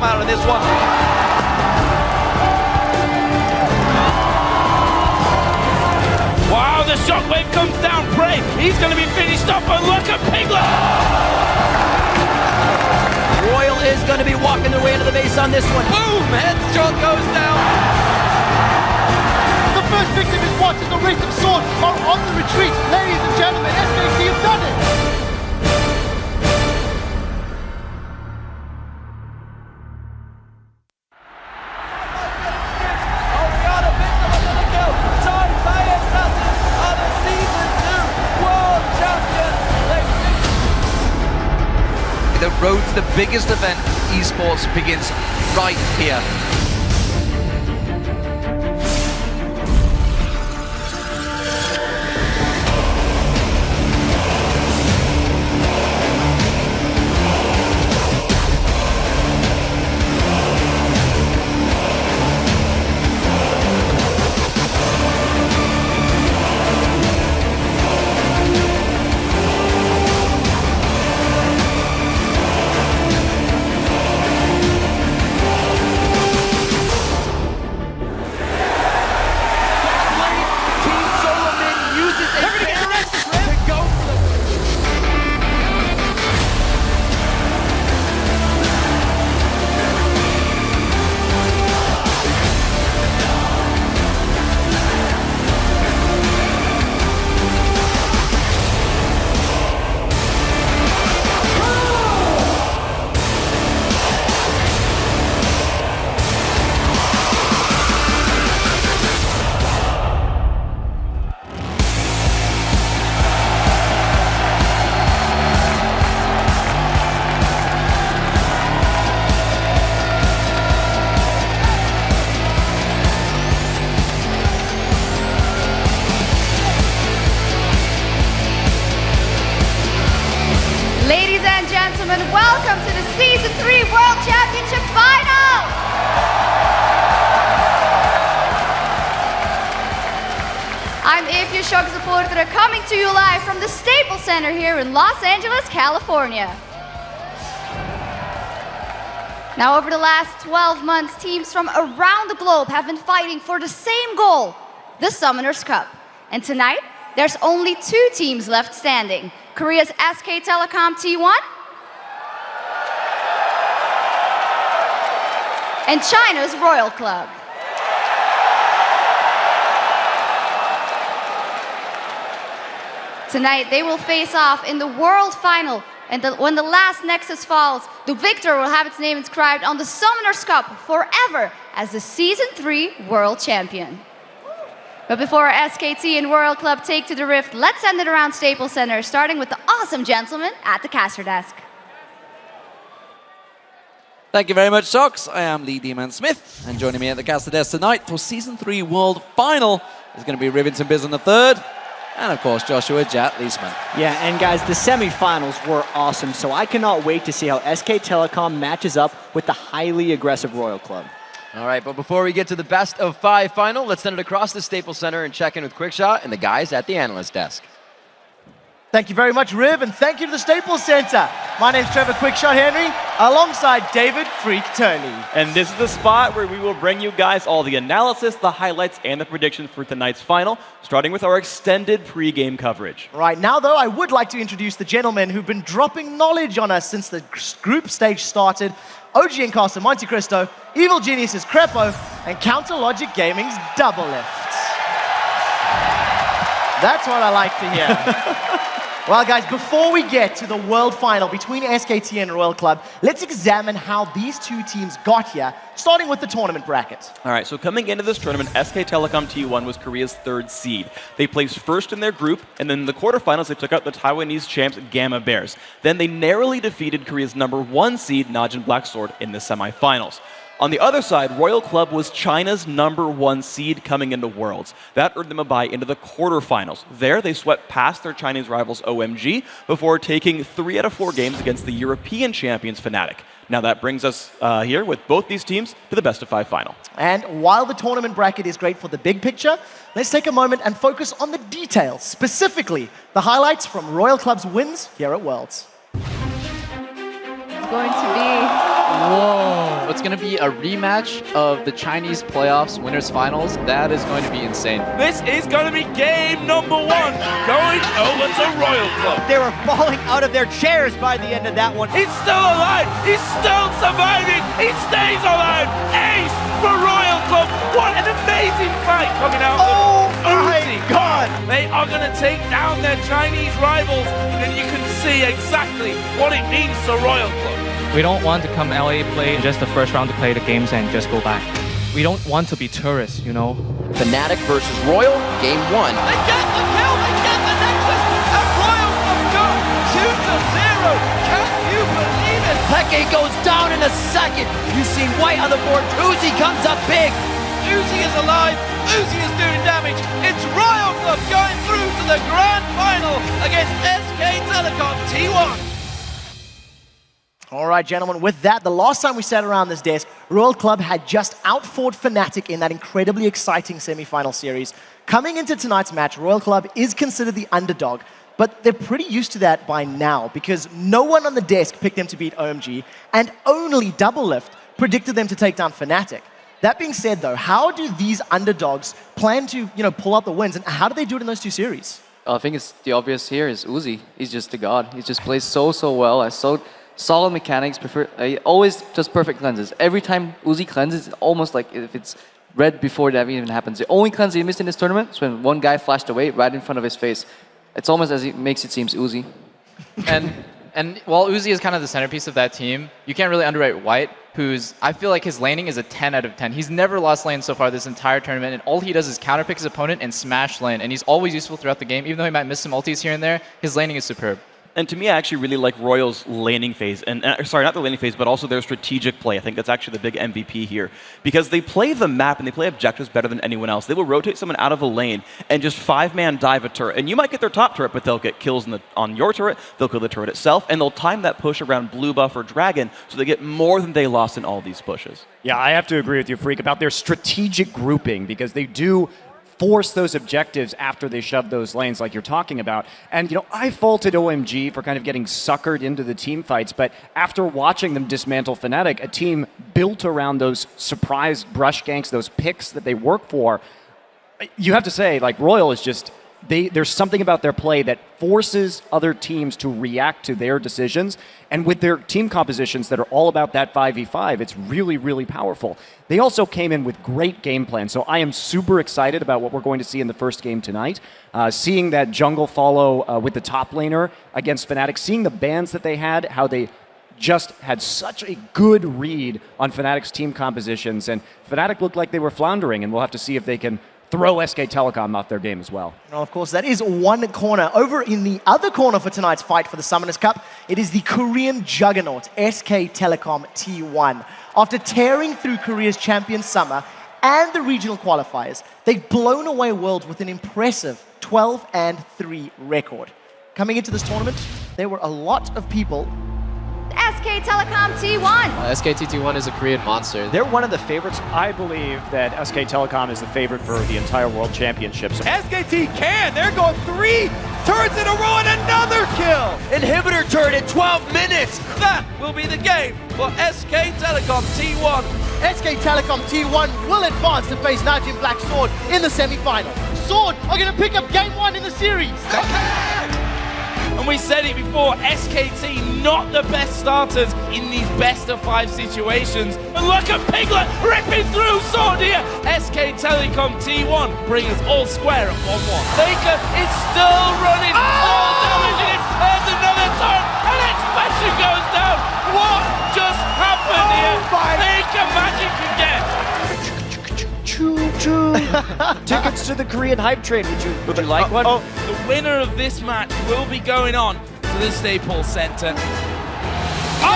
come out of this one. Wow, the shockwave comes down Prey. He's going to be finished off, and look at Piglet. Royal is going to be walking their way into the base on this one. Boom! Headshot goes down. The first victim is watched as the Race of Swords are on the retreat. Ladies and gentlemen, SKT have done it. The road to the biggest event in esports begins right here. Ladies and gentlemen, welcome to the Season 3 World Championship Final! I'm Evie Shock supporter coming to you live from the Staples Center here in Los Angeles, California. Now, over the last 12 months, teams from around the globe have been fighting for the same goal, the Summoners Cup. And tonight, there's only 2 teams left standing. Korea's SK Telecom T1 and China's Royal Club. Tonight, they will face off in the World Final, and when the last Nexus falls, the victor will have its name inscribed on the Summoners Cup forever as the Season 3 World Champion. But before SKT and Royal Club take to the Rift, let's send it around Staples Center, starting with the awesome gentleman at the caster desk. Thank you very much, Socks. I am Lee D-Man Smith, and joining me at the caster desk tonight for Season 3 World Final is going to be Rivington Biz in the third, and of course Joshua Jat Leisman. Yeah, and guys, the semifinals were awesome, so I cannot wait to see how SK Telecom matches up with the highly aggressive Royal Club. All right, but before we get to the best of 5 final, let's send it across the Staples Center and check in with Quickshot and the guys at the analyst desk. Thank you very much, Riv, and thank you to the Staples Center. My name's Trevor Quickshot Henry, alongside David Freak Turney. And this is the spot where we will bring you guys all the analysis, the highlights, and the predictions for tonight's final, starting with our extended pre-game coverage. Right now, though, I would like to introduce the gentlemen who've been dropping knowledge on us since the group stage started. OG Encaster Monte Cristo, Evil Genius's Crepo, and Counter Logic Gaming's Double Lift. That's what I like to hear. Well, guys, before we get to the world final between SKT and Royal Club, let's examine how these 2 teams got here, starting with the tournament bracket. All right, so coming into this tournament, SK Telecom T1 was Korea's 3rd seed. They placed first in their group, and then in the quarterfinals, they took out the Taiwanese champs Gamma Bears. Then they narrowly defeated Korea's #1 seed, Najin Black Sword, in the semifinals. On the other side, Royal Club was China's #1 seed coming into Worlds. That earned them a bye into the quarterfinals. There, they swept past their Chinese rivals OMG before taking 3 out of 4 games against the European champions Fnatic. Now that brings us here with both these teams to the best of 5 final. And while the tournament bracket is great for the big picture, let's take a moment and focus on the details, specifically the highlights from Royal Club's wins here at Worlds. going to be? Whoa. It's going to be a rematch of the Chinese playoffs winners finals. That is going to be insane. This is going to be game number 1, going over to Royal Club. They were falling out of their chairs by the end of that one. He's still alive. He's still surviving. He stays alive. Ace for Royal Club. What an amazing fight coming out Oh of my Uzi. God. They are going to take down their Chinese rivals, and you can see exactly what it means to Royal Club. We don't want to come LA, play just the first round to play the games and just go back. We don't want to be tourists, you know? Fnatic versus Royal, game 1. They get the kill, they get the Nexus, and Royal have gone 2-0. Can you believe it? Peke goes down in a second. You see white on the board. Uzi comes up big. Uzi is alive, Uzi is doing damage. It's Royal Club going through to the grand final against SK Telecom T1. All right, gentlemen, with that, the last time we sat around this desk, Royal Club had just outfought Fnatic in that incredibly exciting semi-final series. Coming into tonight's match, Royal Club is considered the underdog, but they're pretty used to that by now because no one on the desk picked them to beat OMG, and only Doublelift predicted them to take down Fnatic. That being said, though, how do these underdogs plan to, pull out the wins, and how do they do it in those two series? I think it's the obvious here is Uzi. He's just the god. He just plays so well. So solid mechanics, always just perfect cleanses. Every time Uzi cleanses, it's almost like if it's red before that even happens. The only cleanse he missed in this tournament is when one guy flashed away right in front of his face. It's almost as it makes it seems Uzi. And while Uzi is kind of the centerpiece of that team, you can't really underrate White, I feel like his laning is a 10 out of 10. He's never lost lane so far this entire tournament, and all he does is counterpick his opponent and smash lane, and he's always useful throughout the game. Even though he might miss some ultis here and there, his laning is superb. And to me, I actually really like Royal's laning phase. And sorry, not the laning phase, but also their strategic play. I think that's actually the big MVP here. Because they play the map and they play objectives better than anyone else. They will rotate someone out of a lane and just 5-man dive a turret. And you might get their top turret, but they'll get kills on your turret, they'll kill the turret itself, and they'll time that push around blue buff or dragon so they get more than they lost in all these pushes. Yeah, I have to agree with you, Freak, about their strategic grouping, because they do force those objectives after they shove those lanes like you're talking about. And, I faulted OMG for kind of getting suckered into the team fights, but after watching them dismantle Fnatic, a team built around those surprise brush ganks, those picks that they work for, you have to say, Royal is just, there's something about their play that forces other teams to react to their decisions. And with their team compositions that are all about that 5v5, it's really, really powerful. They also came in with great game plans. So I am super excited about what we're going to see in the first game tonight. Seeing that jungle follow with the top laner against Fnatic, seeing the bans that they had, how they just had such a good read on Fnatic's team compositions. And Fnatic looked like they were floundering, and we'll have to see if they can throw SK Telecom off their game as well. Well, of course, that is one corner. Over in the other corner for tonight's fight for the Summoners Cup, it is the Korean juggernaut, SK Telecom T1. After tearing through Korea's champion Summer and the regional qualifiers, they've blown away Worlds with an impressive 12-3 record. Coming into this tournament, there were a lot of people. SK Telecom T1. SKT1 is a Korean monster. They're one of the favorites. I believe that SK Telecom is the favorite for the entire World Championship. So SKT can. They're going 3 turrets in a row and another kill. Inhibitor turret in 12 minutes. That will be the game for SK Telecom T1. SK Telecom T1 will advance to face Najim Black Sword in the semi-final. Sword are going to pick up game 1 in the series. And we said it before, SKT not the best starters in these best-of-5 situations. And look at Piglet ripping through Sword here. SK Telecom T1 bring us all square at 1-1. Faker is still running. All damaging it. There's another turn. And Expansion goes down. What just happened here? Faker magic again. Tickets to the Korean hype train. Would you like one? The winner of this match will be going on to the Staples Center. A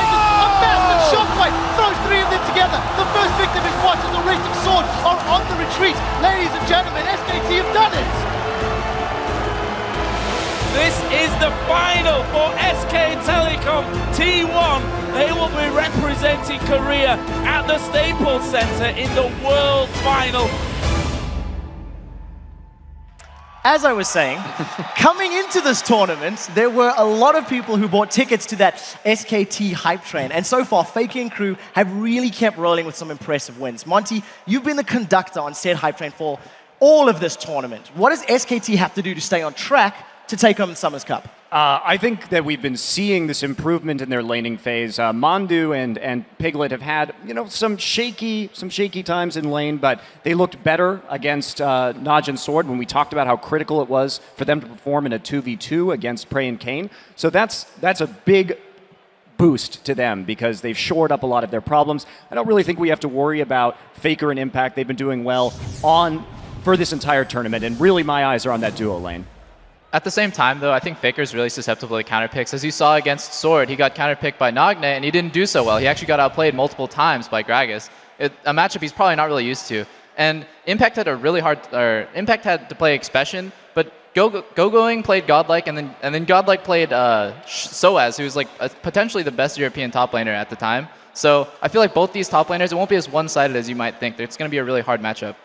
massive shockwave throws 3 of them together. The first victim is watched as the Racing Sword are on the retreat. Ladies and gentlemen, SKT have done it. This is the final for SK Telecom T1. They will be representing Korea at the Staples Center in the World Final. as I was saying, coming into this tournament, there were a lot of people who bought tickets to that SKT hype train. And so far, Faker and crew have really kept rolling with some impressive wins. Monty, you've been the conductor on said hype train for all of this tournament. What does SKT have to do to stay on track to take home the Summers Cup? I think that we've been seeing this improvement in their laning phase. Mandu and Piglet have had, some shaky times in lane, but they looked better against Naj and Sword when we talked about how critical it was for them to perform in a 2v2 against Prey and Kane. So that's a big boost to them because they've shored up a lot of their problems. I don't really think we have to worry about Faker and Impact. They've been doing well for this entire tournament, and really my eyes are on that duo lane. At the same time, though, I think Faker's really susceptible to counterpicks. As you saw against Sword, he got counterpicked by Nagne, and he didn't do so well. He actually got outplayed multiple times by Gragas. A matchup he's probably not really used to. And Impact had Impact had to play Expression, but Going played Godlike, and then Godlike played Soaz, who's like potentially the best European top laner at the time. So I feel like both these top laners, it won't be as one-sided as you might think. It's going to be a really hard matchup.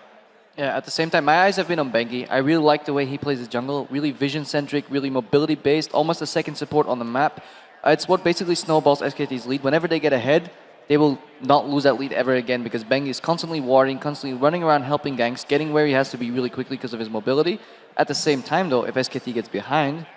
Yeah, at the same time, my eyes have been on Bengi. I really like the way he plays his jungle. Really vision-centric, really mobility-based, almost a second support on the map. It's what basically snowballs SKT's lead. Whenever they get ahead, they will not lose that lead ever again because Bengi is constantly warding, constantly running around helping ganks, getting where he has to be really quickly because of his mobility. At the same time, though, if SKT gets behind,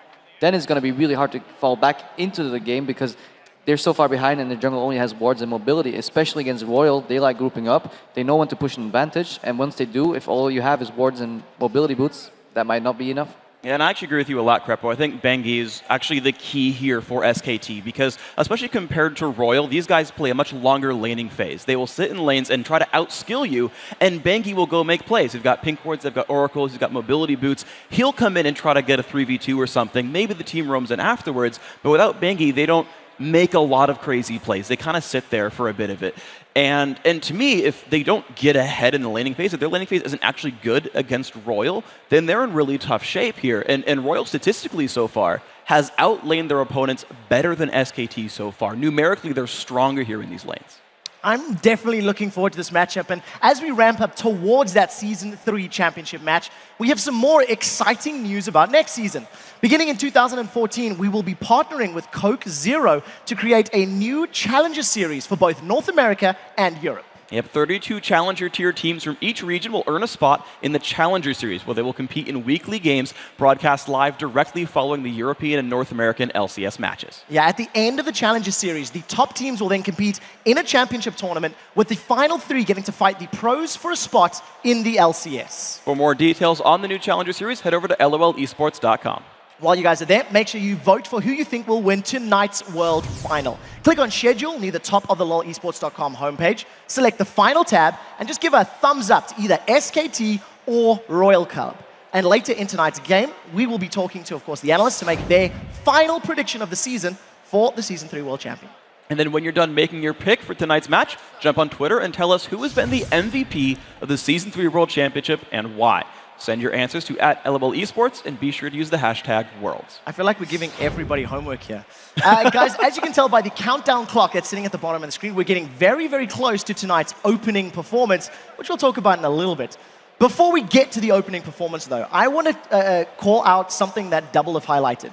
then it's going to be really hard to fall back into the game because they're so far behind and the jungle only has wards and mobility, especially against Royal. They like grouping up. They know when to push an advantage. And once they do, if all you have is wards and mobility boots, that might not be enough. Yeah, and I actually agree with you a lot, Crepo. I think Bengi is actually the key here for SKT because, especially compared to Royal, these guys play a much longer laning phase. They will sit in lanes and try to outskill you, and Bengi will go make plays. They've got pink wards, they've got oracles, he's got mobility boots. He'll come in and try to get a 3v2 or something. Maybe the team roams in afterwards, but without Bengi, they don't make a lot of crazy plays. They kind of sit there for a bit of it. And to me, if they don't get ahead in the laning phase, if their laning phase isn't actually good against Royal, then they're in really tough shape here. And Royal statistically so far has outlaned their opponents better than SKT so far. Numerically, they're stronger here in these lanes. I'm definitely looking forward to this matchup, and as we ramp up towards that Season 3 championship match, we have some more exciting news about next season. Beginning in 2014, we will be partnering with Coke Zero to create a new Challenger Series for both North America and Europe. Yep, 32 Challenger tier teams from each region will earn a spot in the Challenger Series, where they will compete in weekly games broadcast live directly following the European and North American LCS matches. Yeah, at the end of the Challenger Series, the top teams will then compete in a championship tournament, with the final 3 getting to fight the pros for a spot in the LCS. For more details on the new Challenger Series, head over to lolesports.com. While you guys are there, make sure you vote for who you think will win tonight's World Final. Click on Schedule near the top of the lolesports.com homepage, select the Final tab, and just give a thumbs up to either SKT or Royal Club. And later in tonight's game, we will be talking to, of course, the analysts to make their final prediction of the season for the Season 3 World Champion. And then when you're done making your pick for tonight's match, jump on Twitter and tell us who has been the MVP of the Season 3 World Championship and why. Send your answers to @LOLesports and be sure to use the hashtag Worlds. I feel like we're giving everybody homework here. Guys, as you can tell by the countdown clock that's sitting at the bottom of the screen, we're getting very, very close to tonight's opening performance, which we'll talk about in a little bit. Before we get to the opening performance, though, I want to call out something that Double have highlighted.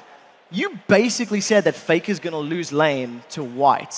You basically said that Faker's going to lose lane to White.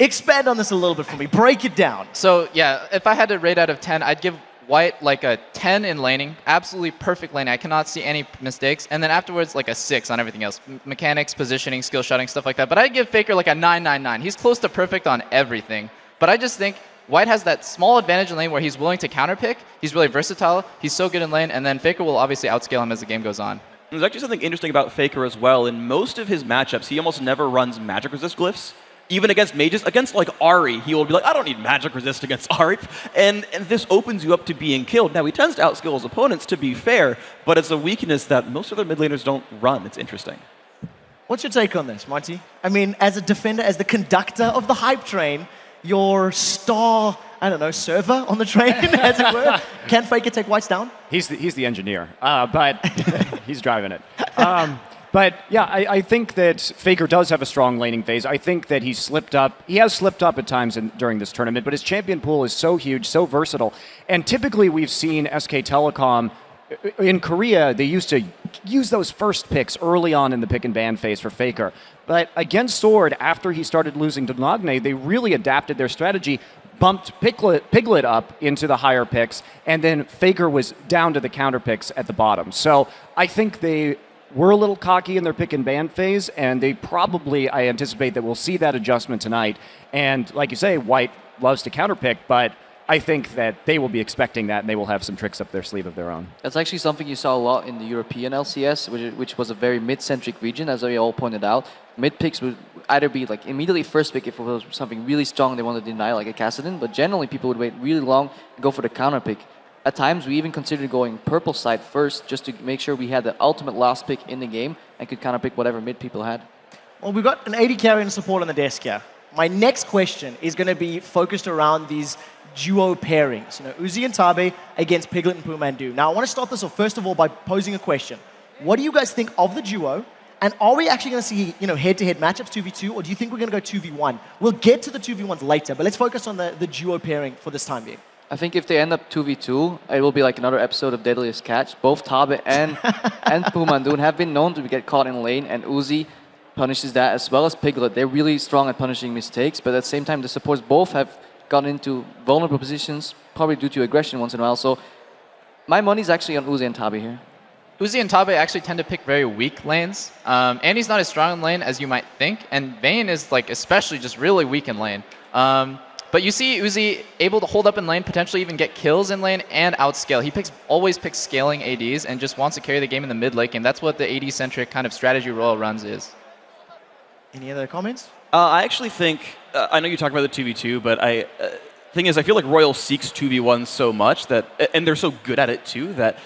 Expand on this a little bit for me. Break it down. So, yeah, if I had to rate out of 10, I'd give White like a 10 in laning, absolutely perfect laning. I cannot see any mistakes. And then afterwards, like a 6 on everything else. Mechanics, positioning, skill shotting, stuff like that. But I'd give Faker like a 9.99. He's close to perfect on everything. But I just think White has that small advantage in lane where he's willing to counterpick. He's really versatile. He's so good in lane. And then Faker will obviously outscale him as the game goes on. There's actually something interesting about Faker as well. In most of his matchups, he almost never runs magic resist glyphs. Even against mages, against like Ahri, he will be like, I don't need magic resist against Ahri. And this opens you up to being killed. Now, he tends to outskill his opponents, to be fair, but it's a weakness that most other mid laners don't run. It's interesting. What's your take on this, Monty? I mean, as a defender, as the conductor of the hype train, your star, I don't know, server on the train, as it were, can Faker take Whites down? He's the engineer, but he's driving it. But yeah, I think that Faker does have a strong laning phase. I think that he's slipped up. He has slipped up at times during this tournament, but his champion pool is so huge, so versatile. And typically we've seen SK Telecom in Korea, they used to use those first picks early on in the pick and ban phase for Faker. But against Sword, after he started losing to Nagne, they really adapted their strategy, bumped Piglet up into the higher picks, and then Faker was down to the counter picks at the bottom. So I think they were a little cocky in their pick and ban phase, and they probably, I anticipate that we'll see that adjustment tonight. And like you say, White loves to counter pick, but I think that they will be expecting that, and they will have some tricks up their sleeve of their own. That's actually something you saw a lot in the European LCS, which was a very mid-centric region, as we all pointed out. Mid picks would either be like immediately first pick if it was something really strong they wanted to deny, like a Kassadin, but generally people would wait really long and go for the counter pick. At times, we even considered going purple side first, just to make sure we had the ultimate last pick in the game and could counter pick whatever mid people had. Well, we've got an 80 carry and support on the desk here. My next question is going to be focused around these duo pairings. You know, Uzi and Tabe against Piglet and Pumandu. Now, I want to start this off, first of all, by posing a question. What do you guys think of the duo? And are we actually going to see, you know, head-to-head matchups, 2v2, or do you think we're going to go 2v1? We'll get to the 2v1s later, but let's focus on the duo pairing for this time being. I think if they end up 2v2, it will be like another episode of Deadliest Catch. Both Tabe and Pumandu have been known to get caught in lane, and Uzi punishes that, as well as Piglet. They're really strong at punishing mistakes, but at the same time, the supports both have gotten into vulnerable positions, probably due to aggression once in a while. So my money's actually on Uzi and Tabe here. Uzi and Tabe actually tend to pick very weak lanes. And he's not as strong in lane as you might think. And Vayne is like especially just really weak in lane. But you see Uzi able to hold up in lane, potentially even get kills in lane and outscale. He always picks scaling ADs and just wants to carry the game in the mid lane game. That's what the AD-centric kind of strategy Royal runs is. Any other comments? I actually think, I know you talked about the 2v2, but thing is, I feel like Royal seeks 2v1 so much that, and they're so good at it too, that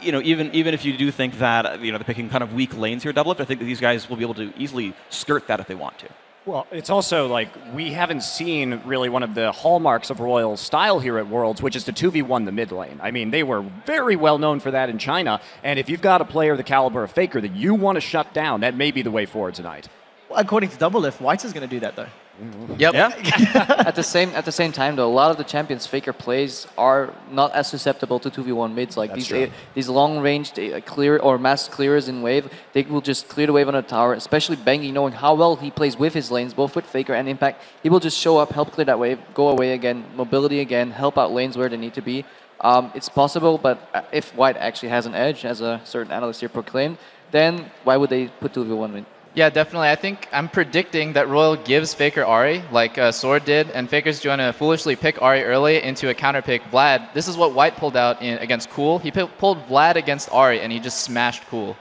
you know, even if you do think that, you know, they're picking kind of weak lanes here, Double Lift, I think that these guys will be able to easily skirt that if they want to. Well, it's also like we haven't seen really one of the hallmarks of Royal's style here at Worlds, which is to 2v1 the mid lane. I mean, they were very well known for that in China, and if you've got a player the caliber of Faker that you want to shut down, that may be the way forward tonight. Well, according to Double Lift, White is going to do that, though. Yep. Yeah. At the same time, though, a lot of the champions Faker plays are not as susceptible to 2v1 mids. Like these long-range clear or mass clearers in wave, they will just clear the wave on a tower. Especially Bengi, knowing how well he plays with his lanes, both with Faker and Impact, he will just show up, help clear that wave, go away again, mobility again, help out lanes where they need to be. It's possible, but if White actually has an edge, as a certain analyst here proclaimed, then why would they put 2v1 mid? Yeah, definitely. I think I'm predicting that Royal gives Faker Ahri, like Sword did, and Faker's going to foolishly pick Ahri early into a counter pick Vlad. This is what White pulled out against Cool. He pulled Vlad against Ahri, and he just smashed Cool.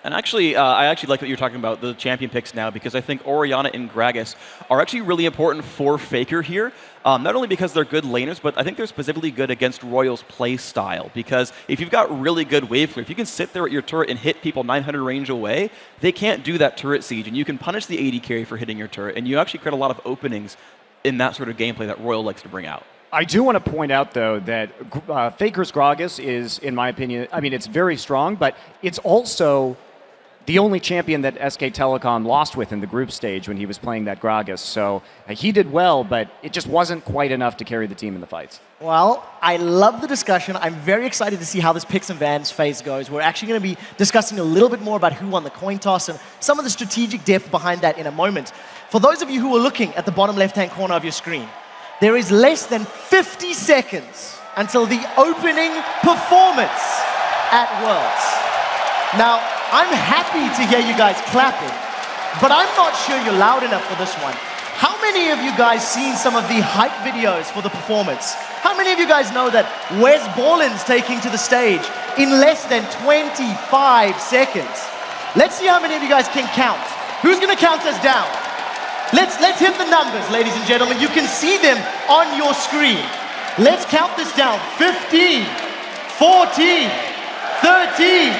And actually, I actually like what you're talking about, the champion picks now, because I think Orianna and Gragas are actually really important for Faker here. Not only because they're good laners, but I think they're specifically good against Royal's play style. Because if you've got really good wave clear, if you can sit there at your turret and hit people 900 range away, they can't do that turret siege. And you can punish the AD carry for hitting your turret. And you actually create a lot of openings in that sort of gameplay that Royal likes to bring out. I do want to point out, though, that Faker's Gragas is, in my opinion, I mean, it's very strong, but it's also the only champion that SK Telecom lost with in the group stage when he was playing that Gragas. So he did well, but it just wasn't quite enough to carry the team in the fights. Well, I love the discussion. I'm very excited to see how this picks and bans phase goes. We're actually going to be discussing a little bit more about who won the coin toss and some of the strategic depth behind that in a moment. For those of you who are looking at the bottom left-hand corner of your screen, there is less than 50 seconds until the opening performance at Worlds. Now, I'm happy to hear you guys clapping, but I'm not sure you're loud enough for this one. How many of you guys seen some of the hype videos for the performance? How many of you guys know that Wes Borland's taking to the stage in less than 25 seconds? Let's see how many of you guys can count. Who's gonna count us down? Let's hit the numbers, ladies and gentlemen. You can see them on your screen. Let's count this down. 15, 14, 13,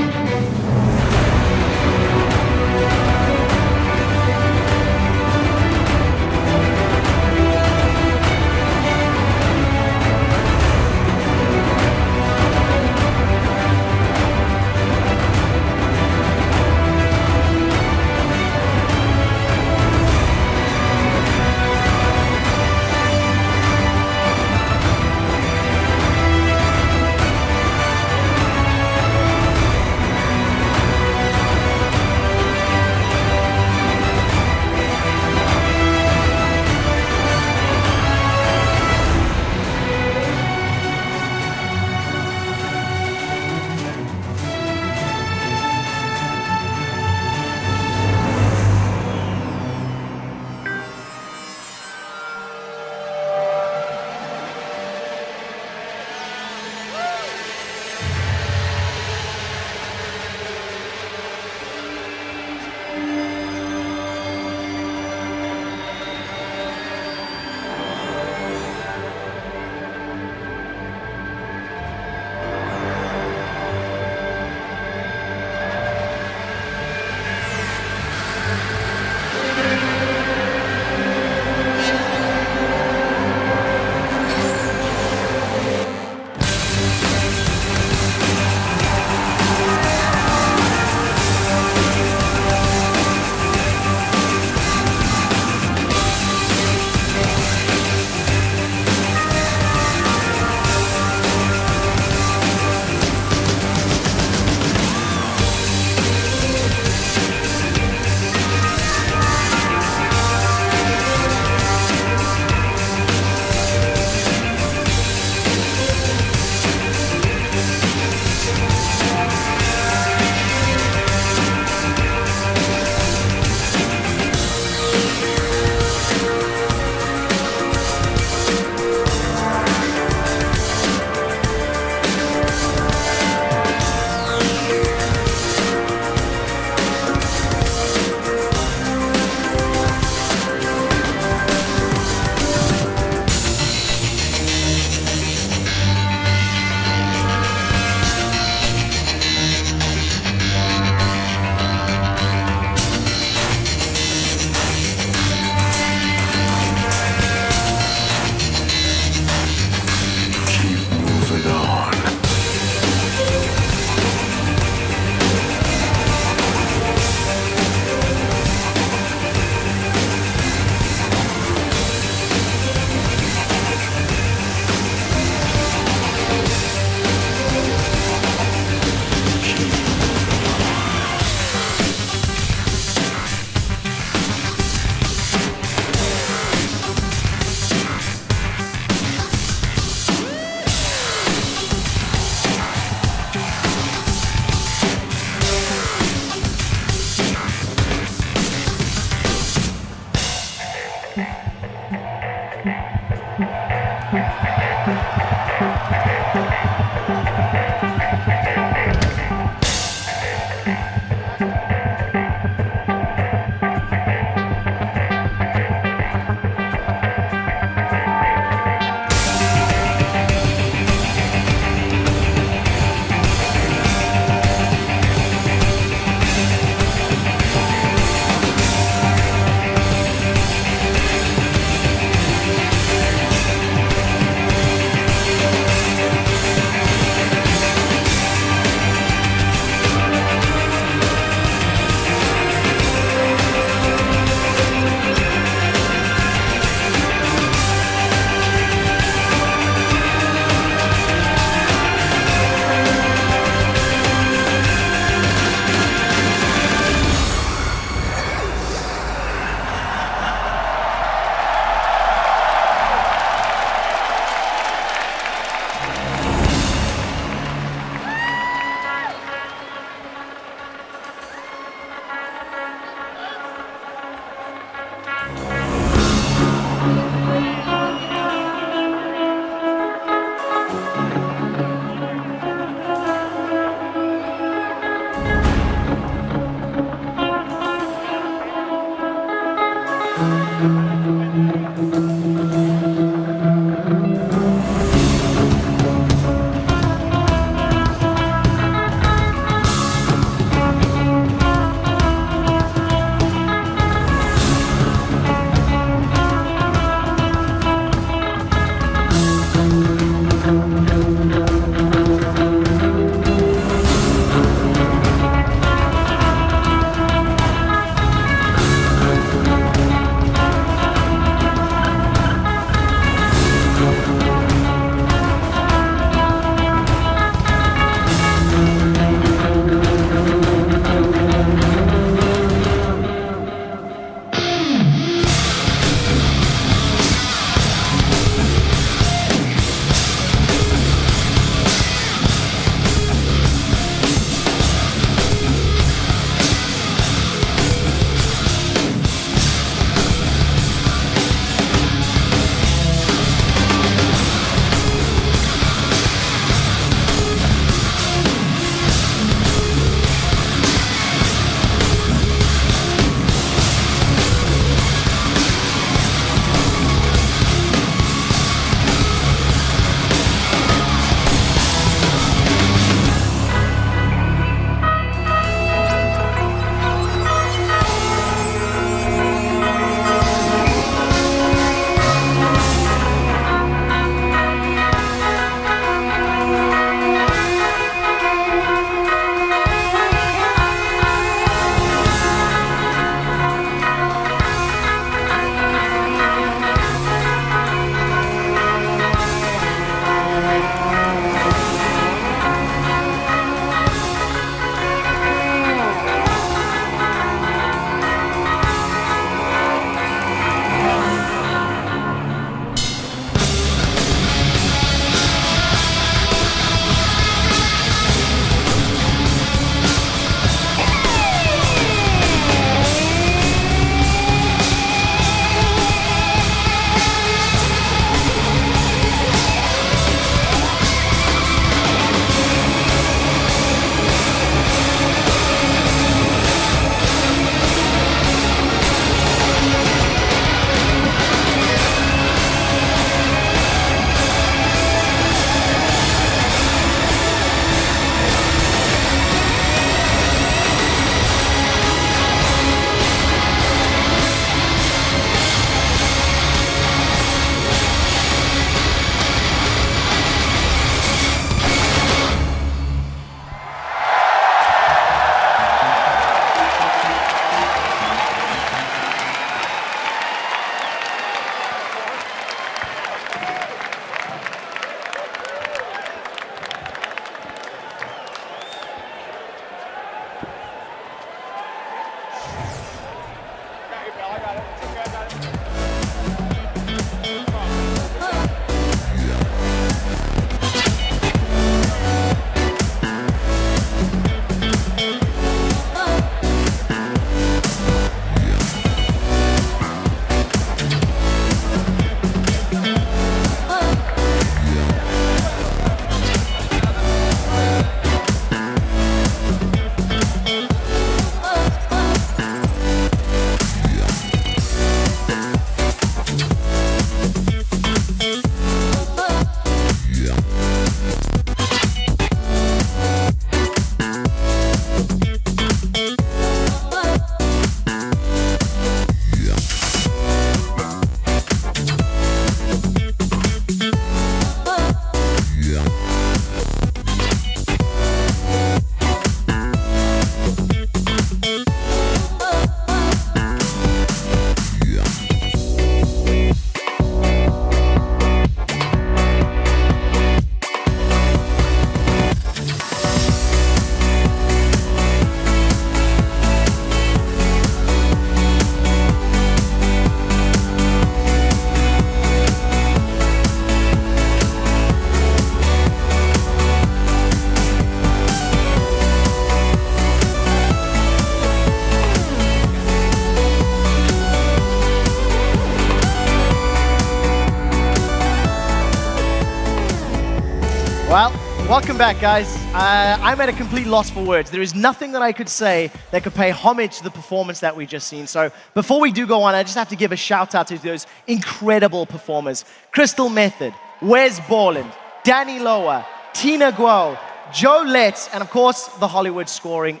Welcome back, guys. I'm at a complete loss for words. There is nothing that I could say that could pay homage to the performance that we just seen. So before we do go on, I just have to give a shout out to those incredible performers. Crystal Method, Wes Borland, Danny Lower, Tina Guo, Joe Letts, and of course, the Hollywood Scoring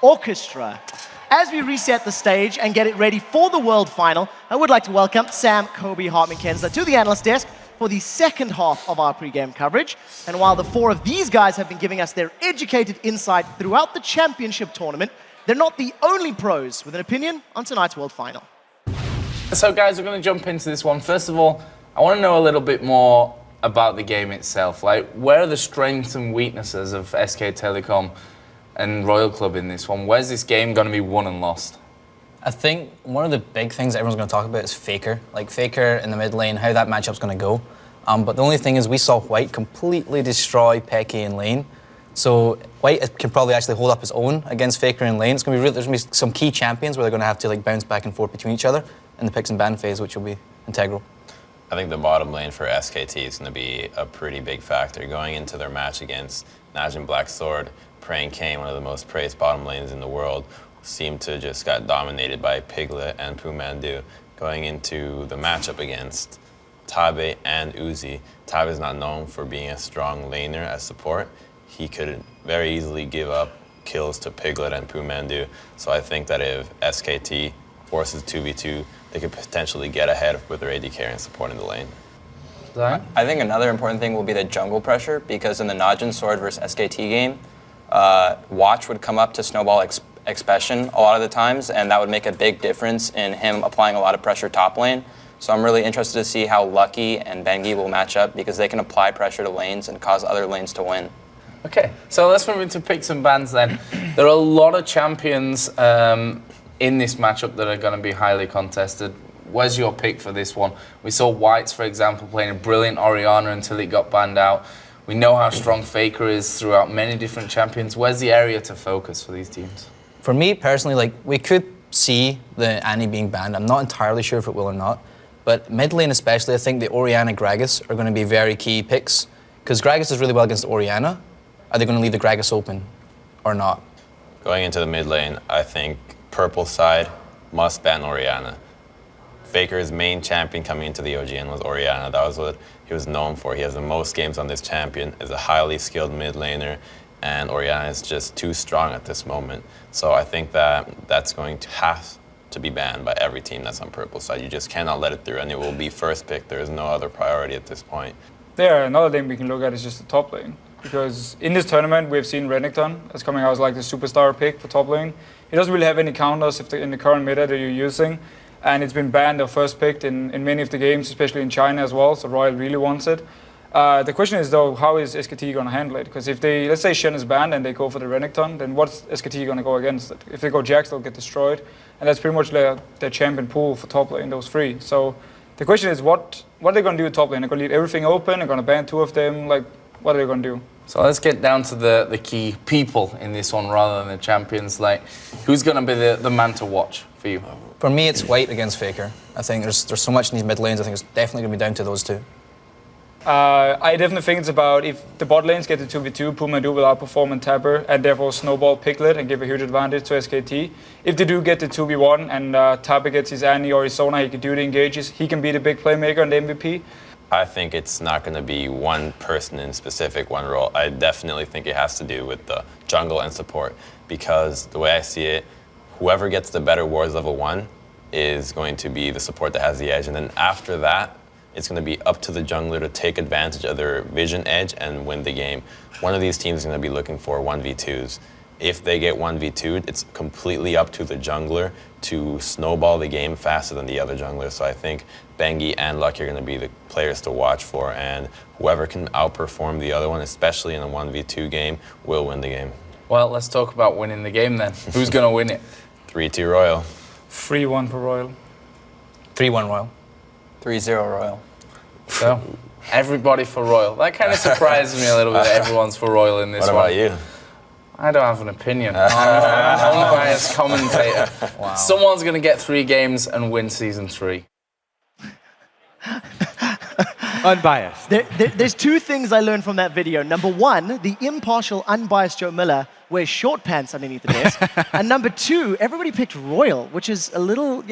Orchestra. As we reset the stage and get it ready for the World Final, I would like to welcome Sam, Kobe, Hartman, Kensler to the analyst desk for the second half of our pregame coverage. And while the four of these guys have been giving us their educated insight throughout the championship tournament, they're not the only pros with an opinion on tonight's World Final. So guys, we're going to jump into this one. First of all, I want to know a little bit more about the game itself. Like, where are the strengths and weaknesses of SK Telecom and Royal Club in this one? Where's this game going to be won and lost? I think one of the big things that everyone's going to talk about is Faker. Like Faker in the mid lane, how that matchup's going to go. But the only thing is we saw White completely destroy Pecky in lane. So White can probably actually hold up his own against Faker in lane. It's going to be really, there's going to be some key champions where they're going to have to like bounce back and forth between each other in the picks and ban phase, which will be integral. I think the bottom lane for SKT is going to be a pretty big factor going into their match against Najin Blacksword. Praying Kane, one of the most praised bottom lanes in the world, seemed to just got dominated by Piglet and Pumandu. Going into the matchup against Tabe and Uzi, Tabe is not known for being a strong laner as support. He could very easily give up kills to Piglet and Pumandu. So I think that if SKT forces 2v2, they could potentially get ahead with their AD carry and support in the lane. I think another important thing will be the jungle pressure, because in the Najin Sword versus SKT game, Watch would come up to snowball Expression a lot of the times, and that would make a big difference in him applying a lot of pressure top lane. So I'm really interested to see how Lucky and Bengi will match up, because they can apply pressure to lanes and cause other lanes to win. Okay, so let's move into picks and bans then. There are a lot of champions in this matchup that are going to be highly contested. Where's your pick for this one? We saw Whites, for example, playing a brilliant Orianna until it got banned out. We know how strong Faker is throughout many different champions. Where's the area to focus for these teams? For me personally, like we could see the Annie being banned. I'm not entirely sure if it will or not. But mid lane especially, I think the Orianna Gragas are going to be very key picks. Because Gragas is really well against Orianna. Are they going to leave the Gragas open or not? Going into the mid lane, I think purple side must ban Orianna. Faker's main champion coming into the OGN was Orianna. That was what he was known for. He has the most games on this champion, is a highly skilled mid laner, and Orianna is just too strong at this moment. So I think that that's going to have to be banned by every team that's on purple side. You just cannot let it through, and it will be first pick. There is no other priority at this point. Yeah, another thing we can look at is just the top lane. Because in this tournament, we've seen Renekton as coming out as like the superstar pick for top lane. He doesn't really have any counters in the current meta that you're using. And it's been banned or first picked in many of the games, especially in China as well, so Royal really wants it. The question is though, how is SKT going to handle it? Because if they, let's say Shen is banned and they go for the Renekton, then what's SKT going to go against it? If they go Jax, they'll get destroyed. And that's pretty much their champion pool for top lane, those three. So the question is, what are they going to do at top lane? They're going to leave everything open, they're going to ban two of them, like, what are they going to do? So let's get down to the key people in this one rather than the champions. Like, who's going to be the man to watch for you? For me, it's White against Faker. I think there's so much in these mid lanes. I think it's definitely going to be down to those two. I definitely think it's about if the bot lanes get to 2v2, Pumandu will outperform and Tapper and therefore snowball Piglet and give a huge advantage to SKT. If they do get to 2v1 and Tapper gets his Annie or his Sona, he can do the engages, he can be the big playmaker and the MVP. I think it's not going to be one person in specific, one role. I definitely think it has to do with the jungle and support, because the way I see it, whoever gets the better wards level 1 is going to be the support that has the edge, and then after that, it's going to be up to the jungler to take advantage of their vision edge and win the game. One of these teams is going to be looking for 1v2s. If they get 1v2'd, it's completely up to the jungler to snowball the game faster than the other jungler. So I think Bengi and Lucky are going to be the players to watch for, and whoever can outperform the other one, especially in a 1v2 game, will win the game. Well, let's talk about winning the game then. Who's going to win it? 3-2 Royal. 3-1 for Royal. 3-1 Royal. 3-0 Royal. So, everybody for Royal. That kind of surprised me a little bit that everyone's for Royal in this one. What about you? I don't have an opinion. I'm an unbiased commentator. Wow. Someone's going to get 3 games and win Season 3. Unbiased. There's two things I learned from that video. Number one, the impartial, unbiased Joe Miller wears short pants underneath the desk. And number two, everybody picked Royal, which is a little,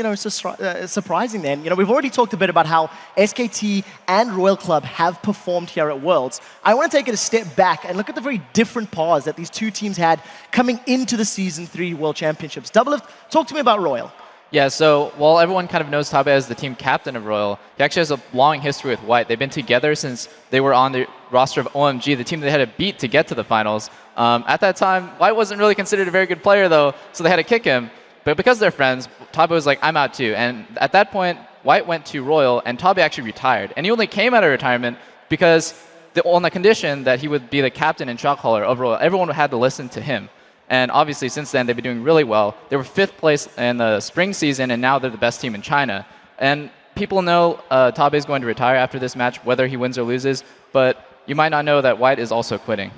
surprising then. We've already talked a bit about how SKT and Royal Club have performed here at Worlds. I want to take it a step back and look at the very different paths that these two teams had coming into the Season 3 World Championships. Doublelift, talk to me about Royal. Yeah, so while everyone kind of knows Tabe as the team captain of Royal, he actually has a long history with White. They've been together since they were on the roster of OMG, the team they had to beat to get to the finals. At that time, White wasn't really considered a very good player, though, so they had to kick him. But because they're friends, Tabe was like, I'm out too. And at that point, White went to Royal, and Tabe actually retired. And he only came out of retirement because on the condition that he would be the captain and shot caller of Royal. Everyone had to listen to him. And obviously, since then, they've been doing really well. They were 5th place in the spring season, and now they're the best team in China. And people know Tabe is going to retire after this match, whether he wins or loses. But you might not know that White is also quitting.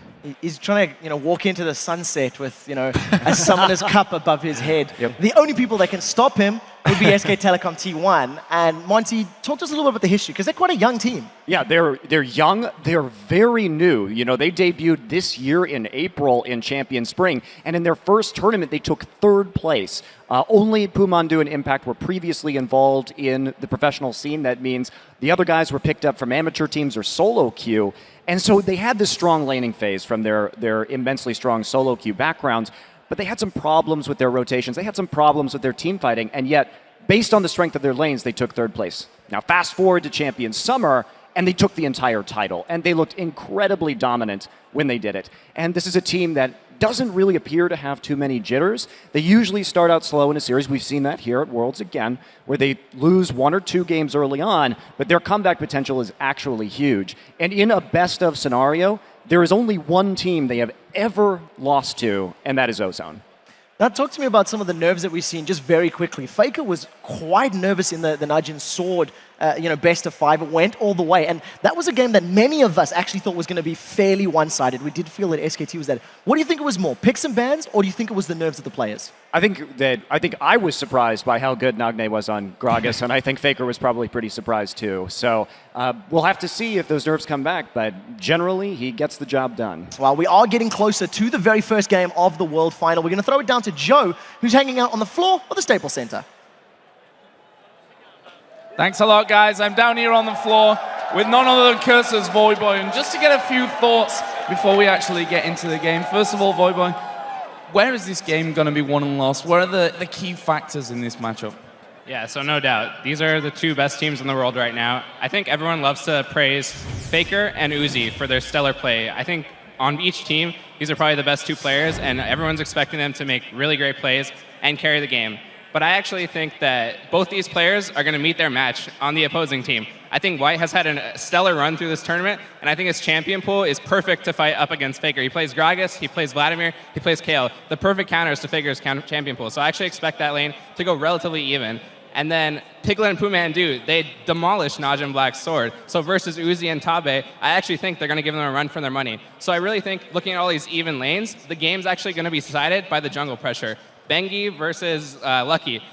He's trying to, walk into the sunset with, a summoner's cup above his head. Yep. The only people that can stop him would be SK Telecom T1. And Monty, talk to us a little bit about the history, because they're quite a young team. Yeah, they're young. They're very new. They debuted this year in April in Champion Spring, and in their first tournament, they took 3rd place. Only Pumandu and Impact were previously involved in the professional scene. That means the other guys were picked up from amateur teams or solo queue. And so they had this strong laning phase from their immensely strong solo queue backgrounds, but they had some problems with their rotations. They had some problems with their team fighting, and yet, based on the strength of their lanes, they took 3rd place. Now, fast forward to Champion Summer, and they took the entire title, and they looked incredibly dominant when they did it. And this is a team that doesn't really appear to have too many jitters. They usually start out slow in a series. We've seen that here at Worlds again, where they lose 1 or 2 games early on, but their comeback potential is actually huge. And in a best-of scenario, there is only one team they have ever lost to, and that is Ozone. Now, talk to me about some of the nerves that we've seen just very quickly. Faker was quite nervous in the Najin Sword, best of 5. It went all the way. And that was a game that many of us actually thought was going to be fairly one-sided. We did feel that SKT was that. What do you think it was more, picks and bans, or do you think it was the nerves of the players? I think I was surprised by how good Nagne was on Gragas, and I think Faker was probably pretty surprised too. So we'll have to see if those nerves come back, but generally he gets the job done. Well, we are getting closer to the very first game of the World Final. We're going to throw it down to Joe, who's hanging out on the floor of the Staples Center. Thanks a lot, guys. I'm down here on the floor with none other than Curses Voiboy, and just to get a few thoughts before we actually get into the game. First of all, Voiboy, where is this game going to be won and lost? What are the key factors in this matchup? Yeah, so no doubt. These are the 2 best teams in the world right now. I think everyone loves to praise Faker and Uzi for their stellar play. I think on each team, these are probably the best 2 players, and everyone's expecting them to make really great plays and carry the game. But I actually think that both these players are going to meet their match on the opposing team. I think White has had a stellar run through this tournament, and I think his champion pool is perfect to fight up against Faker. He plays Gragas, he plays Vladimir, he plays Kale. The perfect counters to Faker's champion pool. So I actually expect that lane to go relatively even. And then Piglet and Pumandu, they demolished Najin Black's sword. So versus Uzi and Tabe, I actually think they're going to give them a run for their money. So I really think, looking at all these even lanes, the game's actually going to be decided by the jungle pressure. Bengi versus Lucky.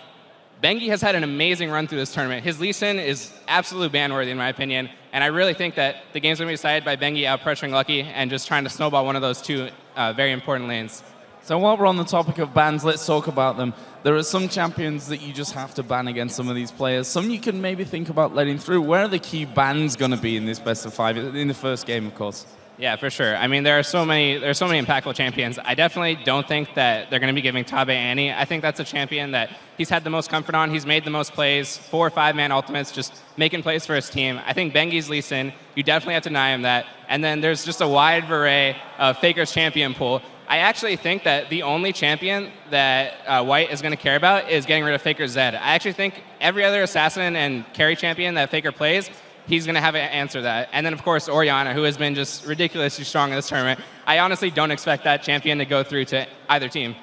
Bengi has had an amazing run through this tournament. His Lee Sin is absolutely ban-worthy in my opinion, and I really think that the game's going to be decided by Bengi out-pressuring Lucky and just trying to snowball one of those 2 very important lanes. So while we're on the topic of bans, let's talk about them. There are some champions that you just have to ban against some of these players. Some you can maybe think about letting through. Where are the key bans going to be in this best of 5, in the first game, of course? Yeah, for sure. I mean, there are so many impactful champions. I definitely don't think that they're going to be giving Tabe Annie. I think that's a champion that he's had the most comfort on. He's made the most plays, 4 or 5-man ultimates, just making plays for his team. I think Bengi's Lee Sin, you definitely have to deny him that. And then there's just a wide array of Faker's champion pool. I actually think that the only champion that White is going to care about is getting rid of Faker's Zed. I actually think every other assassin and carry champion that Faker plays, he's going to have an answer to that. And then, of course, Orianna, who has been just ridiculously strong in this tournament. I honestly don't expect that champion to go through to either team.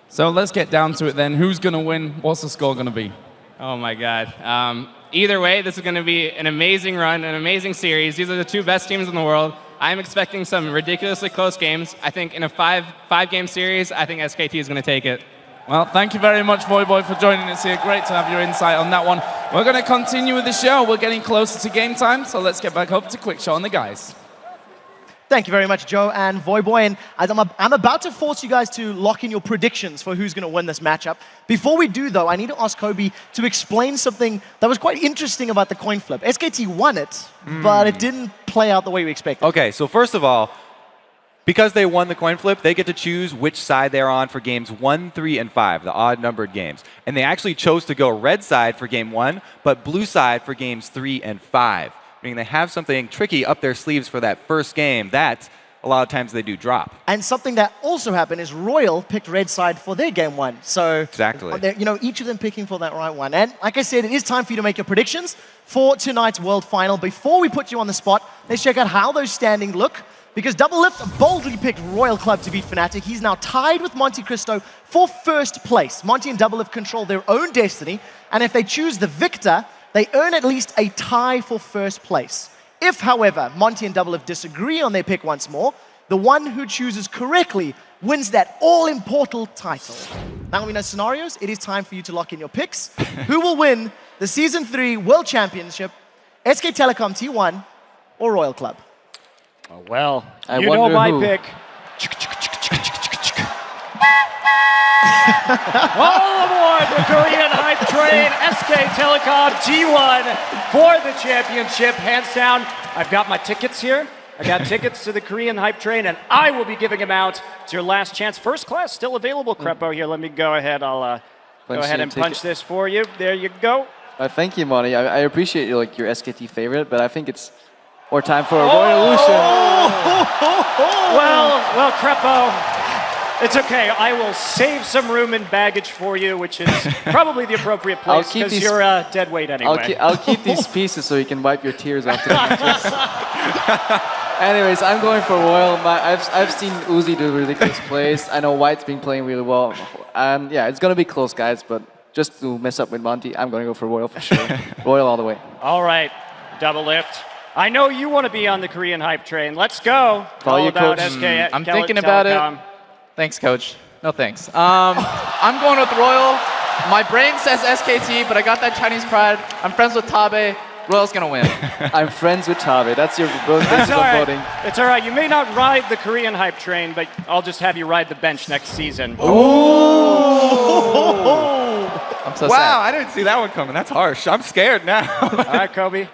So let's get down to it then. Who's going to win? What's the score going to be? Oh, my God. Either way, this is going to be an amazing run, an amazing series. These are the 2 best teams in the world. I'm expecting some ridiculously close games. I think in a 5-game series, I think SKT is going to take it. Well, thank you very much, Voyboy, for joining us here. Great to have your insight on that one. We're going to continue with the show. We're getting closer to game time, so let's get back up to Quickshot and the guys. Thank you very much, Joe and Voyboy. And as I'm about to force you guys to lock in your predictions for who's going to win this matchup. Before we do, though, I need to ask Kobe to explain something that was quite interesting about the coin flip. SKT won it, but it didn't play out the way we expected. Okay, so first of all, because they won the coin flip, they get to choose which side they're on for games 1, 3, and 5, the odd-numbered games. And they actually chose to go red side for game 1, but blue side for games 3 and 5. Meaning they have something tricky up their sleeves for that first game that a lot of times they do drop. And something that also happened is Royal picked red side for their game 1. So exactly, you know, each of them picking for that right one. And like I said, it is time for you to make your predictions for tonight's World Final. Before we put you on the spot, let's check out how those standings look. Because Doublelift boldly picked Royal Club to beat Fnatic. He's now tied with Monte Cristo for first place. Monty and Doublelift control their own destiny. And if they choose the victor, they earn at least a tie for first place. If, however, Monty and Doublelift disagree on their pick once more, the one who chooses correctly wins that all-important title. Now that we know scenarios, it is time for you to lock in your picks. Who will win the Season 3 World Championship, SK Telecom T1 or Royal Club? Oh, well, I you know my who. pick. All aboard the Korean hype train, SK Telecom T1 for the championship. Hands down, I've got my tickets here. I got tickets to the Korean hype train, and I will be giving them out. It's your last chance. First class still available, Crepo. Here, let me go ahead. I'll go ahead and punch this for you. There you go. Thank you, Monty. I appreciate your SKT favorite, but I think it's more time for a Royal Lucian. Well, Crepo. It's okay. I will save some room in baggage for you, which is probably the appropriate place because you're dead weight anyway. I'll keep these pieces so you can wipe your tears after the matches. Anyways, I'm going for Royal. I've seen Uzi do ridiculous plays. I know White's been playing really well. And yeah, it's going to be close, guys, but just to mess up with Monty, I'm going to go for Royal for sure. Royal all the way. All right, Doublelift. I know you want to be on the Korean hype train. Let's go. Follow you, about Coach. SK I'm thinking about it. Thanks, Coach. No thanks. I'm going with Royal. My brain says SKT, but I got that Chinese pride. I'm friends with Tabe. Royal's gonna win. I'm friends with Tabe. That's your That's all right. voting. It's all right. You may not ride the Korean hype train, but I'll just have you ride the bench next season. I'm so wow, sad. I didn't see that one coming. That's harsh. I'm scared now. All right, Kobe.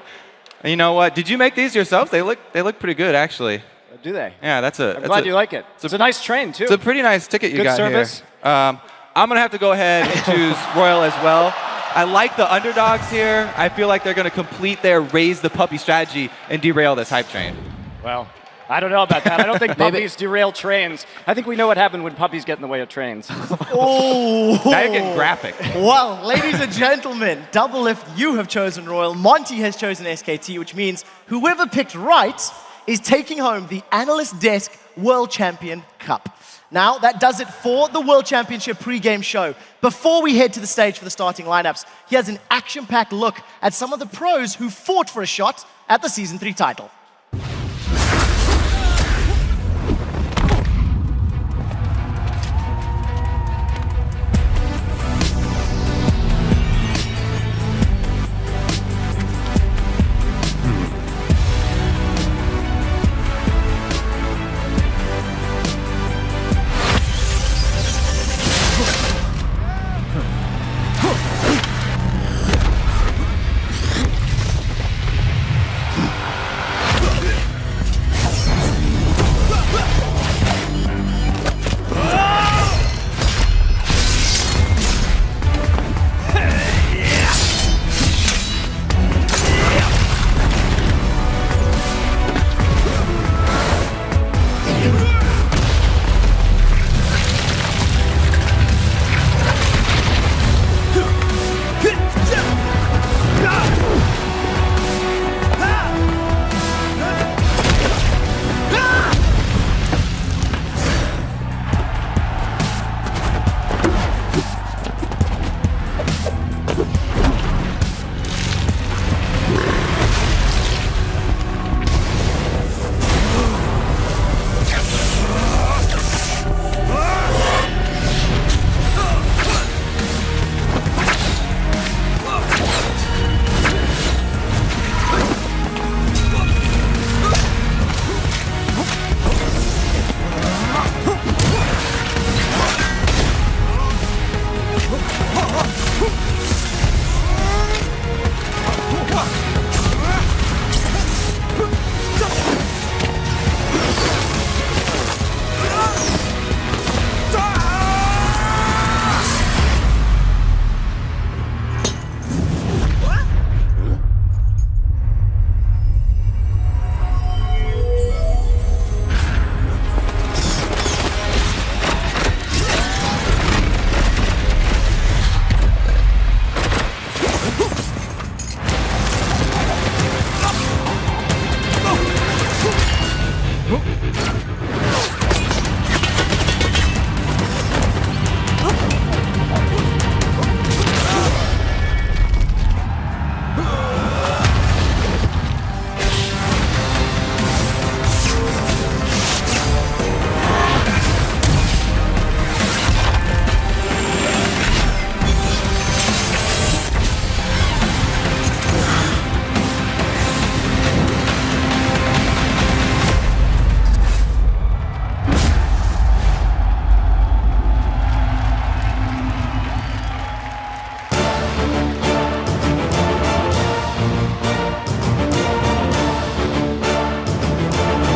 You know what? Did you make these yourself? They look pretty good, actually. Do they? Yeah, I'm glad you like it. It's a nice train, too. It's a pretty nice ticket you Good got service. here. I'm going to have to go ahead and choose Royal as well. I like the underdogs here. I feel like they're going to complete their raise the puppy strategy and derail this hype train. Well, I don't know about that. I don't think puppies derail trains. I think we know what happened when puppies get in the way of trains. Oh! Now you're getting graphic. Well, ladies and gentlemen, Doublelift, you have chosen Royal. Monty has chosen SKT, which means whoever picked right is taking home the Analyst Desk World Champion Cup. Now, that does it for the World Championship pre-game show. Before we head to the stage for the starting lineups, here's an action-packed look at some of the pros who fought for a shot at the Season 3 title.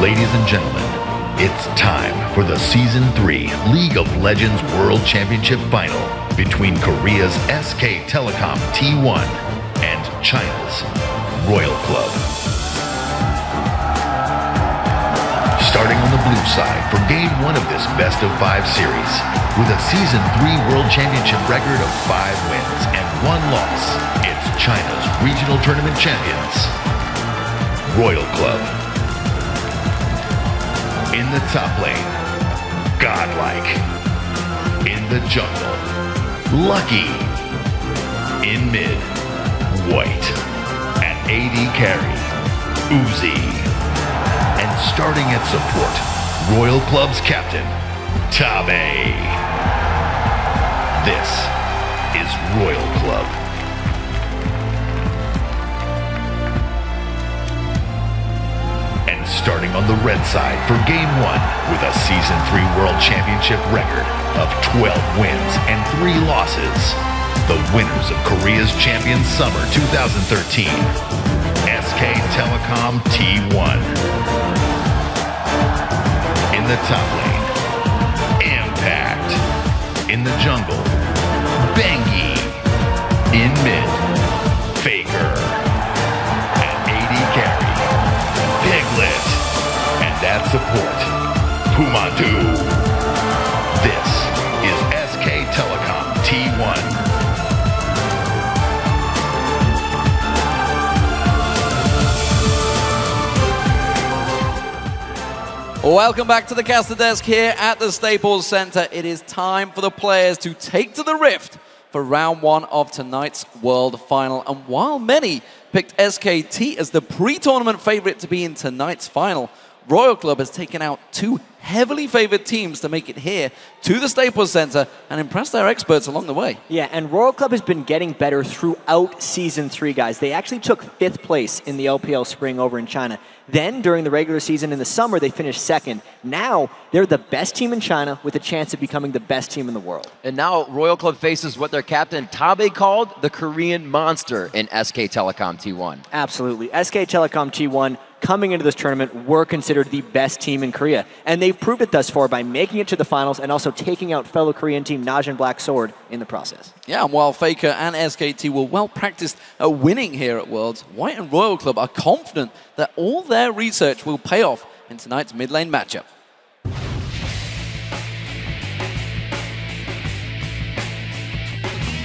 Ladies and gentlemen, it's time for the Season 3 League of Legends World Championship Final between Korea's SK Telecom T1 and China's Royal Club. Starting on the blue side for Game 1 of this best-of-5 series, with a Season 3 World Championship record of 5 wins and 1 loss, it's China's regional tournament champions, Royal Club. In the top lane, Godlike. In the jungle, Lucky. In mid, White. At AD carry, Uzi. And starting at support, Royal Club's captain, Tabe. This is Royal Club. And starting on the red side for Game 1 with a Season 3 World Championship record of 12 wins and 3 losses, the winners of Korea's Champions Summer 2013, SK Telecom T1. In the top lane, Impact. In the jungle, Bengi. In mid, Faker. At AD carry, Piglet. And at support, Pumandu. This is SK Telecom T1. Welcome back to the caster desk here at the Staples Center. It is time for the players to take to the rift for round 1 of tonight's World Final. And while many picked SKT as the pre-tournament favorite to be in tonight's final, Royal Club has taken out 2 heavily favored teams to make it here to the Staples Center and impress their experts along the way. Yeah, and Royal Club has been getting better throughout Season 3, guys. They actually took 5th place in the LPL Spring over in China. Then, during the regular season in the summer, they finished 2nd. Now, they're the best team in China with a chance of becoming the best team in the world. And now Royal Club faces what their captain Tabe called the Korean monster in SK Telecom T1. Absolutely. SK Telecom T1, coming into this tournament, were considered the best team in Korea. And they've proved it thus far by making it to the finals and also taking out fellow Korean team Najin Black Sword in the process. Yeah, and while Faker and SKT were well practiced at winning here at Worlds, White and Royal Club are confident that all their research will pay off in tonight's mid lane matchup.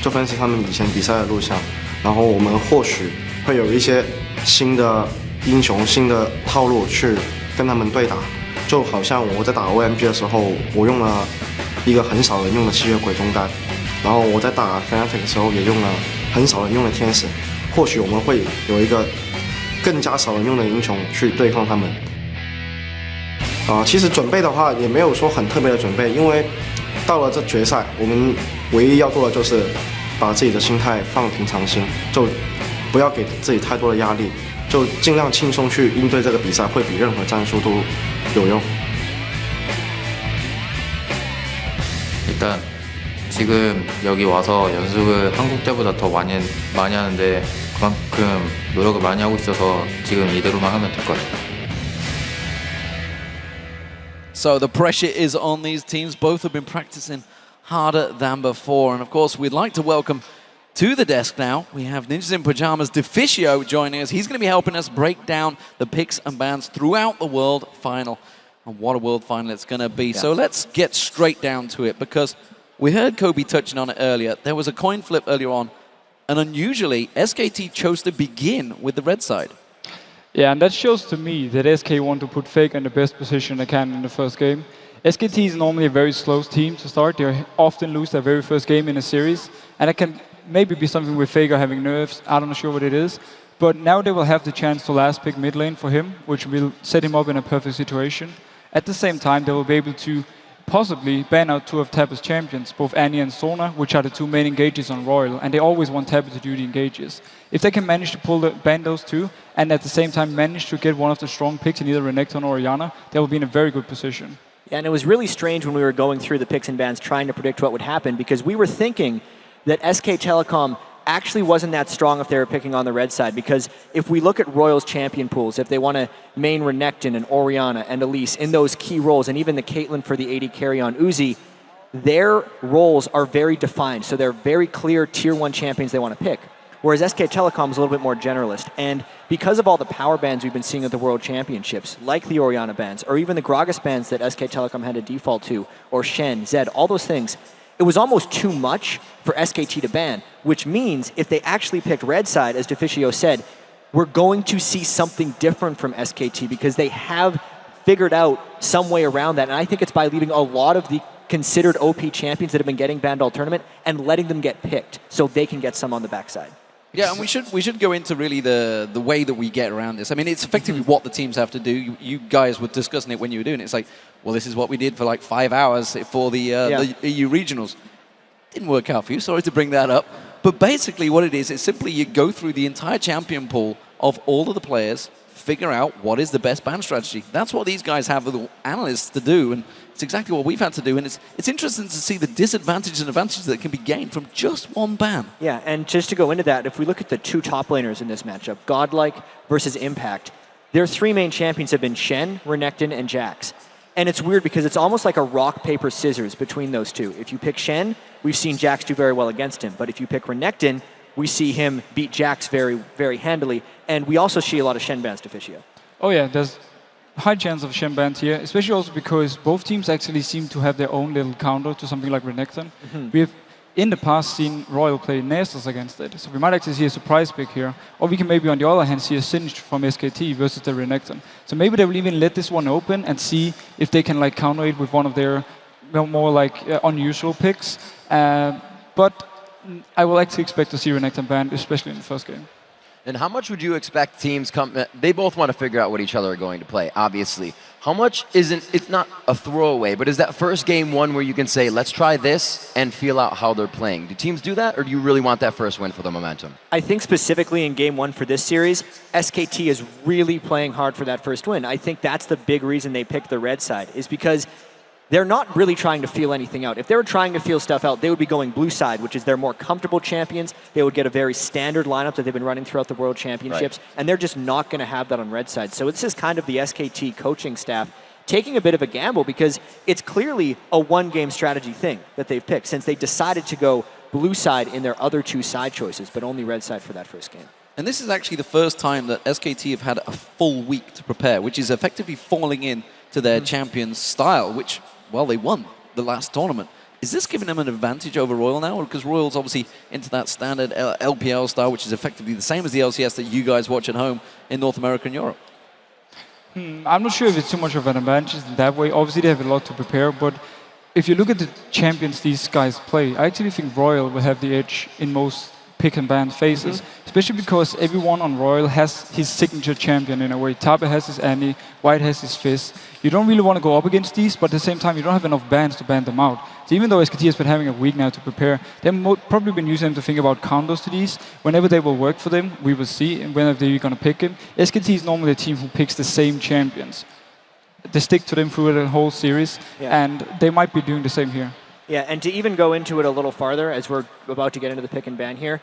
就分析他们以前比赛的录像，然后我们或许会有一些新的英雄、新的套路去跟他们对打。就好像我在打 OMG 的时候，我用了一个很少人用的吸血鬼中单，然后我在打 Fnatic 的时候也用了很少人用的天使。或许我们会有一个更加少人用的英雄去对抗他们。其实准备的话也没有说很特别的准备，因为到了这决赛，我们唯一要做的就是把自己的心态放平常心，就不要给自己太多的压力，就尽量轻松去应对这个比赛，会比任何战术都有用。 일단 지금 여기 와서 연습을 한국 때보다 더 많이 하는데 그만큼 노력을 많이 하고 있어서 지금 이대로만 하면 될 것 같아요. So the pressure is on these teams. Both have been practicing harder than before. And of course, we'd like to welcome to the desk now. We have Ninjas in Pajamas Deficio joining us. He's going to be helping us break down the picks and bans throughout the World Final. And what a World Final it's going to be. Yeah. So let's get straight down to it, because we heard Kobe touching on it earlier. There was a coin flip earlier on, and unusually, SKT chose to begin with the red side. Yeah, and that shows to me that SK want to put Fake in the best position they can in the first game. SKT is normally a very slow team to start. They often lose their very first game in a series, and it can maybe be something with Faker having nerves. I'm not sure what it is. But now they will have the chance to last pick mid lane for him, which will set him up in a perfect situation. At the same time, they will be able to possibly ban out 2 of Tabby's champions, both Annie and Sona, which are the 2 main engages on Royal, and they always want Tabby to do the engages. If they can manage to ban those 2, and at the same time manage to get one of the strong picks in either Renekton or Orianna, they will be in a very good position. Yeah, and it was really strange when we were going through the picks and bans trying to predict what would happen, because we were thinking that SK Telecom actually wasn't that strong if they were picking on the red side, because if we look at Royal's champion pools, if they want to main Renekton and Orianna and Elise in those key roles, and even the Caitlyn for the AD carry on Uzi, their roles are very defined. So they're very clear tier 1 champions they want to pick. Whereas SK Telecom is a little bit more generalist. And because of all the power bans we've been seeing at the World Championships, like the Orianna bans, or even the Gragas bans that SK Telecom had to default to, or Shen, Zed, all those things, it was almost too much for SKT to ban, which means if they actually picked red side, as Deficio said, we're going to see something different from SKT because they have figured out some way around that. And I think it's by leaving a lot of the considered OP champions that have been getting banned all tournament and letting them get picked so they can get some on the backside. Yeah, and we should go into really the way that we get around this. I mean, it's effectively what the teams have to do. You guys were discussing it when you were doing it. It's like, well, this is what we did for like 5 hours for the EU regionals. Didn't work out for you. Sorry to bring that up. But basically what it is simply you go through the entire champion pool of all of the players, figure out what is the best ban strategy. That's what these guys have the analysts to do, and it's exactly what we've had to do. And it's interesting to see the disadvantages and advantages that can be gained from just one ban. Yeah, and just to go into that, if we look at the 2 top laners in this matchup, Godlike versus Impact, their 3 main champions have been Shen, Renekton, and Jax. And it's weird because it's almost like a rock, paper, scissors between those 2. If you pick Shen, we've seen Jax do very well against him. But if you pick Renekton, we see him beat Jax very, very handily. And we also see a lot of Shen bans, Deficio. Oh yeah, there's high chance of Shen bans here, especially also because both teams actually seem to have their own little counter to something like Renekton. We have in the past seen Royal play Nessus against it, so we might actually see a surprise pick here. Or we can maybe on the other hand see a Singed from SKT versus the Renekton. So maybe they will even let this one open and see if they can like counter it with one of their more like unusual picks. But I will actually expect to see Renekton banned, especially in the first game. And how much would you expect teams they both want to figure out what each other are going to play, obviously. How much it's not a throwaway, but is that first game one where you can say, let's try this and feel out how they're playing? Do teams do that, or do you really want that first win for the momentum? I think specifically in game 1 for this series, SKT is really playing hard for that first win. I think that's the big reason they picked the red side, is because they're not really trying to feel anything out. If they were trying to feel stuff out, they would be going blue side, which is their more comfortable champions. They would get a very standard lineup that they've been running throughout the World Championships, and they're just not going to have that on red side. So this is kind of the SKT coaching staff taking a bit of a gamble, because it's clearly a one-game strategy thing that they've picked, since they decided to go blue side in their other 2 side choices, but only red side for that first game. And this is actually the first time that SKT have had a full week to prepare, which is effectively falling in to their champion's style, which, well, they won the last tournament. Is this giving them an advantage over Royal now? Because Royal's obviously into that standard LPL style, which is effectively the same as the LCS that you guys watch at home in North America and Europe. I'm not sure if it's too much of an advantage in that way. Obviously, they have a lot to prepare, but if you look at the champions these guys play, I actually think Royal will have the edge in most pick and ban phases, especially because everyone on Royal has his signature champion in a way. Tabe has his Annie, White has his Fizz. You don't really want to go up against these, but at the same time, you don't have enough bans to ban them out. So even though SKT has been having a week now to prepare, they've probably been using them to think about counters to these. Whenever they will work for them, we will see, and whenever they're going to pick him. SKT is normally a team who picks the same champions. They stick to them through the whole series, and they might be doing the same here. Yeah, and to even go into it a little farther, as we're about to get into the pick and ban here,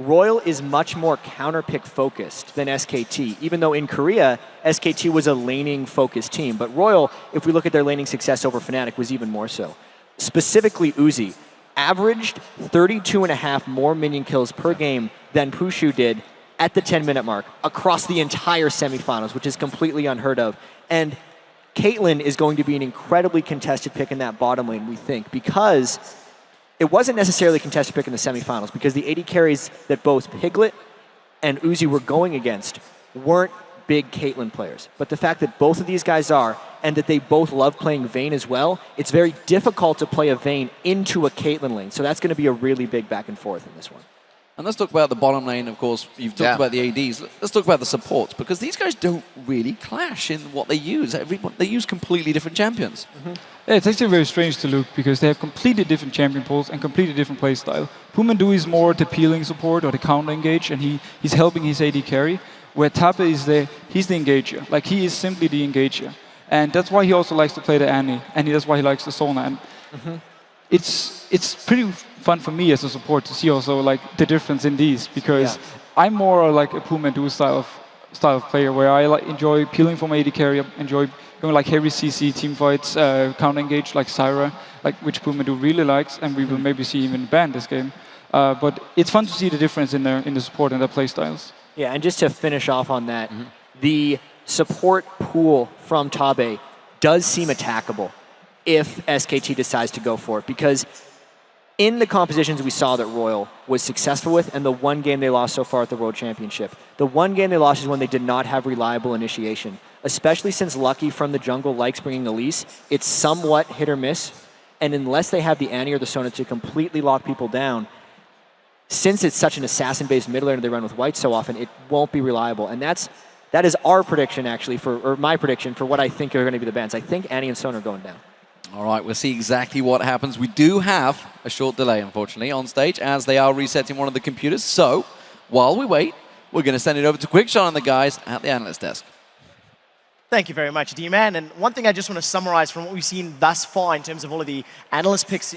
Royal is much more counter-pick focused than SKT, even though in Korea, SKT was a laning-focused team. But Royal, if we look at their laning success over Fnatic, was even more so. Specifically, Uzi averaged 32.5 more minion kills per game than Pushu did at the 10-minute mark across the entire semifinals, which is completely unheard of. And Caitlyn is going to be an incredibly contested pick in that bottom lane, we think, because it wasn't necessarily a contested pick in the semifinals, because the AD carries that both Piglet and Uzi were going against weren't big Caitlyn players. But the fact that both of these guys are, and that they both love playing Vayne as well, it's very difficult to play a Vayne into a Caitlyn lane. So that's going to be a really big back and forth in this one. And let's talk about the bottom lane, of course. You've talked about the ADs. Let's talk about the supports, because these guys don't really clash in what they use. They use completely different champions. Yeah, it's actually very strange to look, because they have completely different champion pools and completely different play style. Pumandu is more the peeling support or the counter engage, and he's helping his AD carry, where Tabe is he's the engager. Like, he is simply the engager. And that's why he also likes to play the Annie, and that's why he likes the Sona. And it's pretty fun for me as a support to see also like the difference in these, because I'm more like a Puma Do style of player, where I like enjoy peeling from AD carry, enjoy going like heavy CC team fights, counter engage like Syra, like which Puma Do really likes, and we will maybe see even ban this game. But it's fun to see the difference in the support and their play styles. Yeah, and just to finish off on that, the support pool from Tabe does seem attackable if SKT decides to go for it, because in the compositions we saw that Royal was successful with, and the one game they lost so far at the World Championship, the one game they lost is when they did not have reliable initiation. Especially since Lucky from the jungle likes bringing Elise, it's somewhat hit or miss, and unless they have the Annie or the Sona to completely lock people down, since it's such an assassin-based mid laner they run with White so often, it won't be reliable. And that is our prediction, actually, or my prediction for what I think are going to be the bans. I think Annie and Sona are going down. All right, we'll see exactly what happens. We do have a short delay, unfortunately, on stage as they are resetting one of the computers. So, while we wait, we're going to send it over to Quickshot and the guys at the analyst desk. Thank you very much, D-Man. And one thing I just want to summarize from what we've seen thus far in terms of all of the analyst picks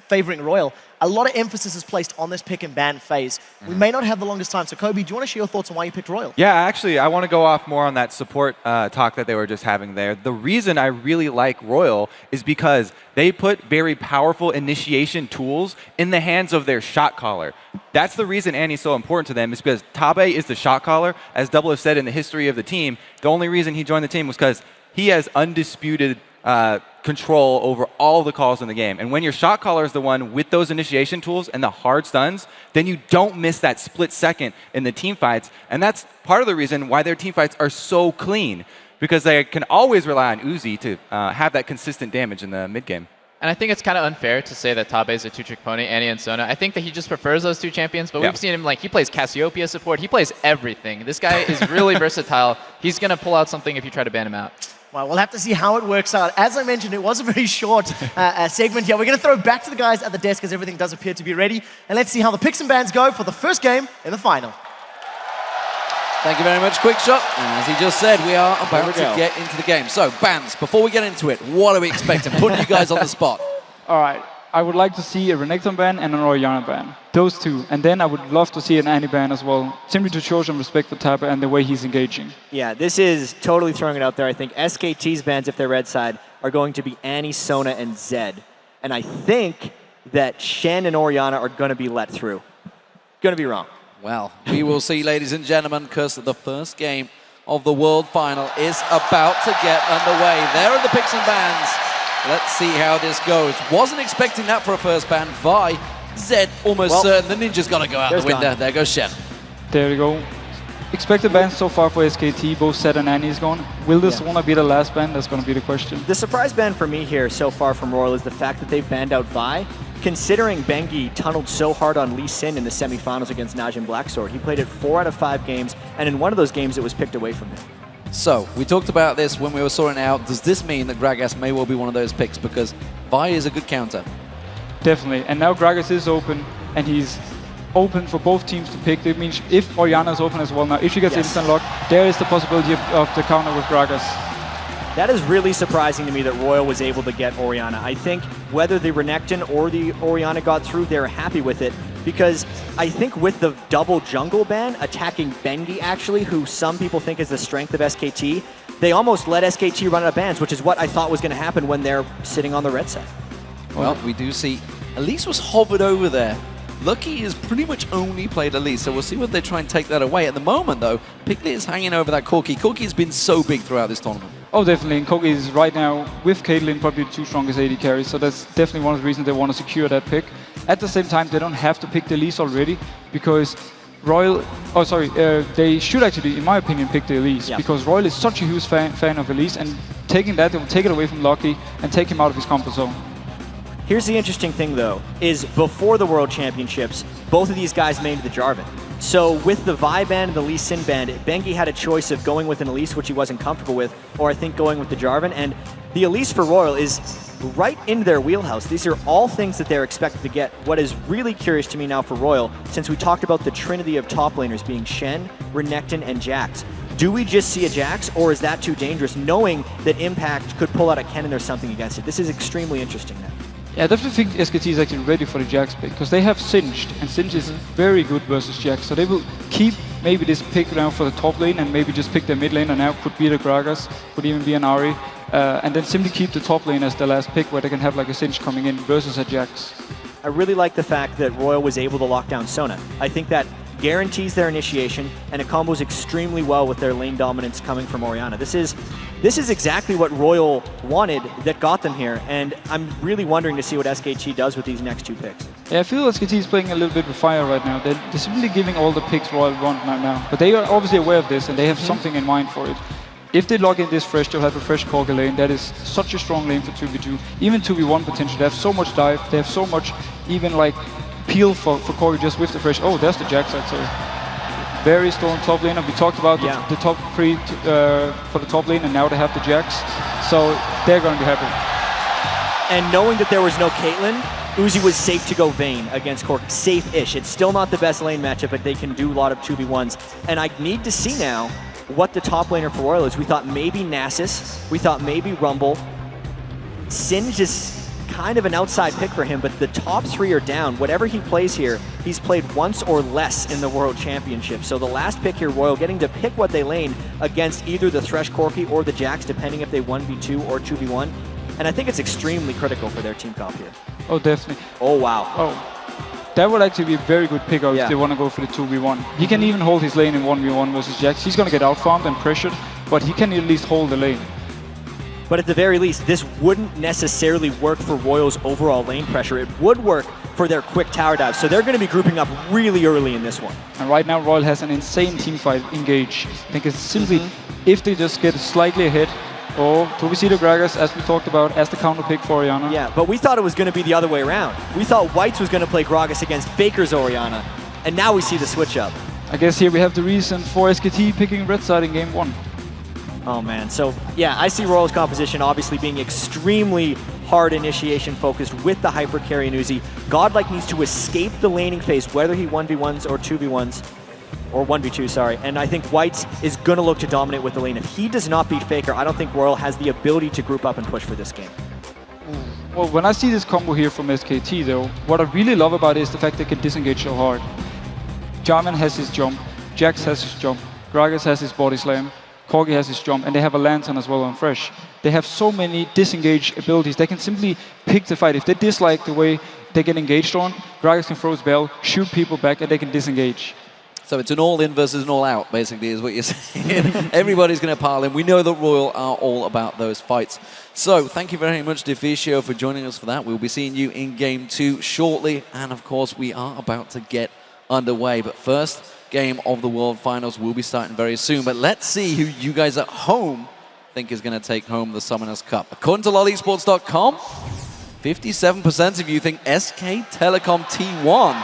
favoring Royal, a lot of emphasis is placed on this pick and ban phase. We may not have the longest time. So, Kobe, do you want to share your thoughts on why you picked Royal? Yeah, actually, I want to go off more on that support talk that they were just having there. The reason I really like Royal is because they put very powerful initiation tools in the hands of their shot caller. That's the reason Annie's so important to them, is because Tabe is the shot caller. As Double has said in the history of the team, the only reason he joined the team was because he has undisputed control over all the calls in the game. And when your shot caller is the one with those initiation tools and the hard stuns, then you don't miss that split second in the team fights. And that's part of the reason why their team fights are so clean, because they can always rely on Uzi to have that consistent damage in the mid game. And I think it's kind of unfair to say that Tabe is a two-trick pony, Annie and Sona. I think that he just prefers those two champions, but we've seen him, like, he plays Cassiopeia support, he plays everything. This guy is really versatile. He's going to pull out something if you try to ban him out. Well, we'll have to see how it works out. As I mentioned, it was a very short segment here. We're going to throw it back to the guys at the desk as everything does appear to be ready. And let's see how the picks and bans go for the first game in the final. Thank you very much, Quickshot. And as he just said, we are about to get into the game. So, bans, before we get into it, what are we expecting? Putting you guys on the spot. All right, I would like to see a Renekton ban and an Orianna ban. Those two. And then I would love to see an Annie ban as well, simply to show some respect for Tabe and the way he's engaging. Yeah, this is totally throwing it out there. I think SKT's bans, if they're red side, are going to be Annie, Sona, and Zed. And I think that Shen and Orianna are going to be let through. Going to be wrong. Well, we will see, ladies and gentlemen, because the first game of the World Final is about to get underway. There are the picks and bans. Let's see how this goes. Wasn't expecting that for a first ban. Vi, Zed, almost certain. The Ninja's got to go out the window. There goes Shen. There we go. Expected bans so far for SKT, both Zed and Annie is gone. Will this one be the last ban? That's going to be the question. The surprise ban for me here so far from Royal is the fact that they've banned out Vi, considering Bengi tunneled so hard on Lee Sin in the semifinals against Najin Blacksword. He played it 4 out of 5 games, and in one of those games it was picked away from him. So, we talked about this when we were sorting out. Does this mean that Gragas may well be one of those picks? Because Vi is a good counter. Definitely. And now Gragas is open, and he's open for both teams to pick. That means if Orianna is open as well now, if she gets instant lock, there is the possibility of the counter with Gragas. That is really surprising to me that Royal was able to get Orianna. I think whether the Renekton or the Orianna got through, they're happy with it. Because I think with the double jungle ban, attacking Bengi actually, who some people think is the strength of SKT, they almost let SKT run out of bans, which is what I thought was going to happen when they're sitting on the red side. Well, we do see Elise was hovered over there. Lucky has pretty much only played Elise, so we'll see whether they try and take that away. At the moment, though, Piglet is hanging over that Corki. Corki has been so big throughout this tournament. Oh, definitely. And Corki is right now, with Caitlyn, probably the 2 strongest AD carries, so that's definitely one of the reasons they want to secure that pick. At the same time, they don't have to pick the Elise already, because Royal... Oh, sorry. They should actually, in my opinion, pick the Elise, because Royal is such a huge fan of Elise, and taking that, they will take it away from Lucky and take him out of his comfort zone. Here's the interesting thing, though, is before the World Championships, both of these guys made the Jarvan. So with the Vi ban and the Lee Sin ban, Bengi had a choice of going with an Elise, which he wasn't comfortable with, or I think going with the Jarvan. And the Elise for Royal is right in their wheelhouse. These are all things that they're expected to get. What is really curious to me now for Royal, since we talked about the trinity of top laners being Shen, Renekton, and Jax, do we just see a Jax, or is that too dangerous, knowing that Impact could pull out a Kennen or something against it? This is extremely interesting now. Yeah, I definitely think SKT is actually ready for the Jax pick because they have Singed, and Singed is very good versus Jax. So they will keep maybe this pick down for the top lane and maybe just pick their mid lane, and now could be the Gragas, could even be an Ahri, and then simply keep the top lane as the last pick where they can have like a Singed coming in versus a Jax. I really like the fact that Royal was able to lock down Sona. I think that guarantees their initiation, and it combos extremely well with their lane dominance coming from Orianna. This is exactly what Royal wanted that got them here, and I'm really wondering to see what SKT does with these next 2 picks. Yeah, I feel SKT is playing a little bit with fire right now. They're simply giving all the picks Royal want now. But they are obviously aware of this, and they have something in mind for it. If they log in this fresh, they'll have a fresh Corgi lane. That is such a strong lane for 2v2. Even 2v1 potential. They have so much dive. They have so much even like peel for Corgi just with the fresh. Oh, there's the Jax, I'd say. Very strong top laner. We talked about the top 3 for the top lane, and now they have the Jax. So they're going to be happy. And knowing that there was no Caitlyn, Uzi was safe to go Vayne against Corgi. Safe-ish. It's still not the best lane matchup, but they can do a lot of 2v1s. And I need to see now what the top laner for Royal is. We thought maybe Nasus. We thought maybe Rumble. Singed is kind of an outside pick for him, but the top 3 are down. Whatever he plays here, he's played once or less in the World Championship. So the last pick here, Royal, getting to pick what they lane against either the Thresh Corki or the Jax, depending if they 1v2 or 2v1. And I think it's extremely critical for their team comp here. Oh, definitely. Oh, wow. Oh. That would actually be a very good pick out if they want to go for the 2v1. He can even hold his lane in 1v1 versus Jax. He's going to get out-farmed and pressured, but he can at least hold the lane. But at the very least, this wouldn't necessarily work for Royal's overall lane pressure. It would work for their quick tower dive. So they're going to be grouping up really early in this one. And right now, Royal has an insane team fight engage. I think it's simply, if they just get slightly ahead, or do we see the Gragas, as we talked about, as the counter pick for Orianna? Yeah, but we thought it was going to be the other way around. We thought Whites was going to play Gragas against Faker's Orianna, and now we see the switch up. I guess here we have the reason for SKT picking red side in game 1. Oh man, so yeah, I see Royal's composition obviously being extremely hard initiation focused with the hyper carry and Uzi. Godlike needs to escape the laning phase, whether he 1v1s or 2v1s. Or 1v2, sorry. And I think Whites is going to look to dominate with the lane. If he does not beat Faker, I don't think Royal has the ability to group up and push for this game. Well, when I see this combo here from SKT, though, what I really love about it is the fact they can disengage so hard. Jarman has his jump, Jax has his jump, Gragas has his body slam, Corgi has his jump, and they have a lantern as well on Fresh. They have so many disengage abilities. They can simply pick the fight. If they dislike the way they get engaged on, Gragas can throw his bell, shoot people back, and they can disengage. So it's an all-in versus an all-out, basically, is what you're saying. Everybody's going to pile in. We know that Royal are all about those fights. So thank you very much, Deficio, for joining us for that. We'll be seeing you in Game 2 shortly. And, of course, we are about to get underway. But first game of the World Finals will be starting very soon. But let's see who you guys at home think is going to take home the Summoners Cup. According to LoLesports.com, 57% of you think SK Telecom T1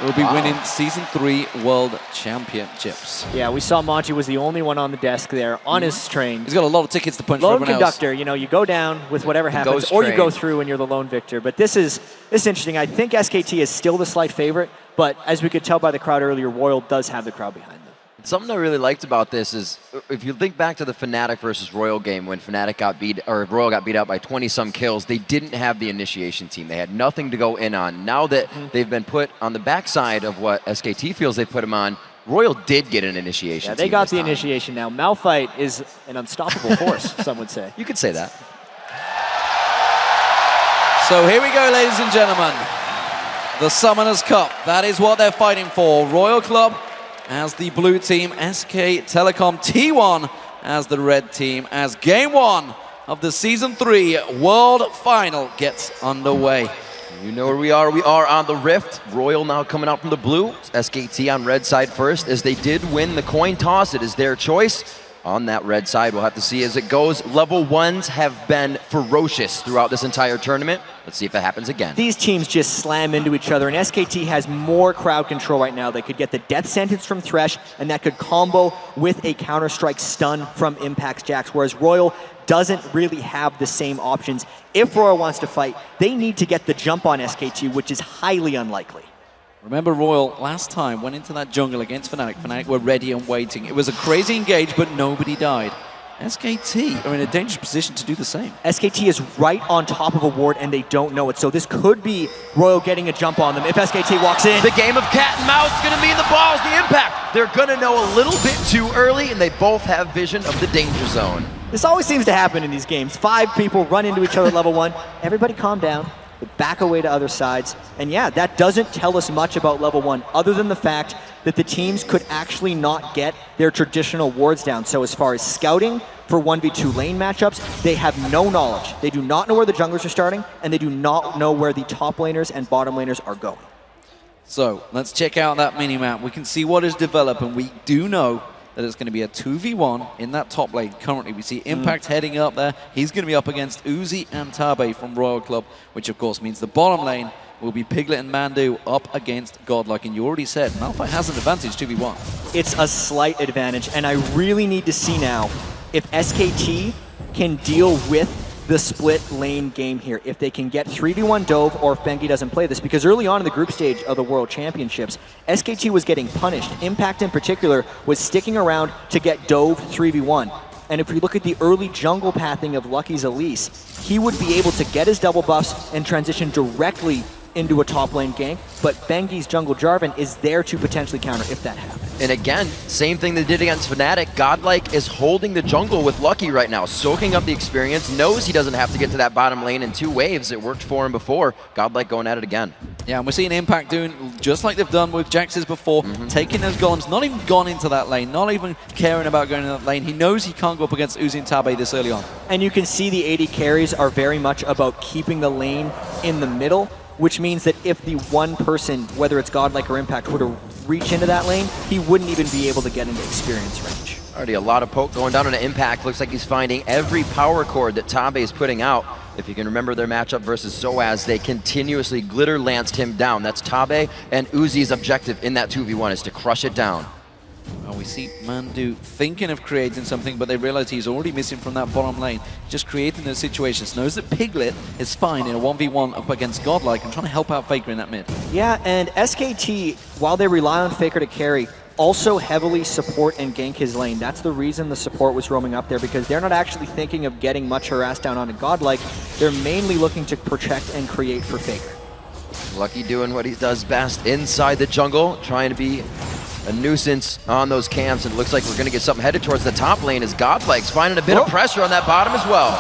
will be winning Season 3 World Championships. Yeah, we saw Monty was the only one on the desk there, on his train. He's got a lot of tickets to punch for lone everyone conductor, else. you know, you go down with whatever happens, or you go through and you're the lone victor. But this is interesting. I think SKT is still the slight favorite, but as we could tell by the crowd earlier, Royal does have the crowd behind them. Something I really liked about this is, if you think back to the Fnatic versus Royal game when Fnatic got beat, or Royal got beat out by 20-some kills, they didn't have the initiation team. They had nothing to go in on. Now that they've been put on the backside of what SKT feels they put them on, Royal did get an initiation team. Yeah, they got the initiation now. Malphite is an unstoppable force, some would say. You could say that. So here we go, ladies and gentlemen. The Summoners Cup. That is what they're fighting for. Royal Club as the blue team, SK Telecom T1 as the red team, as Game 1 of the Season 3 World Final gets underway. You know where we are. We are on the Rift. Royal now coming out from the blue. SKT on red side first, as they did win the coin toss. It is their choice. On that red side, we'll have to see as it goes. Level 1s have been ferocious throughout this entire tournament. Let's see if it happens again. These teams just slam into each other, and SKT has more crowd control right now. They could get the death sentence from Thresh, and that could combo with a Counter-Strike stun from Impact's Jax, whereas Royal doesn't really have the same options. If Royal wants to fight, they need to get the jump on SKT, which is highly unlikely. Remember, Royal last time went into that jungle against Fnatic. Fnatic were ready and waiting. It was a crazy engage, but nobody died. SKT are in a dangerous position to do the same. SKT is right on top of a ward and they don't know it. So this could be Royal getting a jump on them if SKT walks in. The game of cat and mouse is going to mean the balls, the impact. They're going to know a little bit too early, and they both have vision of the danger zone. This always seems to happen in these games. 5 people run into each other at level 1. Everybody calm down. Back away to other sides. And yeah, that doesn't tell us much about level 1 other than the fact that the teams could actually not get their traditional wards down. So as far as scouting for 1v2 lane matchups, they have no knowledge. They do not know where the junglers are starting, and they do not know where the top laners and bottom laners are going. So let's check out that mini-map. We can see what is developing. We do know that it's going to be a 2v1 in that top lane. Currently, we see Impact heading up there. He's going to be up against Uzi and Tabe from Royal Club, which of course means the bottom lane will be Piglet and Mandu up against Godlike. And you already said, Malphite has an advantage 2v1. It's a slight advantage, and I really need to see now if SKT can deal with the split lane game here, if they can get 3v1 Dove or if Bengi doesn't play this, because early on in the group stage of the World Championships, SKT was getting punished. Impact in particular was sticking around to get Dove 3v1. And if we look at the early jungle pathing of Lucky's Elise, he would be able to get his double buffs and transition directly into a top lane gank, but Bengi's jungle Jarvan is there to potentially counter if that happens. And again, same thing they did against Fnatic. Godlike is holding the jungle with Lucky right now, soaking up the experience, knows he doesn't have to get to that bottom lane in 2 waves. It worked for him before. Godlike going at it again. Yeah, and we're seeing Impact doing just like they've done with Jax's before, taking those golems, not even gone into that lane, not even caring about going in that lane. He knows he can't go up against Uzi and Tabe this early on. And you can see the AD carries are very much about keeping the lane in the middle, which means that if the one person, whether it's Godlike or Impact, were to reach into that lane, he wouldn't even be able to get into experience range. Already a lot of poke going down on Impact. Looks like he's finding every power chord that Tabe is putting out. If you can remember their matchup versus Soaz, they continuously glitter lanced him down. That's Tabe and Uzi's objective in that 2v1 is to crush it down. Well, we see Mandu thinking of creating something, but they realize he's already missing from that bottom lane. Just creating those situations. Knows that Piglet is fine in a 1v1 up against Godlike and trying to help out Faker in that mid. Yeah, and SKT, while they rely on Faker to carry, also heavily support and gank his lane. That's the reason the support was roaming up there, because they're not actually thinking of getting much harassed down onto Godlike. They're mainly looking to protect and create for Faker. Lucky doing what he does best inside the jungle, trying to be a nuisance on those camps, and it looks like we're going to get something headed towards the top lane as Godlike's finding a bit of pressure on that bottom as well.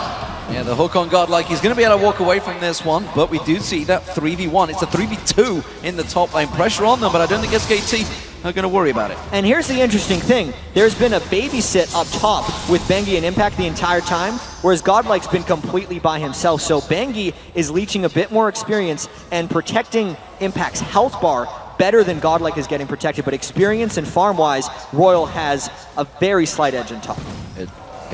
Yeah, the hook on Godlike, he's going to be able to walk away from this one, but we do see that 3v1. It's a 3v2 in the top lane. Pressure on them, but I don't think SKT are going to worry about it. And here's the interesting thing. There's been a babysit up top with Bengi and Impact the entire time, whereas Godlike's been completely by himself. So Bengi is leeching a bit more experience and protecting Impact's health bar better than Godlike is getting protected, but experience and farm-wise, Royal has a very slight edge on top. They're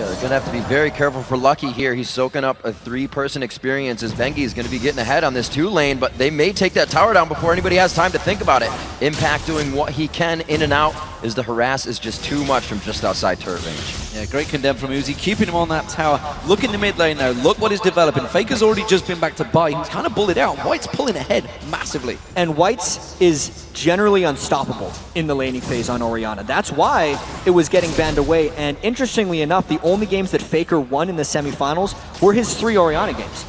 going to have to be very careful for Lucky here. He's soaking up a 3-person experience as Bengi is going to be getting ahead on this 2 lane, but they may take that tower down before anybody has time to think about it. Impact doing what he can in and out as the harass is just too much from just outside turret range. Yeah, great condemn from Uzi, keeping him on that tower. Look in the mid lane now, look what is developing. Faker's already just been back to buy. He's kind of bullied out. White's pulling ahead massively. And White's is generally unstoppable in the laning phase on Orianna. That's why it was getting banned away. And interestingly enough, the only games that Faker won in the semifinals were his 3 Orianna games.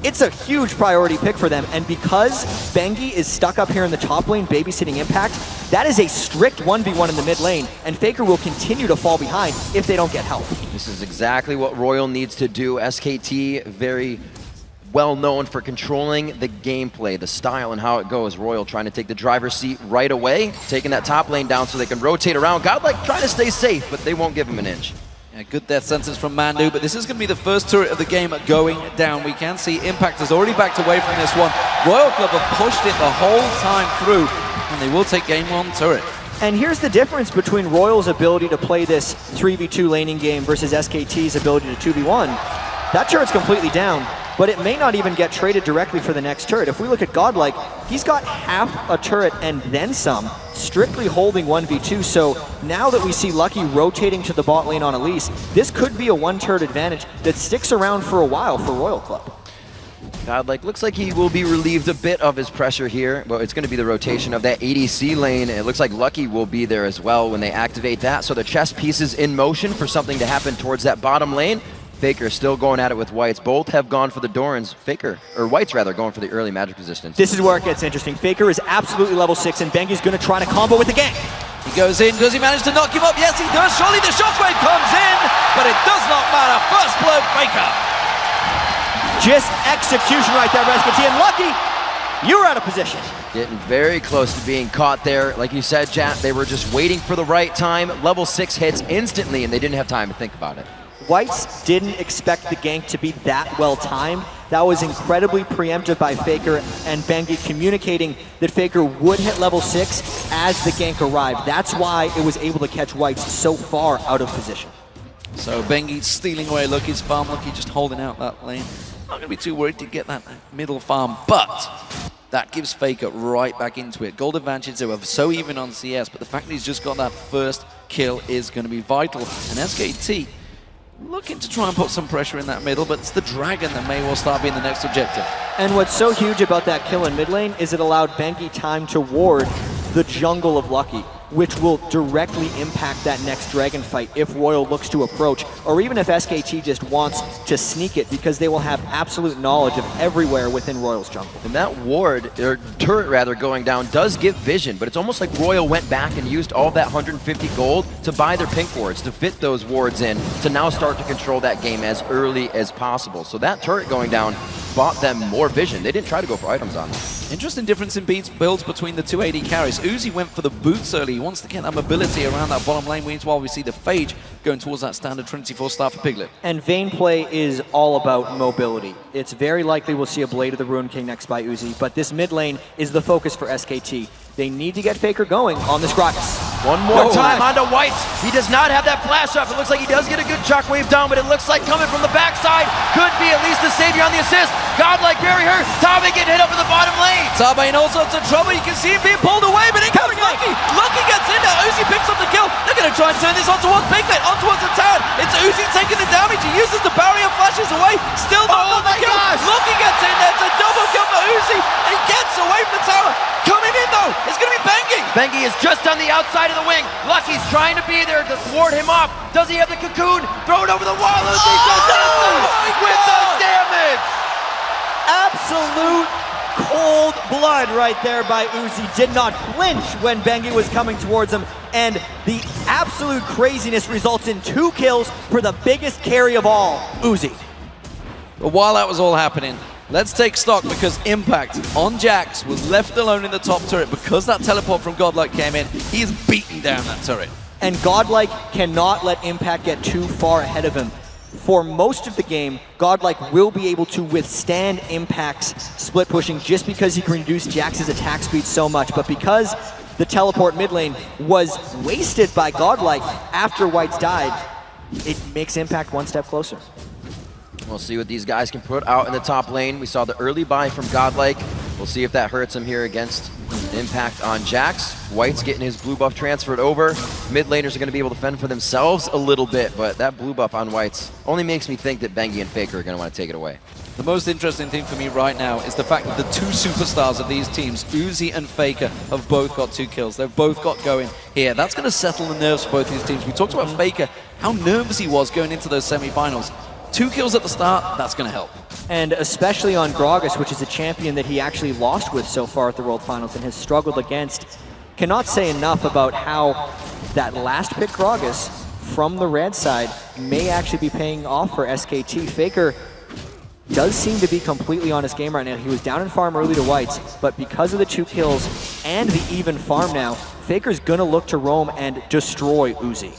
It's a huge priority pick for them, and because Bengi is stuck up here in the top lane babysitting Impact, that is a strict 1v1 in the mid lane, and Faker will continue to fall behind if they don't get help. This is exactly what Royal needs to do. SKT, very well known for controlling the gameplay, the style and how it goes. Royal trying to take the driver's seat right away, taking that top lane down so they can rotate around. Godlike trying to stay safe, but they won't give him an inch. Yeah, good death sentence from Mandu, but this is going to be the first turret of the game going down. We can see Impact has already backed away from this one. Royal Club have pushed it the whole time through, and they will take game 1 turret. And here's the difference between Royal's ability to play this 3v2 laning game versus SKT's ability to 2v1. That turret's completely down, but it may not even get traded directly for the next turret. If we look at Godlike, he's got half a turret and then some, strictly holding 1v2. So now that we see Lucky rotating to the bot lane on Elise, this could be a 1 turret advantage that sticks around for a while for Royal Club. Godlike looks like he will be relieved a bit of his pressure here, but it's going to be the rotation of that ADC lane. It looks like Lucky will be there as well when they activate that. So the chess pieces in motion for something to happen towards that bottom lane. Faker still going at it with Whites. Both have gone for the Dorans. Whites rather, going for the early magic resistance. This is where it gets interesting. Faker is absolutely level 6, and Bengi's going to try to combo with the gank. He goes in. Does he manage to knock him up? Yes, he does. Surely the shockwave comes in, but it does not matter. First blood, Faker. Just execution right there, SKT, and Lucky, you're out of position. Getting very close to being caught there. Like you said, Jat, they were just waiting for the right time. Level 6 hits instantly, and they didn't have time to think about it. Whites didn't expect the gank to be that well timed. That was incredibly preemptive by Faker, and Bengi communicating that Faker would hit level 6 as the gank arrived. That's why it was able to catch Whites so far out of position. So Bengi stealing away Lucky's farm. Lucky just holding out that lane. Not going to be too worried to get that middle farm, but that gives Faker right back into it. Gold advantage, they were so even on CS, but the fact that he's just got that first kill is going to be vital. And SKT looking to try and put some pressure in that middle, but it's the Dragon that may well start being the next objective. And what's so huge about that kill in mid lane is it allowed Bengi time to ward the jungle of Lucky, which will directly impact that next Dragon fight if Royal looks to approach, or even if SKT just wants to sneak it, because they will have absolute knowledge of everywhere within Royal's jungle. And that ward, or turret rather, going down does give vision, but it's almost like Royal went back and used all that 150 gold to buy their pink wards, to fit those wards in, to now start to control that game as early as possible. So that turret going down bought them more vision. They didn't try to go for items on them. Interesting difference in builds between the two AD carries. Uzi went for the boots early. He wants to get that mobility around that bottom lane, while we see the Phage going towards that standard Trinity 4 star for Piglet. And Vayne play is all about mobility. It's very likely we'll see a Blade of the Ruined King next by Uzi, but this mid lane is the focus for SKT. They need to get Faker going on this Gragas. One more time onto Whites. He does not have that flash up. It looks like he does get a good shockwave down, but it looks like coming from the backside could be at least the savior on the assist. Godlike very hurt. Tabe getting hit up in the bottom lane. Tabe in all sorts of trouble. You can see him being pulled away, but in comes Lucky. Lucky gets in there. Uzi picks up the kill. They're going to try and turn this on towards Piglet, on towards the tower. It's Uzi taking the damage. He uses the barrier, flashes away. Still not the kill. Lucky gets in there. It's a double kill for Uzi. He gets away from the tower. Coming in though, it's going to be Bengi. Bengi is just on the outside of the wing. Lucky's trying to be there to thwart him off. Does he have the cocoon? Throw it over the wall. Uzi does answer with the damage. Absolute cold blood right there by Uzi. Did not flinch when Bengi was coming towards him, and the absolute craziness results in 2 kills for the biggest carry of all, Uzi. But while that was all happening, let's take stock, because Impact on Jax was left alone in the top turret because that teleport from Godlike came in. He's beaten down that turret. And Godlike cannot let Impact get too far ahead of him. For most of the game, Godlike will be able to withstand Impact's split pushing just because he can reduce Jax's attack speed so much. But because the teleport mid lane was wasted by Godlike after Whites died, it makes Impact one step closer. We'll see what these guys can put out in the top lane. We saw the early buy from Godlike. We'll see if that hurts him here against Impact on Jax. White's getting his blue buff transferred over. Mid laners are going to be able to fend for themselves a little bit, but that blue buff on White's only makes me think that Bengi and Faker are going to want to take it away. The most interesting thing for me right now is the fact that the 2 superstars of these teams, Uzi and Faker, have both got 2 kills. They've both got going here. That's going to settle the nerves for both these teams. We talked about Faker, how nervous he was going into those semifinals. 2 kills at the start, that's going to help. And especially on Gragas, which is a champion that he actually lost with so far at the World Finals and has struggled against. Cannot say enough about how that last pick Gragas from the red side may actually be paying off for SKT. Faker does seem to be completely on his game right now. He was down in farm early to Whites, but because of the 2 kills and the even farm now, Faker's going to look to roam and destroy Uzi.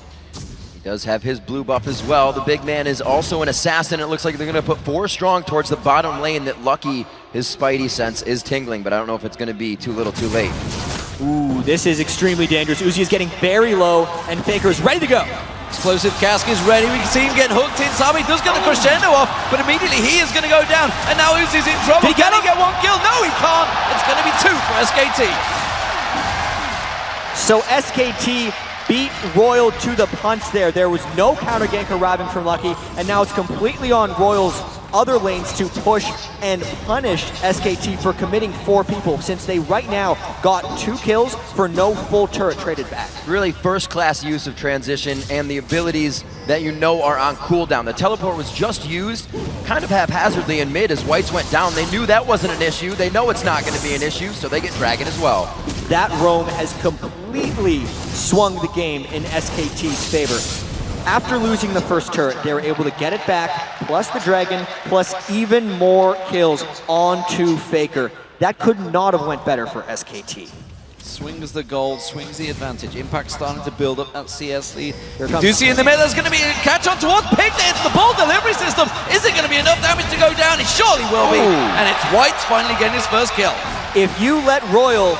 Does have his blue buff as well. The big man is also an assassin. It looks like they're going to put 4 strong towards the bottom lane. That Lucky, his spidey sense is tingling, but I don't know if it's going to be too little too late. Ooh, this is extremely dangerous. Uzi is getting very low, and Faker is ready to go. Explosive cask is ready. We can see him getting hooked in. Sabi does get the crescendo off, but immediately he is going to go down, and now Uzi's in trouble. Can he get 1 kill? No, he can't. It's going to be 2 for SKT. So SKT beat Royal to the punch there. There was no counter gank arriving from Lucky, and now it's completely on Royal's other lanes to push and punish SKT for committing 4 people, since they right now got 2 kills for no full turret traded back. Really first-class use of transition and the abilities that you know are on cooldown. The teleport was just used kind of haphazardly in mid as Whites went down. They knew that wasn't an issue. They know it's not going to be an issue, so they get Dragon as well. That roam has completely swung the game in SKT's favor. After losing the first turret, they were able to get it back, plus the Dragon, plus even more kills onto Faker. That could not have went better for SKT. Swings the gold, swings the advantage. Impact starting to build up that CS lead. comes- Do see in the middle, there's going to be a catch on towards Piglet. It's the ball delivery system. Is it going to be enough damage to go down? It surely will be. And it's Whites finally getting his first kill. If you let Royal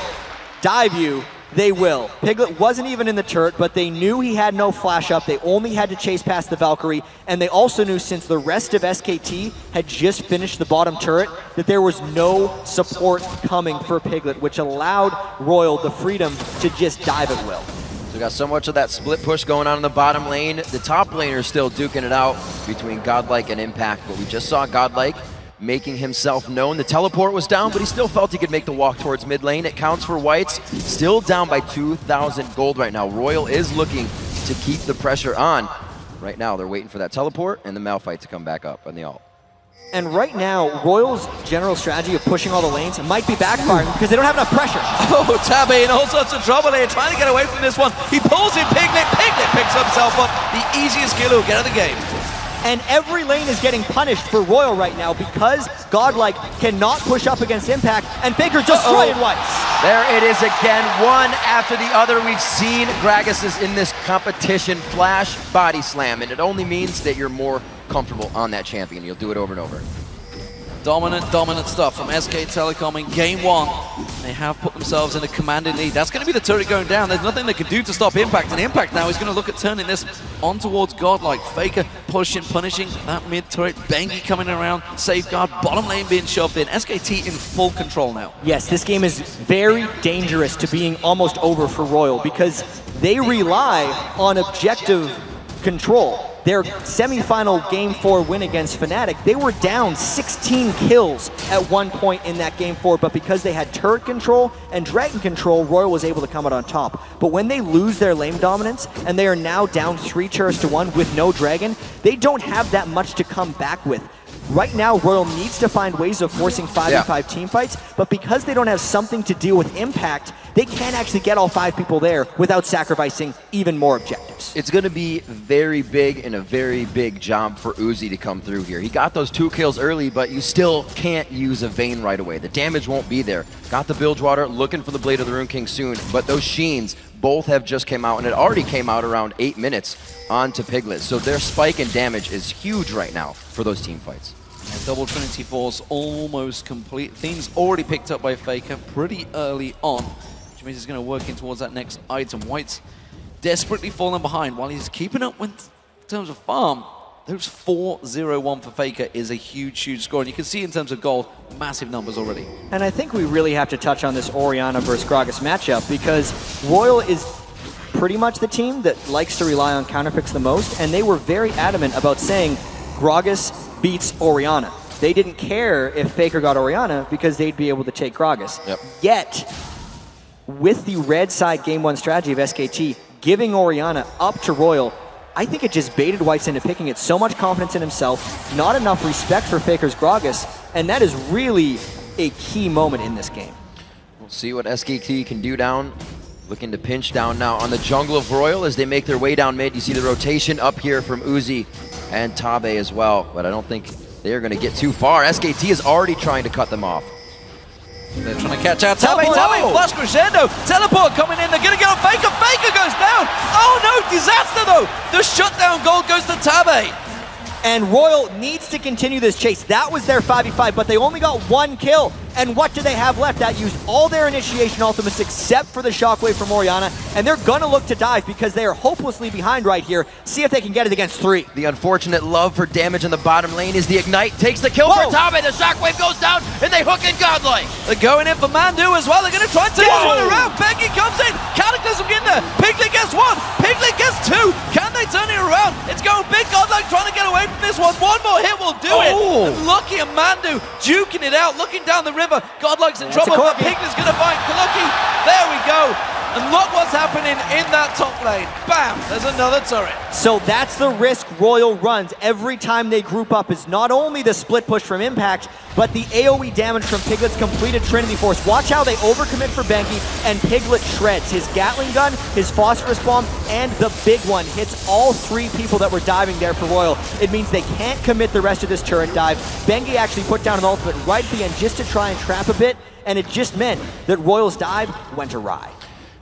dive you, they will. Piglet wasn't even in the turret, but they knew he had no flash up. They only had to chase past the Valkyrie, and they also knew, since the rest of SKT had just finished the bottom turret, that there was no support coming for Piglet, which allowed Royal the freedom to just dive at will. So we got so much of that split push going on in the bottom lane. The top laner is still duking it out between Godlike and Impact, but we just saw Godlike making himself known. The teleport was down, but he still felt he could make the walk towards mid lane. It counts for Whites. Still down by 2,000 gold right now. Royal is looking to keep the pressure on. Right now, they're waiting for that teleport and the Malphite to come back up on the ult. And right now, Royal's general strategy of pushing all the lanes might be backfiring because they don't have enough pressure. Oh, Tabby in all sorts of trouble here, trying to get away from this one. He pulls in Piglet. Piglet picks himself up. The easiest kill he'll get out of the game. And every lane is getting punished for Royal right now because Godlike cannot push up against Impact, and Faker's destroying Whites. There it is again, one after the other. We've seen Gragas in this competition flash body slam, and it only means that you're more comfortable on that champion. You'll do it over and over. Dominant stuff from SK Telecom in game 1. They have put themselves in a commanding lead. That's going to be the turret going down. There's nothing they can do to stop Impact, and Impact now is going to look at turning this on towards Godlike. Faker pushing, punishing that mid turret. Bengi coming around, safeguard, bottom lane being shoved in. SKT in full control now. Yes, this game is very dangerous to being almost over for Royal because they rely on objective control. Their semi-final Game 4 win against Fnatic, they were down 16 kills at one point in that Game 4, but because they had turret control and dragon control, Royal was able to come out on top. But when they lose their lane dominance, and they are now down 3 turrets to 1 with no dragon, they don't have that much to come back with. Right now, Royal needs to find ways of forcing 5v5 team fights, but because they don't have something to deal with Impact, they can't actually get all 5 people there without sacrificing even more objectives. It's going to be very big and a very big job for Uzi to come through here. He got those 2 kills early, but you still can't use a Vayne right away. The damage won't be there. Got the Bilgewater, looking for the Blade of the Rune King soon, but those Sheens both have just came out, and it already came out around 8 minutes onto Piglet. So their spike in damage is huge right now for those team fights. Double Trinity Force almost complete. Things already picked up by Faker pretty early on, which means he's going to work in towards that next item. White's desperately falling behind while he's keeping up with in terms of farm. Those 4-0-1 for Faker is a huge score. And you can see in terms of gold, massive numbers already. And I think we really have to touch on this Orianna versus Gragas matchup because Royal is pretty much the team that likes to rely on counterpicks the most, and they were very adamant about saying Gragas beats Orianna. They didn't care if Faker got Orianna because they'd be able to take Gragas. Yet, with the red side Game 1 strategy of SKT, giving Orianna up to Royal, I think it just baited Whites into picking it. So much confidence in himself, not enough respect for Faker's Gragas, and that is really a key moment in this game. We'll see what SKT can do down. Looking to pinch down now on the jungle of Royal as they make their way down mid. You see the rotation up here from Uzi and Tabe as well, but I don't think they're going to get too far. SKT is already trying to cut them off. They're trying to catch out Tabe, flash crescendo, teleport coming in, they're going to get on Faker, Faker goes down! Oh no, disaster though! The shutdown gold goes to Tabe. And Royal needs to continue this chase. That was their 5v5, but they only got 1 kill. And what do they have left? That used all their initiation ultimates except for the shockwave from Orianna, and they're gonna look to dive because they are hopelessly behind right here. See if they can get it against 3. The unfortunate love for damage in the bottom lane is the Ignite, takes the kill for Tabe, the shockwave goes down, and they hook in Godlike. They're going in for Mandu as well, they're gonna try and take this one around. Bengi comes in, Cataclysm in there, Piglet gets 1, Piglet gets 2. Can they turn it around? It's going big, Godlike trying to get away from this first one. One more hit will do it. And Lucky and Mandu duking it out, looking down the river. Godlike's in trouble, but Piglet's going to find Lucky. There we go. And look what's happening in that top lane. Bam, there's another turret. So that's the risk Royal runs every time they group up, is not only the split push from Impact, but the AoE damage from Piglet's completed Trinity Force. Watch how they overcommit for Bengi, and Piglet shreds. His Gatling gun, his Phosphorus Bomb, and the big one hits all three people that were diving there for Royal. It means they can't commit the rest of this turret dive. Bengi actually put down an ultimate right at the end just to try and trap a bit, and it just meant that Royal's dive went awry.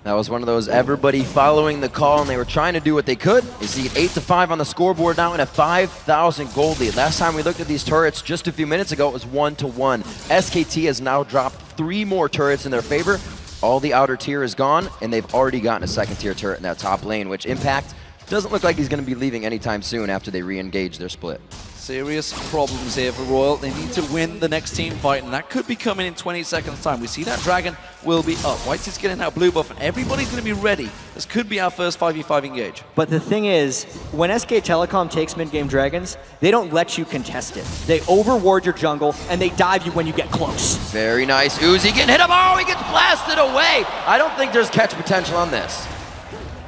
That was one of those everybody following the call, and they were trying to do what they could. You see 8-5 on the scoreboard now and a 5,000 gold lead. Last time we looked at these turrets just a few minutes ago, it was 1-1. SKT has now dropped 3 more turrets in their favor. All the outer tier is gone, and they've already gotten a second tier turret in that top lane, which Impact doesn't look like he's going to be leaving anytime soon after they re-engage their split. Serious problems here for Royal. They need to win the next team fight, and that could be coming in 20 seconds time. We see that Dragon will be up. White's is getting that blue buff, and everybody's going to be ready. This could be our first 5v5 engage. But the thing is, when SK Telecom takes mid-game Dragons, they don't let you contest it. They overward your jungle, and they dive you when you get close. Very nice. Uzi getting hit up. Oh, he gets blasted away. I don't think there's catch potential on this.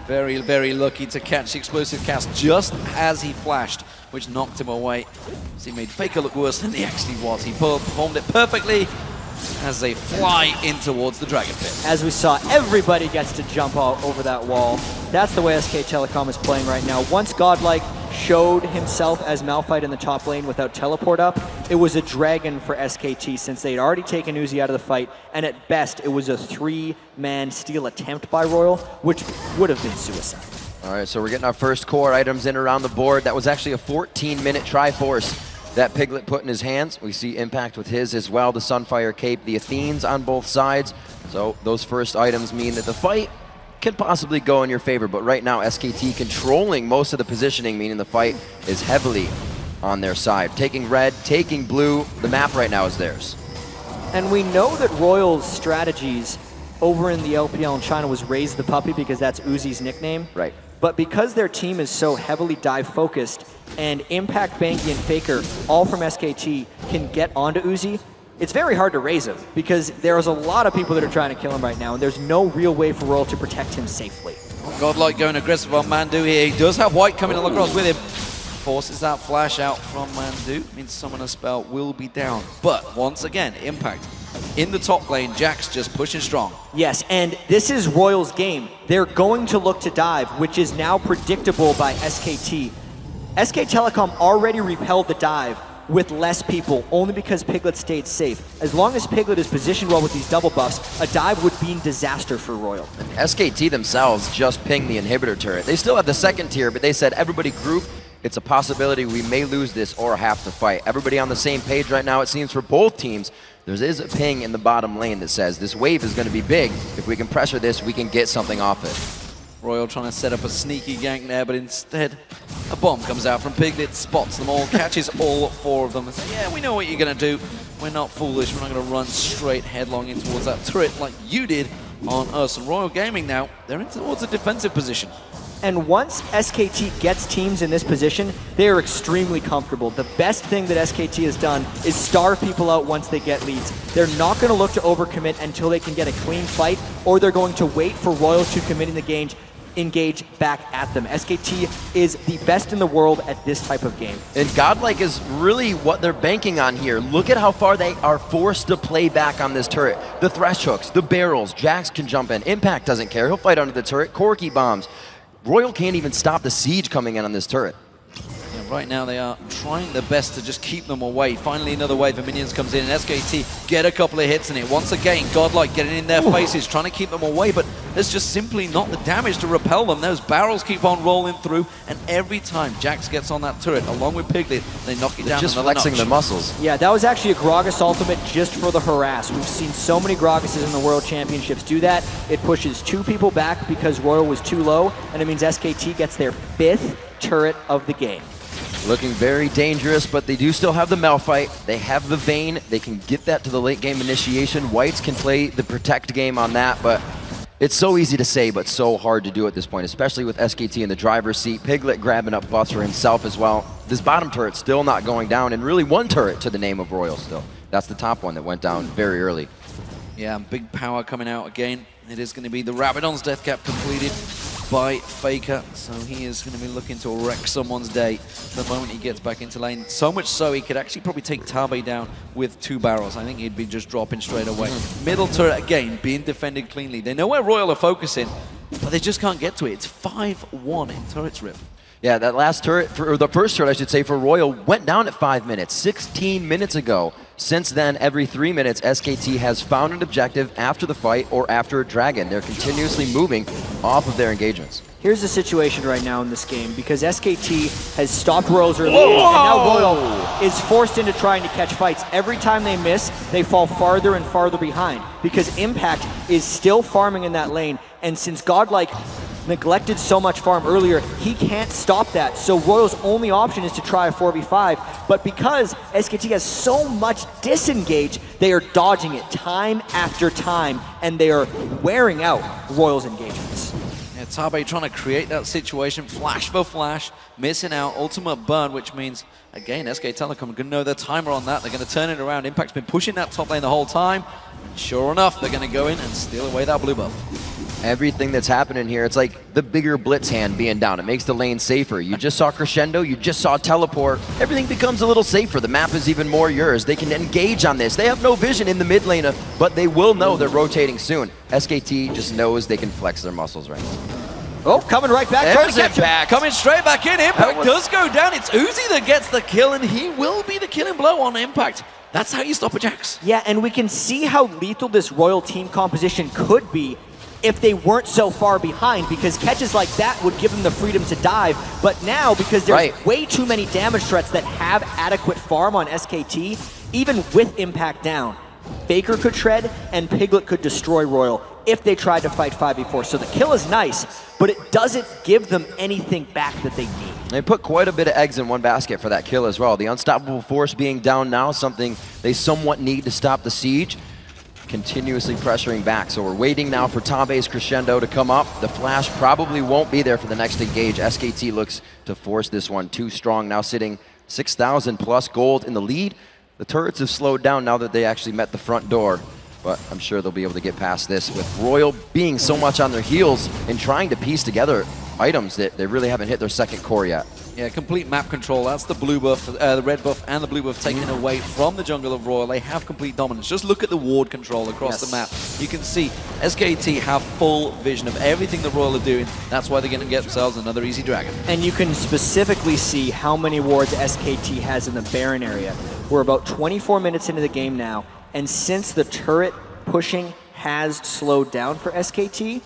Very, very lucky to catch the explosive cast just as he flashed, which knocked him away. So he made Faker look worse than he actually was. He performed it perfectly as they fly in towards the Dragon Pit. As we saw, everybody gets to jump out over that wall. That's the way SK Telecom is playing right now. Once Godlike showed himself as Malphite in the top lane without teleport up, it was a dragon for SKT since they'd already taken Uzi out of the fight, and at best it was a 3-man steal attempt by Royal, which would have been suicide. All right, so we're getting our first core items in around the board. That was actually a 14-minute Triforce that Piglet put in his hands. We see Impact with his as well, the Sunfire Cape, the Athenes on both sides. So those first items mean that the fight can possibly go in your favor, but right now SKT controlling most of the positioning, meaning the fight is heavily on their side. Taking red, taking blue, the map right now is theirs. And we know that Royal's strategies over in the LPL in China was Raise the Puppy because that's Uzi's nickname. Right. But because their team is so heavily dive focused and Impact, Banky, and Faker, all from SKT, can get onto Uzi, it's very hard to raise him because there's a lot of people that are trying to kill him right now, and there's no real way for Royal to protect him safely. Godlike going aggressive on Mandu here. He does have White coming across with him. Forces that flash out from Mandu. Means Summoner Spell will be down. But once again, Impact in the top lane. Jack's just pushing strong. Yes, and this is Royal's game. They're going to look to dive, which is now predictable by SKT. SK Telecom already repelled the dive with less people, only because Piglet stayed safe. As long as Piglet is positioned well with these double buffs, a dive would be a disaster for Royal. SKT themselves just pinged the inhibitor turret. They still have the second tier, but they said everybody group. It's a possibility we may lose this or have to fight. Everybody on the same page right now, it seems, for both teams. There is a ping in the bottom lane that says this wave is going to be big. If we can pressure this, we can get something off it. Royal trying to set up a sneaky gank there, but instead a bomb comes out from Piglet, spots them all, catches all 4 of them and says, yeah, we know what you're going to do. We're not foolish. We're not going to run straight headlong in towards that turret like you did on us. And Royal Gaming now, they're in towards a defensive position. And once SKT gets teams in this position, they are extremely comfortable. The best thing that SKT has done is starve people out once they get leads. They're not going to look to overcommit until they can get a clean fight, or they're going to wait for Royal to commit in the engage back at them. SKT is the best in the world at this type of game. And Godlike is really what they're banking on here. Look at how far they are forced to play back on this turret. The thresh hooks, the barrels, Jax can jump in. Impact doesn't care. He'll fight under the turret. Corki bombs. Royal can't even stop the siege coming in on this turret. Yeah, right now they are trying their best to just keep them away. Finally another wave of minions comes in, and SKT get a couple of hits in it. Once again, Godlike getting in their faces, trying to keep them away, but there's just simply not the damage to repel them. Those barrels keep on rolling through, and every time Jax gets on that turret, along with Piglet, they knock it down just another flexing notch. their muscles. Yeah, that was actually a Gragas ultimate just for the harass. We've seen so many Gragases in the World Championships do that. It pushes 2 people back because Royal was too low, and it means SKT gets their 5th turret of the game. Looking very dangerous, but they do still have the Malphite. They have the Vayne. They can get that to the late game initiation. Whites can play the protect game on that, but it's so easy to say, but so hard to do at this point, especially with SKT in the driver's seat. Piglet grabbing up buffs for himself as well. this bottom turret still not going down, and really one turret to the name of Royal still. That's the top one that went down very early. Yeah, big power coming out again. It is going to be the Rabadon's death cap completed by Faker, so he is going to be looking to wreck someone's day the moment he gets back into lane. So much so he could actually probably take Tabe down with 2 barrels. I think he'd be just dropping straight away. Middle turret again being defended cleanly. They know where Royal are focusing, but they just can't get to it. It's 5-1 in turrets rip. Yeah, that last turret, or the first turret I should say, for Royal went down at 5 minutes, 16 minutes ago. Since then, every 3 minutes, SKT has found an objective after the fight or after a dragon. They're continuously moving off of their engagements. Here's the situation right now in this game, because SKT has stopped Royals early, and now Royal is forced into trying to catch fights. Every time they miss, they fall farther and farther behind, because Impact is still farming in that lane, and since Godlike neglected so much farm earlier, he can't stop that. So Royal's only option is to try a 4v5, but because SKT has so much disengage, they are dodging it time after time, and they are wearing out Royal's engagements. Yeah, Tabe trying to create that situation, flash for flash, missing out, ultimate burn, which means, again, SK Telecom are going to know their timer on that. They're going to turn it around. Impact's been pushing that top lane the whole time. And sure enough, they're going to go in and steal away that blue buff. Everything that's happening here, it's like the bigger blitz hand being down. It makes the lane safer. You just saw Crescendo, you just saw Teleport. Everything becomes a little safer. The map is even more yours. They can engage on this. They have no vision in the mid lane, but they will know they're rotating soon. SKT just knows they can flex their muscles right now. Oh, coming right back. There's Impact. Coming straight back in. Impact does go down. It's Uzi that gets the kill, and he will be the killing blow on Impact. That's how you stop a Jax. Yeah, and we can see how lethal this Royal team composition could be if they weren't so far behind, because catches like that would give them the freedom to dive. But now, because there's way too many damage threats that have adequate farm on SKT, even with Impact down, Faker could shred and Piglet could destroy Royal if they tried to fight 5v4. So the kill is nice, but it doesn't give them anything back that they need. They put quite a bit of eggs in one basket for that kill as well. The unstoppable force being down now, something they somewhat need to stop the siege. Continuously pressuring back. So we're waiting now for Tabe's Crescendo to come up. The flash probably won't be there for the next engage. SKT looks to force this one too strong, now sitting 6,000 plus gold in the lead. The turrets have slowed down now that they actually met the front door, but I'm sure they'll be able to get past this with Royal being so much on their heels and trying to piece together items that they really haven't hit their second core yet. Yeah, complete map control. That's the blue buff, the red buff and the blue buff taken away from the jungle of Royal. They have complete dominance. Just look at the ward control across the map. You can see SKT have full vision of everything the Royal are doing. That's why they're going to get themselves another easy dragon. And you can specifically see how many wards SKT has in the Baron area. We're about 24 minutes into the game now, and since the turret pushing has slowed down for SKT,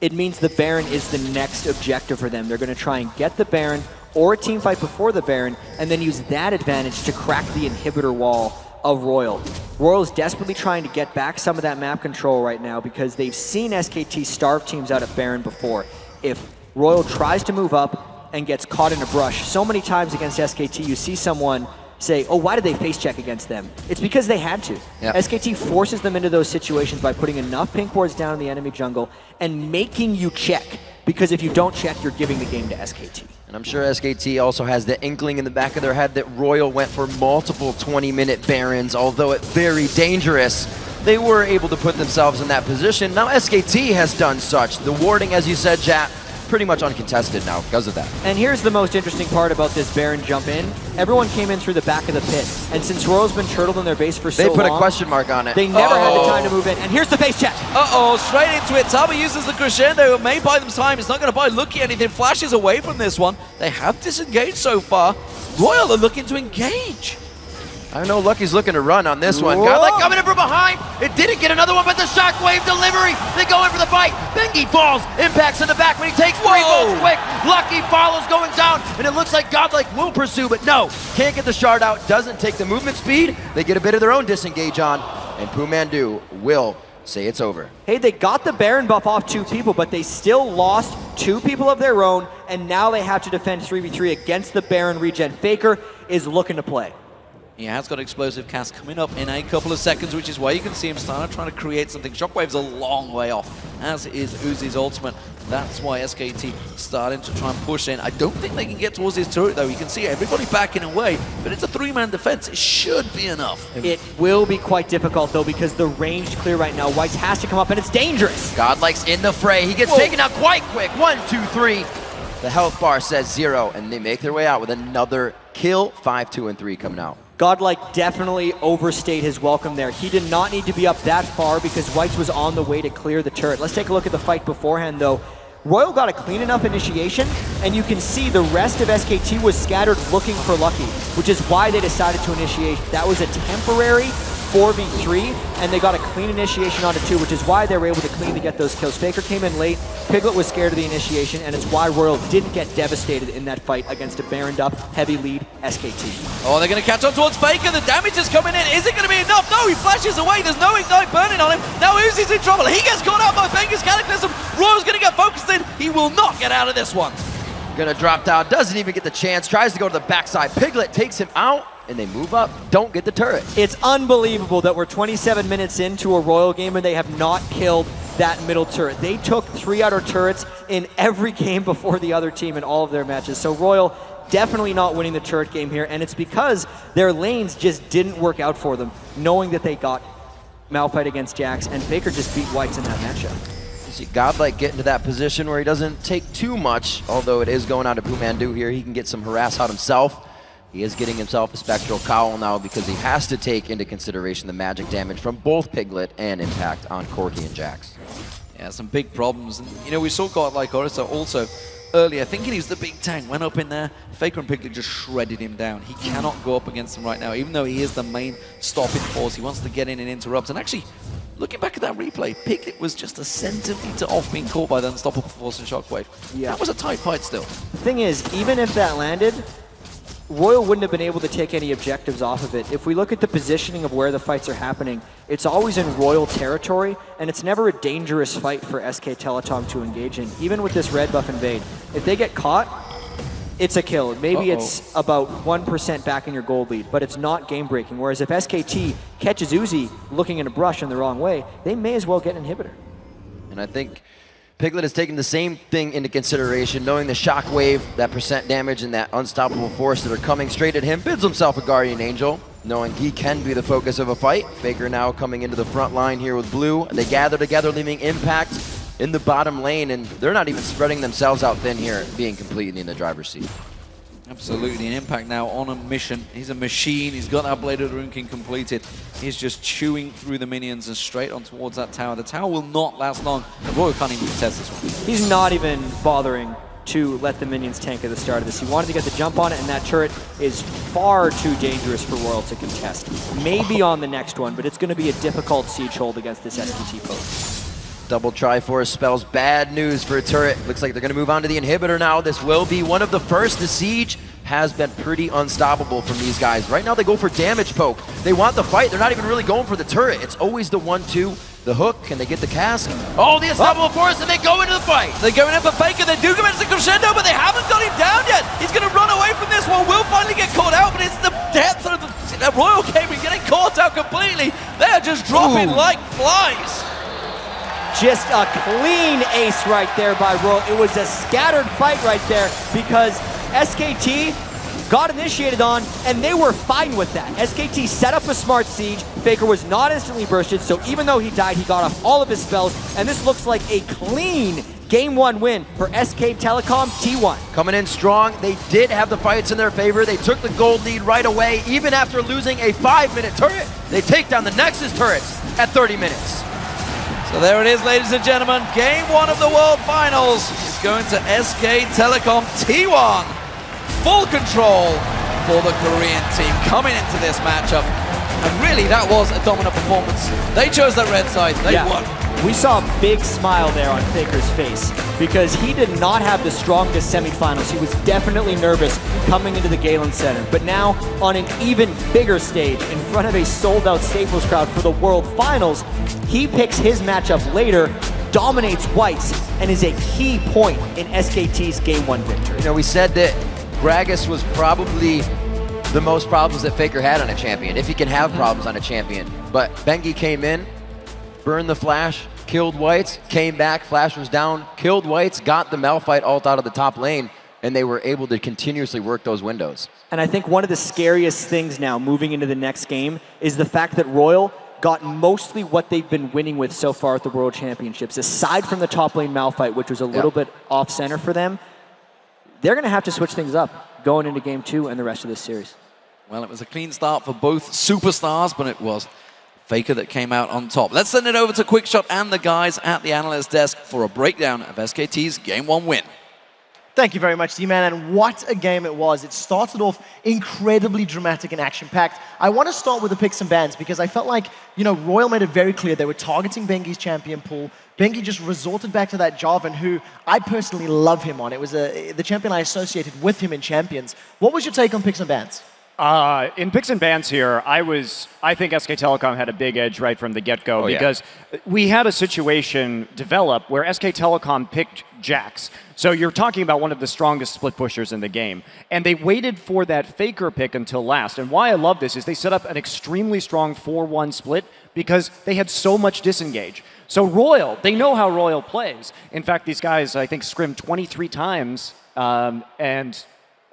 it means the Baron is the next objective for them. They're going to try and get the Baron or a team fight before the Baron, and then use that advantage to crack the inhibitor wall of Royal. Royal's desperately trying to get back some of that map control right now because they've seen SKT starve teams out at Baron before. If Royal tries to move up and gets caught in a brush, so many times against SKT you see someone say, oh, why did they face check against them? It's because they had to. Yep. SKT forces them into those situations by putting enough pink boards down in the enemy jungle and making you check, because if you don't check, you're giving the game to SKT. And I'm sure SKT also has the inkling in the back of their head that Royal went for multiple 20-minute Barons, although it's very dangerous. They were able to put themselves in that position. Now SKT has done such. The warding, as you said, Jat, pretty much uncontested now because of that. And here's the most interesting part about this Baron jump in. Everyone came in through the back of the pit, and since Royal's been turtled in their base for so long, they put a question mark on it. They never had the time to move in. And here's the face check. Straight into it. Tabe uses the Crescendo. It may buy them time. It's not going to buy Lucky anything. Flashes away from this one. They have disengaged so far. Royal are looking to engage. I know Lucky's looking to run on this one. Godlike coming in from behind. It didn't get another one, but the shockwave delivery. They go in for the fight. Bengi falls. Impacts in the back, but he takes 3 volts quick. Lucky follows going down, and it looks like Godlike will pursue, but no. Can't get the shard out. Doesn't take the movement speed. They get a bit of their own disengage on, and Pumandu will say it's over. Hey, they got the Baron buff off 2 people, but they still lost 2 people of their own, and now they have to defend 3v3 against the Baron regen. Faker is looking to play. He has got explosive cast coming up in a couple of seconds, which is why you can see him starting trying to create something. Shockwave's a long way off, as is Uzi's ultimate. That's why SKT starting to try and push in. I don't think they can get towards this turret, though. You can see everybody backing away, but it's a 3-man defense. It should be enough. It will be quite difficult, though, because the range clear right now. Whites has to come up, and it's dangerous. Godlike's in the fray. He gets taken out quite quick. 1, 2, 3. The health bar says 0, and they make their way out with another kill. 5, 2, and 3 coming out. Godlike definitely overstayed his welcome there. He did not need to be up that far because Whites was on the way to clear the turret. Let's take a look at the fight beforehand, though. Royal got a clean enough initiation, and you can see the rest of SKT was scattered looking for Lucky, which is why they decided to initiate. That was a temporary 4v3, and they got a clean initiation onto 2, which is why they were able to clean to get those kills. Faker came in late, Piglet was scared of the initiation, and it's why Royal didn't get devastated in that fight against a Baroned up, heavy lead SKT. Oh, they're going to catch on towards Faker. The damage is coming in. Is it going to be enough? No, he flashes away. There's no Ignite burning on him. Now Uzi's in trouble. He gets caught out by Benga's Cataclysm. Royal's going to get focused in. He will not get out of this one. Gonna drop down, doesn't even get the chance, tries to go to the backside. Piglet takes him out, and they move up, don't get the turret. It's unbelievable that we're 27 minutes into a Royal game and they have not killed that middle turret. They took 3 outer turrets in every game before the other team in all of their matches. So Royal definitely not winning the turret game here, and it's because their lanes just didn't work out for them, knowing that they got Malphite against Jax, and Faker just beat Whites in that matchup. See Godlike get into that position where he doesn't take too much, although it is going on to Pumandu here. He can get some harass out himself. He is getting himself a Spectral Cowl now because he has to take into consideration the magic damage from both Piglet and Impact on Corki and Jax. Yeah, some big problems. And, you know, we saw Godlike Orisa also earlier, thinking he was the big tank, went up in there. Faker and Piglet just shredded him down. He cannot go up against him right now, even though he is the main stopping force. He wants to get in and interrupt. And actually, looking back at that replay, Piglet was just a centimeter off being caught by the unstoppable force and Shockwave. Yeah. That was a tight fight still. The thing is, even if that landed, Royal wouldn't have been able to take any objectives off of it. If we look at the positioning of where the fights are happening, it's always in Royal territory, and it's never a dangerous fight for SK Telecom to engage in, even with this red buff invade. If they get caught, it's a kill. Maybe it's about 1% back in your gold lead, but it's not game-breaking. Whereas if SKT catches Uzi looking in a brush in the wrong way, they may as well get an inhibitor. And I think Piglet has taken the same thing into consideration, knowing the Shockwave, that percent damage, and that unstoppable force that are coming straight at him, builds himself a Guardian Angel, knowing he can be the focus of a fight. Faker now coming into the front line here with Blue. They gather together, leaving Impact in the bottom lane, and they're not even spreading themselves out thin here, being completely in the driver's seat. Absolutely, an Impact now on a mission. He's a machine. He's got that Blade of the Rune King completed. He's just chewing through the minions and straight on towards that tower. The tower will not last long. Royal can't even contest this one. He's not even bothering to let the minions tank at the start of this. He wanted to get the jump on it, and that turret is far too dangerous for Royal to contest. Maybe on the next one, but it's going to be a difficult siege hold against this SKT foe. Double Triforce spells bad news for a turret. Looks like they're going to move on to the inhibitor now. This will be one of the first. The siege has been pretty unstoppable from these guys. Right now they go for damage poke. They want the fight. They're not even really going for the turret. It's always the 1-2, the hook. Can they get the cast? Oh, the unstoppable force, and they go into the fight. They're going in for Faker. They do go into the crescendo, but they haven't got him down yet. He's going to run away from this one. Will finally get caught out, but it's the depth of the Royal Gaming getting caught out completely. They're just dropping like flies. Just a clean ace right there by Royal. It was a scattered fight right there because SKT got initiated on, and they were fine with that. SKT set up a smart siege. Faker was not instantly bursted, so even though he died, he got off all of his spells, and this looks like a clean Game 1 win for SK Telecom T1. Coming in strong. They did have the fights in their favor. They took the gold lead right away. Even after losing a 5-minute turret, they take down the Nexus turrets at 30 minutes. So there it is, ladies and gentlemen. Game 1 of the World Finals is going to SK Telecom T1. Full control for the Korean team coming into this matchup. And really, that was a dominant performance. They chose that red side. They won. We saw a big smile there on Faker's face because he did not have the strongest semifinals. He was definitely nervous coming into the Galen Center. But now, on an even bigger stage, in front of a sold-out Staples crowd for the World Finals, he picks his matchup later, dominates Whites, and is a key point in SKT's Game 1 victory. You know, we said that Gragas was probably the most problems that Faker had on a champion, if he can have problems on a champion. But Bengi came in, burned the flash, killed Whites, came back, Flash was down, killed Whites, got the Malphite ult out of the top lane, and they were able to continuously work those windows. And I think one of the scariest things now moving into the next game is the fact that Royal got mostly what they've been winning with so far at the World Championships. Aside from the top lane Malphite, which was a little bit off-center for them, they're going to have to switch things up going into Game 2 and the rest of this series. Well, it was a clean start for both superstars, but it was Faker that came out on top. Let's send it over to Quickshot and the guys at the analyst desk for a breakdown of SKT's Game 1 win. Thank you very much, D-Man, and what a game it was. It started off incredibly dramatic and action-packed. I want to start with the picks and bans because I felt like, Royal made it very clear they were targeting Bengi's champion pool. Bengi just resorted back to that Jarvan, who I personally love him on. It was the champion I associated with him in Champions. What was your take on picks and bans? In picks and bans here, I think SK Telecom had a big edge right from the get-go because we had a situation develop where SK Telecom picked Jax. So you're talking about one of the strongest split pushers in the game. And they waited for that Faker pick until last. And why I love this is they set up an extremely strong 4-1 split because they had so much disengage. So Royal, they know how Royal plays. In fact, these guys, I think, scrimmed 23 times and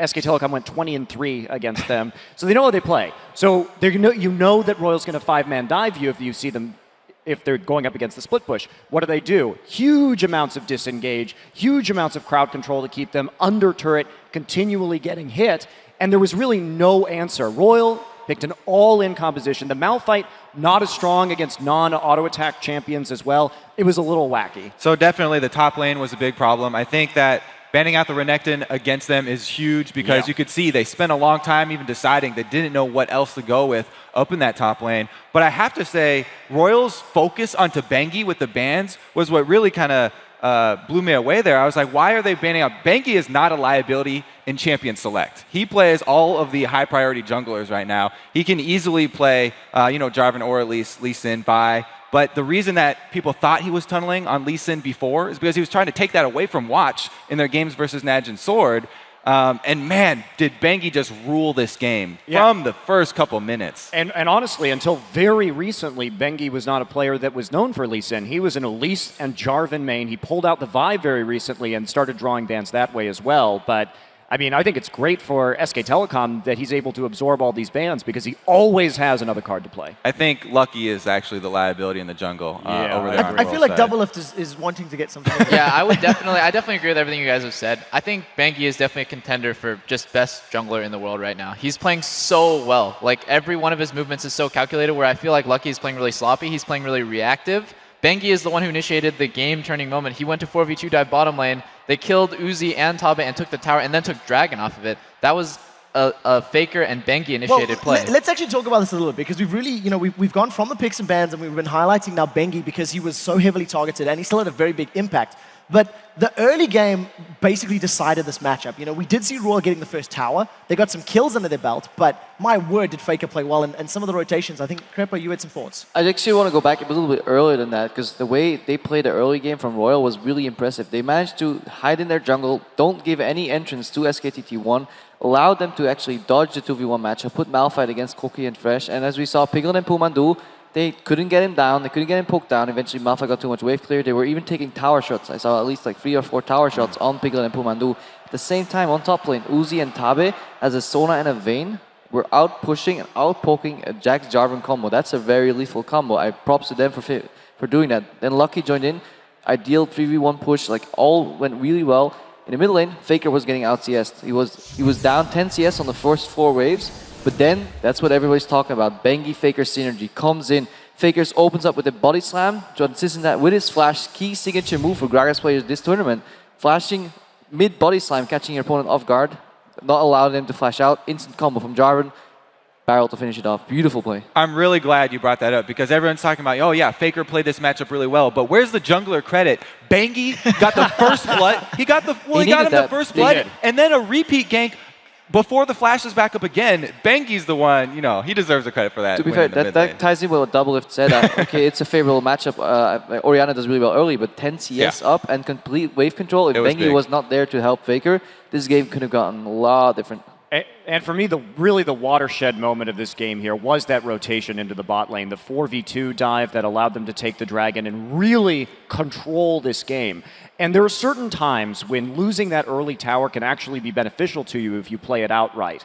SK Telecom went 20-3 against them. So they know how they play. So you know that Royal's going to 5-man dive you if you see them, if they're going up against the split push. What do? Huge amounts of disengage, huge amounts of crowd control to keep them under turret, continually getting hit. And there was really no answer. Royal picked an all-in composition. The Malphite, not as strong against non-auto attack champions as well. It was a little wacky. So definitely the top lane was a big problem. I think that banning out the Renekton against them is huge because you could see they spent a long time even deciding they didn't know what else to go with up in that top lane. But I have to say, Royal's focus onto Bengi with the bans was what really kind of blew me away there. I was like, why are they banning out? Bengi is not a liability in Champion Select. He plays all of the high priority junglers right now. He can easily play, Jarvan or at least Lee Sin, Vi. But the reason that people thought he was tunneling on Lee Sin before is because he was trying to take that away from Watch in their games versus Naj and Sword. And man, did Bengi just rule this game from the first couple minutes. And honestly, until very recently, Bengi was not a player that was known for Lee Sin. He was an Elise and Jarvan main. He pulled out the Vi very recently and started drawing bans that way as well. But I mean, I think it's great for SK Telecom that he's able to absorb all these bans because he always has another card to play. I think Lucky is actually the liability in the jungle over there. I feel like Doublelift is wanting to get something. Yeah, I definitely agree with everything you guys have said. I think Bengi is definitely a contender for just best jungler in the world right now. He's playing so well. Like, every one of his movements is so calculated, where I feel like Lucky is playing really sloppy. He's playing really reactive. Bengi is the one who initiated the game-turning moment. He went to 4v2 dive bottom lane. They killed Uzi and Tabe and took the tower and then took Dragon off of it. That was a Faker and Bengi initiated play. Let's actually talk about this a little bit because we've really, we've gone from the picks and bans and we've been highlighting now Bengi because he was so heavily targeted and he still had a very big impact. But the early game basically decided this matchup. We did see Royal getting the first tower. They got some kills under their belt, but my word, did Faker play well. And some of the rotations, I think, Crepo, you had some thoughts. I actually want to go back a little bit earlier than that because the way they played the early game from Royal was really impressive. They managed to hide in their jungle, don't give any entrance to SKTT1, allowed them to actually dodge the 2v1 matchup, put Malphite against Cookie and Fresh, and as we saw, Piglet and Pumandu, they couldn't get him down, they couldn't get him poked down. Eventually, Malphite got too much wave clear. They were even taking tower shots. I saw at least like 3 or 4 tower shots on Piglet and Pumandu. At the same time, on top lane, Uzi and Tabe, as a Sona and a Vayne, were out pushing and out poking a Jax Jarvan combo. That's a very lethal combo. I props to them for doing that. Then Lucky joined in. Ideal 3v1 push, like all went really well. In the middle lane, Faker was getting out CS'd. He was down 10 CS on the first 4 waves. But then, that's what everybody's talking about. Bengi Faker synergy comes in. Fakers opens up with a body slam, transitions that with his flash, key signature move for Gragas players this tournament. Flashing mid body slam, catching your opponent off guard, not allowing them to flash out. Instant combo from Jarvan. Barrel to finish it off. Beautiful play. I'm really glad you brought that up because everyone's talking about, oh yeah, Faker played this matchup really well, but where's the jungler credit? Bengi got the first blood. He got him the first blood, and then a repeat gank before the flash is back up again. Bengi's the one, he deserves the credit for that. To be fair, that ties in with what Doublelift said. Okay, it's a favorable matchup. Orianna does really well early, but 10 CS up and complete wave control. If Bengi was not there to help Faker, this game could have gotten a lot different. And for me, really the watershed moment of this game here was that rotation into the bot lane, the 4v2 dive that allowed them to take the dragon and really control this game. And there are certain times when losing that early tower can actually be beneficial to you if you play it out right.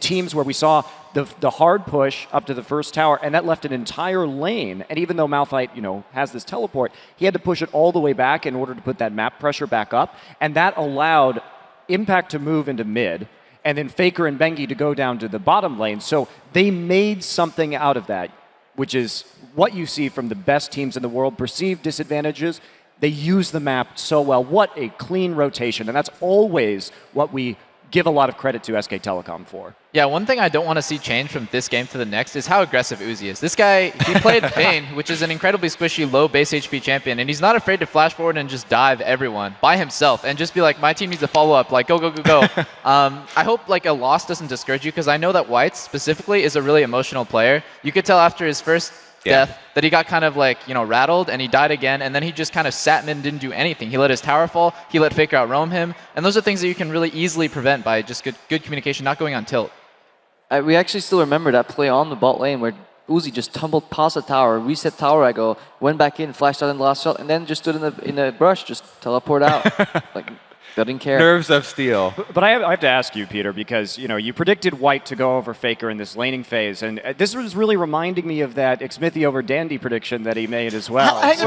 Teams where we saw the hard push up to the first tower, and that left an entire lane. And even though Malphite, has this teleport, he had to push it all the way back in order to put that map pressure back up. And that allowed Impact to move into mid, and then Faker and Bengi to go down to the bottom lane. So they made something out of that, which is what you see from the best teams in the world. Perceived disadvantages, they use the map so well. What a clean rotation, and that's always what we give a lot of credit to SK Telecom for. Yeah, one thing I don't want to see change from this game to the next is how aggressive Uzi is. This guy, he played Bane, which is an incredibly squishy, low base HP champion, and he's not afraid to flash forward and just dive everyone by himself and just be like, my team needs to follow up, like, go, go, go, go. I hope like a loss doesn't discourage you, because I know that Whites specifically is a really emotional player. You could tell after his first death that he got kind of like, rattled, and he died again, and then he just kind of sat mid and didn't do anything. He let his tower fall, he let Faker out roam him, and those are things that you can really easily prevent by just good communication, not going on tilt. We actually still remember that play on the bot lane where Uzi just tumbled past the tower, reset tower echo, went back in, flashed out in the last shot, and then just stood in the brush, just teleport out. Like, didn't care. Nerves of steel. But I have to ask you, Peter, because you predicted White to go over Faker in this laning phase, and this was really reminding me of that Xmithy over Dandy prediction that he made as well. Hang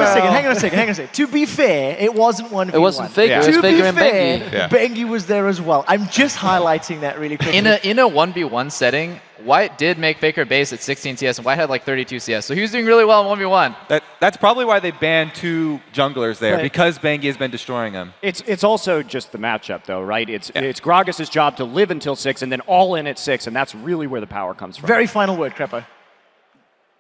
on a second. To be fair, it wasn't 1v1. It wasn't Faker, it was Faker and Bengi. Bengi was there as well. I'm just highlighting that really quickly. In a 1v1 setting, White did make Faker base at 16 CS, and White had like 32 CS, so he was doing really well in 1v1. That's probably why they banned 2 junglers there, Right. because Bengi has been destroying them. It's also just the matchup, though, right? It's Gragas' job to live until 6 and then all in at 6, and that's really where the power comes from. Very final word, Crepo.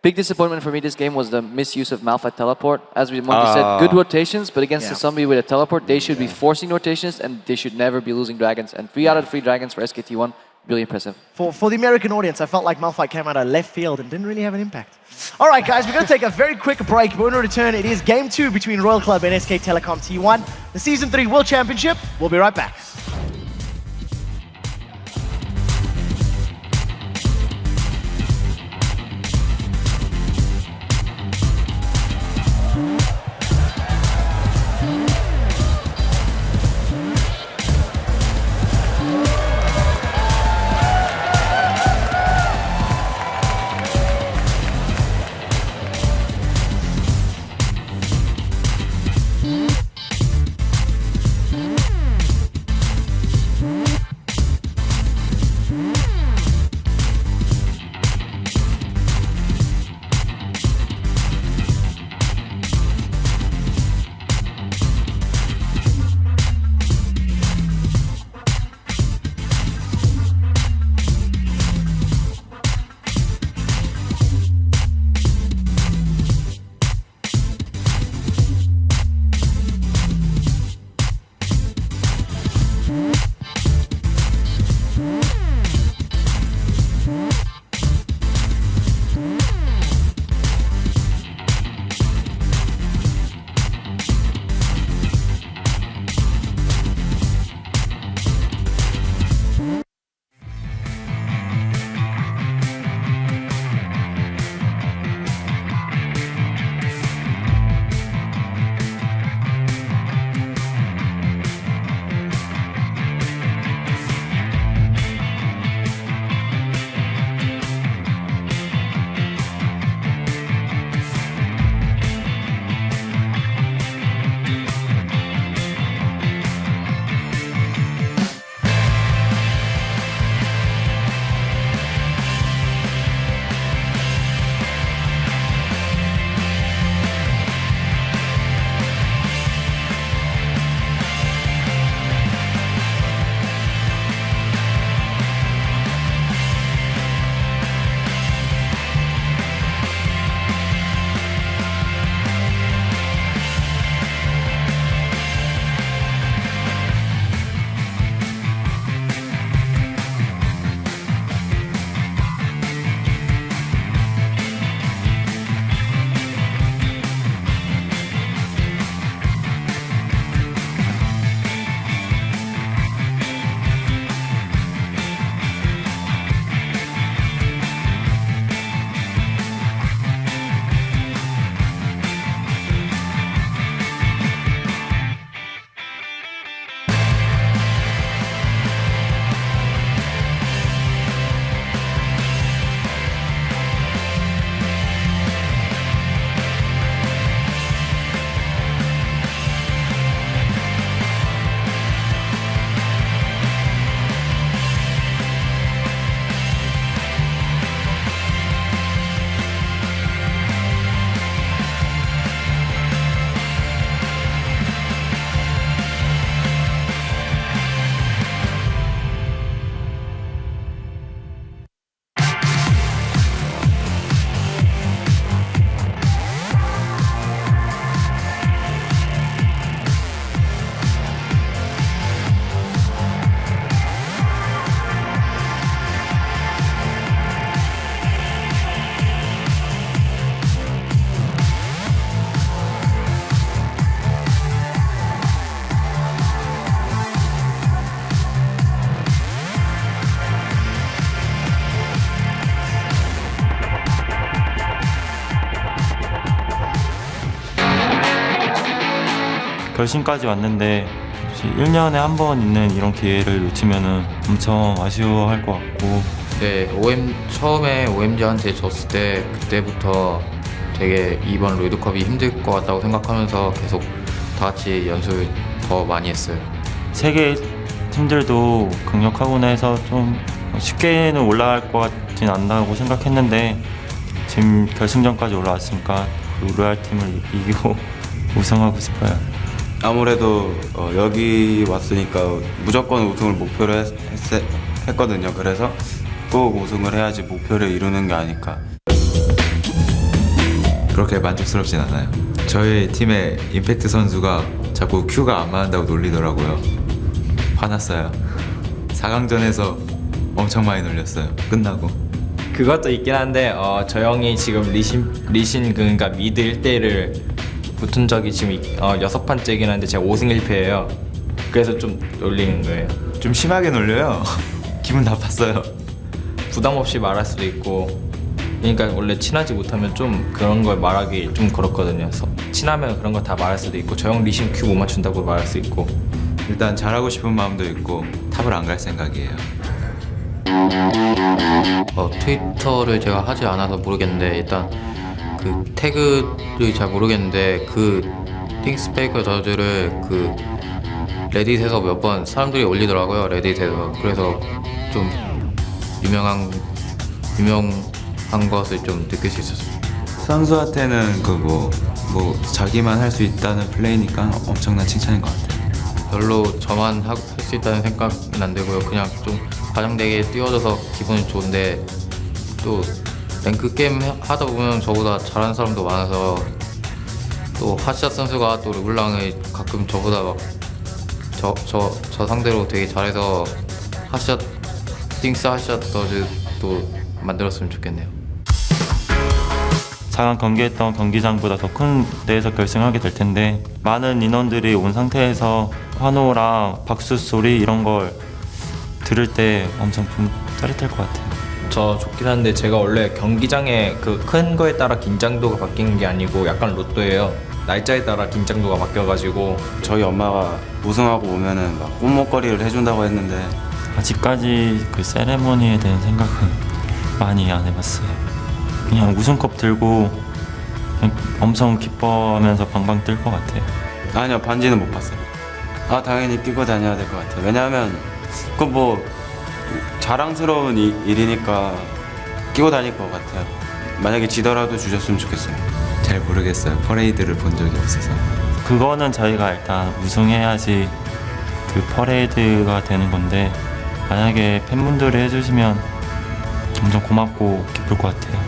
Big disappointment for me this game was the misuse of Malphite teleport. As we said, good rotations, but against somebody with a teleport, they should be forcing rotations, and they should never be losing dragons. And 3 out of 3 dragons for SKT1, really impressive. For the American audience, I felt like Malphite came out of left field and didn't really have an impact. All right, guys, we're going to take a very quick break, but when we return, it is Game 2 between Royal Club and SK Telecom T1, the Season 3 World Championship. We'll be right back. 결승까지 왔는데 1년에 한 번 있는 이런 기회를 놓치면은 엄청 아쉬워할 것 같고. 네, 처음에 OMG한테 졌을 때 그때부터 되게 이번 롤드컵이 힘들 것 같다고 생각하면서 계속 다 같이 연습을 더 많이 했어요. 세계 팀들도 강력하구나 해서 좀 쉽게는 올라갈 것 같진 않다고 생각했는데 지금 결승전까지 올라왔으니까 로얄 팀을 이기고 우승하고 싶어요. 아무래도 여기 왔으니까 무조건 우승을 목표로 했거든요. 그래서 꼭 우승을 해야지 목표를 이루는 게 아닐까. 그렇게 만족스럽진 않아요. 저희 팀의 임팩트 선수가 자꾸 큐가 안 맞는다고 놀리더라고요. 화났어요. 4강전에서 엄청 많이 놀렸어요. 끝나고. 그것도 있긴 한데 저 형이 지금 리신 그러니까 미드 1대1을 붙은 적이 지금 6판째긴 한데 제가 5승 1패예요. 그래서 좀 놀리는 거예요. 좀 심하게 놀려요. 기분 나빴어요. 부담 없이 말할 수도 있고 그러니까 원래 친하지 못하면 좀 그런 걸 말하기 좀 그렇거든요. 친하면 그런 거 다 말할 수도 있고 저 형 리신 큐 못 맞춘다고 말할 수 있고 일단 잘하고 싶은 마음도 있고 탑을 안 갈 생각이에요. 트위터를 제가 하지 않아서 모르겠는데 일단 그 태그를 잘 모르겠는데 그 띵스페이커 저주를 그 레딧에서 몇 번 사람들이 올리더라고요. 레딧에서. 그래서 좀 유명한 것을 좀 느낄 수 있었어요. 선수한테는 뭐 자기만 할 수 있다는 플레이니까 엄청난 칭찬인 것 같아요. 별로 저만 할 수 있다는 생각은 안 들고요. 그냥 좀 과장되게 띄워줘서 기분이 좋은데 또 랭크 게임 하다 보면 저보다 잘하는 사람도 많아서 또 핫샷 선수가 또 르블랑을 가끔 저보다 막 저 상대로 되게 잘해서 핫샷 띵스 핫샷 더즈도 만들었으면 좋겠네요. 4강 경기했던 경기장보다 더 큰 데에서 결승하게 될 텐데 많은 인원들이 온 상태에서 환호랑 박수 소리 이런 걸 들을 때 엄청 좀 짜릿할 것 같아요. 저 좋긴 한데 제가 원래 경기장에 그 큰 거에 따라 긴장도가 바뀌는 게 아니고 약간 로또예요. 날짜에 따라 긴장도가 바뀌어가지고 저희 엄마가 우승하고 오면은 막 꽃목걸이를 해준다고 했는데 아직까지 그 세레모니에 대한 생각은 많이 안 해봤어요. 그냥 우승컵 들고 그냥 엄청 기뻐하면서 방방 뜰 것 같아요. 아니요, 반지는 못 봤어요. 당연히 끼고 다녀야 될 것 같아요. 왜냐하면 그건 뭐 자랑스러운 일이니까 끼고 다닐 것 같아요. 만약에 지더라도 주셨으면 좋겠어요. 잘 모르겠어요. 퍼레이드를 본 적이 없어서. 그거는 저희가 일단 우승해야지 그 퍼레이드가 되는 건데 만약에 팬분들이 해주시면 엄청 고맙고 기쁠 것 같아요.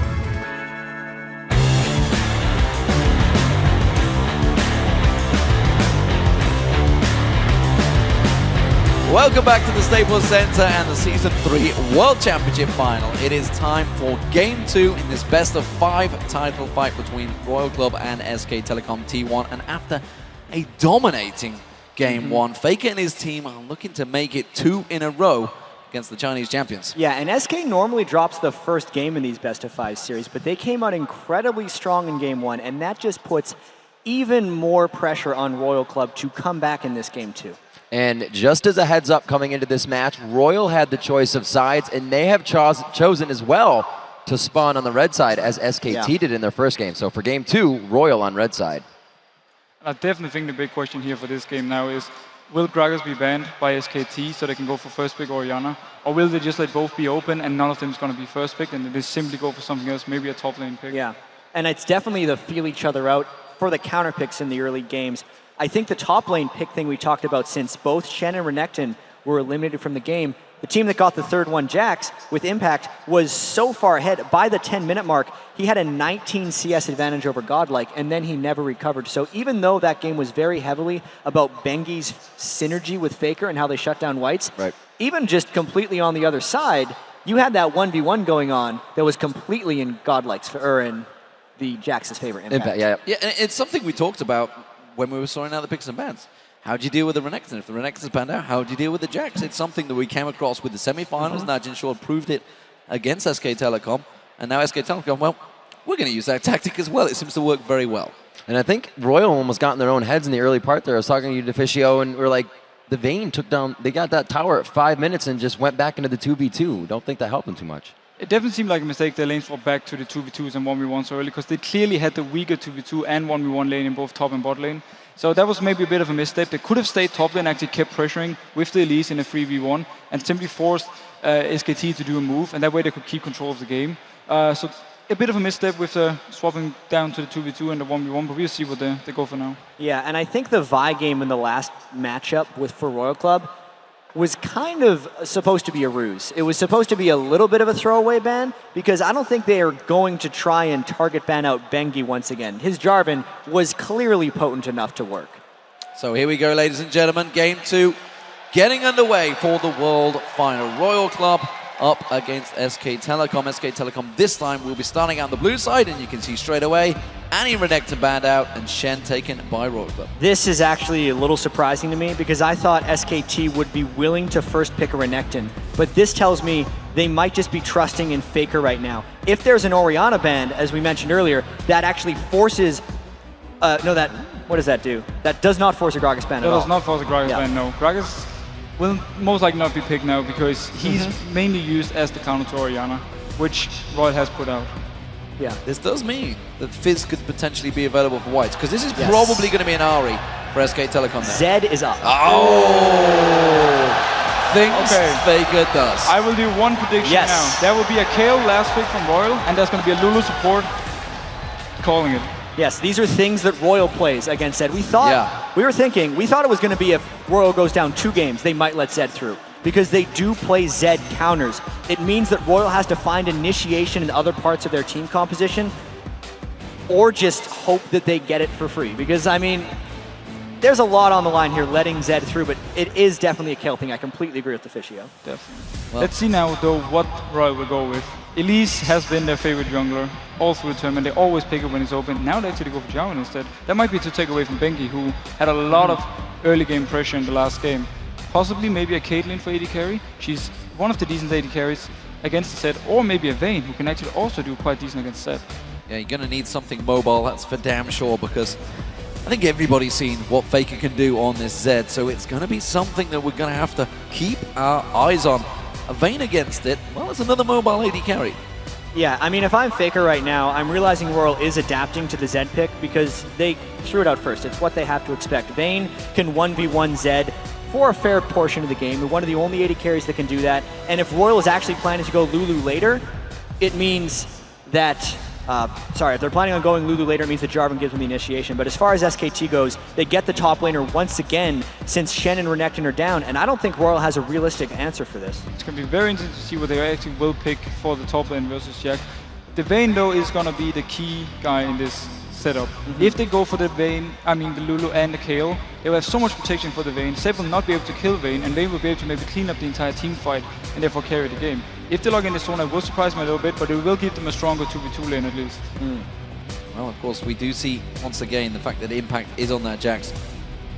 Welcome back to the Staples Center and the Season 3 World Championship Final. It is time for Game 2 in this best-of-5 title fight between Royal Club and SK Telecom T1. And after a dominating Game 1, Faker and his team are looking to make it 2 in a row against the Chinese champions. Yeah, and SK normally drops the first game in these best-of-5 series, but they came out incredibly strong in Game 1, and that just puts even more pressure on Royal Club to come back in this Game 2. And just as a heads up coming into this match, Royal had the choice of sides, and they have chosen as well to spawn on the red side as SKT did in their first game. So for Game 2, Royal on red side. I definitely think the big question here for this game now is, will Gragas be banned by SKT so they can go for first pick Orianna? Or will they just let both be open and none of them is going to be first pick and they simply go for something else, maybe a top lane pick? Yeah, and it's definitely the feel each other out for the counter picks in the early games. I think the top lane pick thing we talked about, since both Shen and Renekton were eliminated from the game, the team that got the third one, Jax, with Impact, was so far ahead. By the 10-minute mark, he had a 19 CS advantage over Godlike, and then he never recovered. So even though that game was very heavily about Bengi's synergy with Faker and how they shut down Whites, even just completely on the other side, you had that 1v1 going on that was completely in Godlike's, or in the Jax's favor. Impact. Yeah, and it's something we talked about when we were sorting out the picks and bans. How do you deal with the Renekton? If the Renekton's banned out, how do you deal with the Jax? It's something that we came across with the semi-finals. Najin Short proved it against SK Telecom. And now SK Telecom, well, we're going to use that tactic as well. It seems to work very well. And I think Royal almost got in their own heads in the early part there. I was talking to you, Deficio, and we're like, the Vayne took down, they got that tower at 5 minutes and just went back into the 2v2. Don't think that helped them too much. It definitely seemed like a mistake their lanes fought back to the 2v2s and 1v1 so early, because they clearly had the weaker 2v2 and 1v1 lane in both top and bot lane. So that was maybe a bit of a misstep. They could have stayed top lane, actually kept pressuring with the Elise in a 3v1 and simply forced SKT to do a move, and that way they could keep control of the game. So a bit of a misstep with swapping down to the 2v2 and the 1v1, but we'll see what they go for now. Yeah, and I think the Vi game in the last matchup for Royal Club was kind of supposed to be a ruse. It was supposed to be a little bit of a throwaway ban, because I don't think they are going to try and target ban out Bengi once again. His Jarvan was clearly potent enough to work. So here we go, ladies and gentlemen. Game 2 getting underway for the World Final. Royal Club up against SK Telecom. SK Telecom this time will be starting out the blue side, and you can see straight away Annie Renekton banned out and Shen taken by Royal Club. This is actually a little surprising to me, because I thought SKT would be willing to first pick a Renekton, but this tells me they might just be trusting in Faker right now. If there's an Orianna ban, as we mentioned earlier, that actually forces, what does that do? That does not force a Gragas ban at all. That does not force a Gragas ban, no. Gragas will most likely not be picked now, because he's mainly used as the counter to Orianna, which Royal has put out. Yeah. This does mean that Fizz could potentially be available for Whites, because this is probably going to be an Ahri for SK Telecom now. Zed is up. Things Faker does. I will do one prediction now. There will be a Kayle last pick from Royal, and there's going to be a Lulu support calling it. Yes, these are things that Royal plays against Zed. We thought, we thought it was going to be if Royal goes down 2 games, they might let Zed through, because they do play Zed counters. It means that Royal has to find initiation in other parts of their team composition, or just hope that they get it for free. Because, I mean, there's a lot on the line here letting Zed through, but it is definitely a Kayle thing. I completely agree with Deficio. Definitely. Let's see now, though, what Royal will go with. Elise has been their favorite jungler all through the tournament. They always pick it when it's open. Now they actually go for Jarvan instead. That might be to take away from Bengi, who had a lot of early game pressure in the last game. Possibly maybe a Caitlyn for AD carry. She's one of the decent AD carries against the set, or maybe a Vayne, who can actually also do quite decent against set. Yeah, you're going to need something mobile, that's for damn sure, because I think everybody's seen what Faker can do on this Zed, so it's going to be something that we're going to have to keep our eyes on. A Vayne against it, well, it's another mobile AD carry. Yeah, I mean, if I'm Faker right now, I'm realizing Royal is adapting to the Zed pick, because they threw it out first. It's what they have to expect. Vayne can 1v1 Zed for a fair portion of the game. They're one of the only AD carries that can do that. And if Royal is actually planning to go Lulu later, it means that, if they're planning on going Lulu later, it means that Jarvan gives them the initiation. But as far as SKT goes, they get the top laner once again, since Shen and Renekton are down, and I don't think Royal has a realistic answer for this. It's going to be very interesting to see what they actually will pick for the top lane versus Jack. The Vayne, though, is going to be the key guy in this setup. If they go for the Vayne, the Lulu and the Kayle, they will have so much protection for the Vayne. Zed will not be able to kill Vayne, and Vayne will be able to maybe clean up the entire team fight and therefore carry the game. If they log in the zone, it will surprise me a little bit, but it will give them a stronger 2v2 lane at least. Well, of course, we do see, once again, the fact that impact is on that Jax.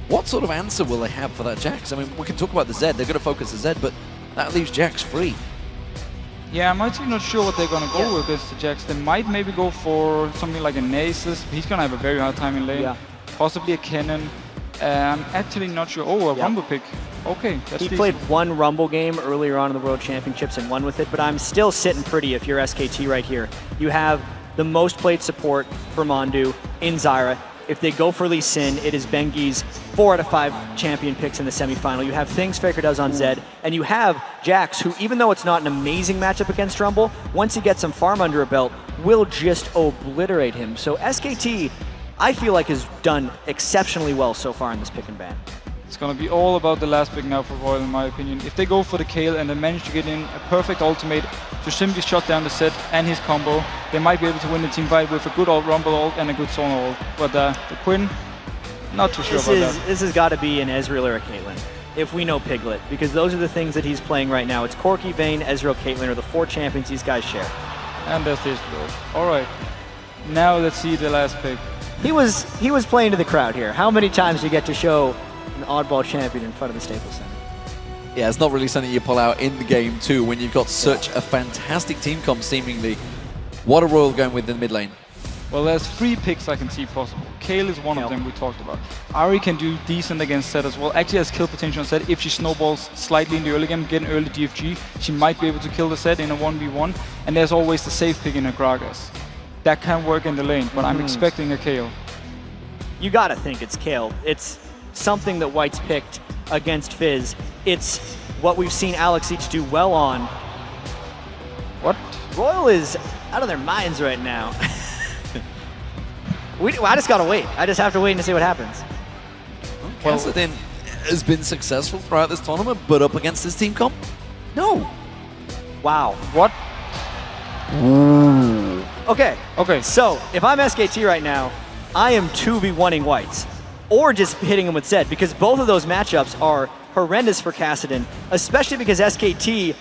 What sort of answer will they have for that Jax? I mean, we can talk about the Zed. They're going to focus the Zed, but that leaves Jax free. Yeah, I'm actually not sure what they're going to go with against the Jax. They might maybe go for something like a Nasus. He's going to have a very hard time in lane. Possibly a Cannon. I'm actually not sure. Oh, a Rumble pick. Okay, that's He played one Rumble game earlier on in the World Championships and won with it, but I'm still sitting pretty if you're SKT right here. You have the most played support for Mondu in Zyra. If they go for Lee Sin, it is Bengi's 4 out of 5 champion picks in the semifinal. You have things Faker does on Zed, and you have Jax, who, even though it's not an amazing matchup against Rumble, once he gets some farm under a belt, will just obliterate him. So SKT, I feel like, has done exceptionally well so far in this pick and ban. It's going to be all about the last pick now for Royal, in my opinion. If they go for the Kayle and they manage to get in a perfect ultimate to simply shut down the Zed and his combo, they might be able to win the team fight with a good Rumble ult and a good Sona ult. But the Quinn, not too sure about that. This has got to be an Ezreal or a Caitlyn, if we know Piglet, because those are the things that he's playing right now. It's Corki, Vayne, Ezreal, Caitlyn are the 4 champions these guys share. And there's this duel. All right, now let's see the last pick. He was playing to the crowd here. How many times do you get to show an oddball champion in front of the Staples Center? Yeah, it's not really something you pull out in the game too when you've got such a fantastic team comp seemingly. What a Royal going with in the mid lane. Well, there's 3 picks I can see possible. Kayle is one of them we talked about. Ari can do decent against Zed as well. Actually has kill potential on Zed. If she snowballs slightly in the early game, get an early DFG, she might be able to kill the Zed in a 1v1. And there's always the safe pick in a Gragas. That can work in the lane, but I'm expecting a Kayle. You gotta think it's Kayle. It's something that White's picked against Fizz. It's what we've seen Alex each do well on. What? Royal is out of their minds right now. I just gotta wait. I just have to wait and see what happens. Kassadin has been successful throughout this tournament, but up against this team comp? No. Wow. What? Ooh. Okay. So if I'm SKT right now, I am 2v1ing Whites, or just hitting him with Zed, because both of those matchups are horrendous for Kassadin, especially because SKT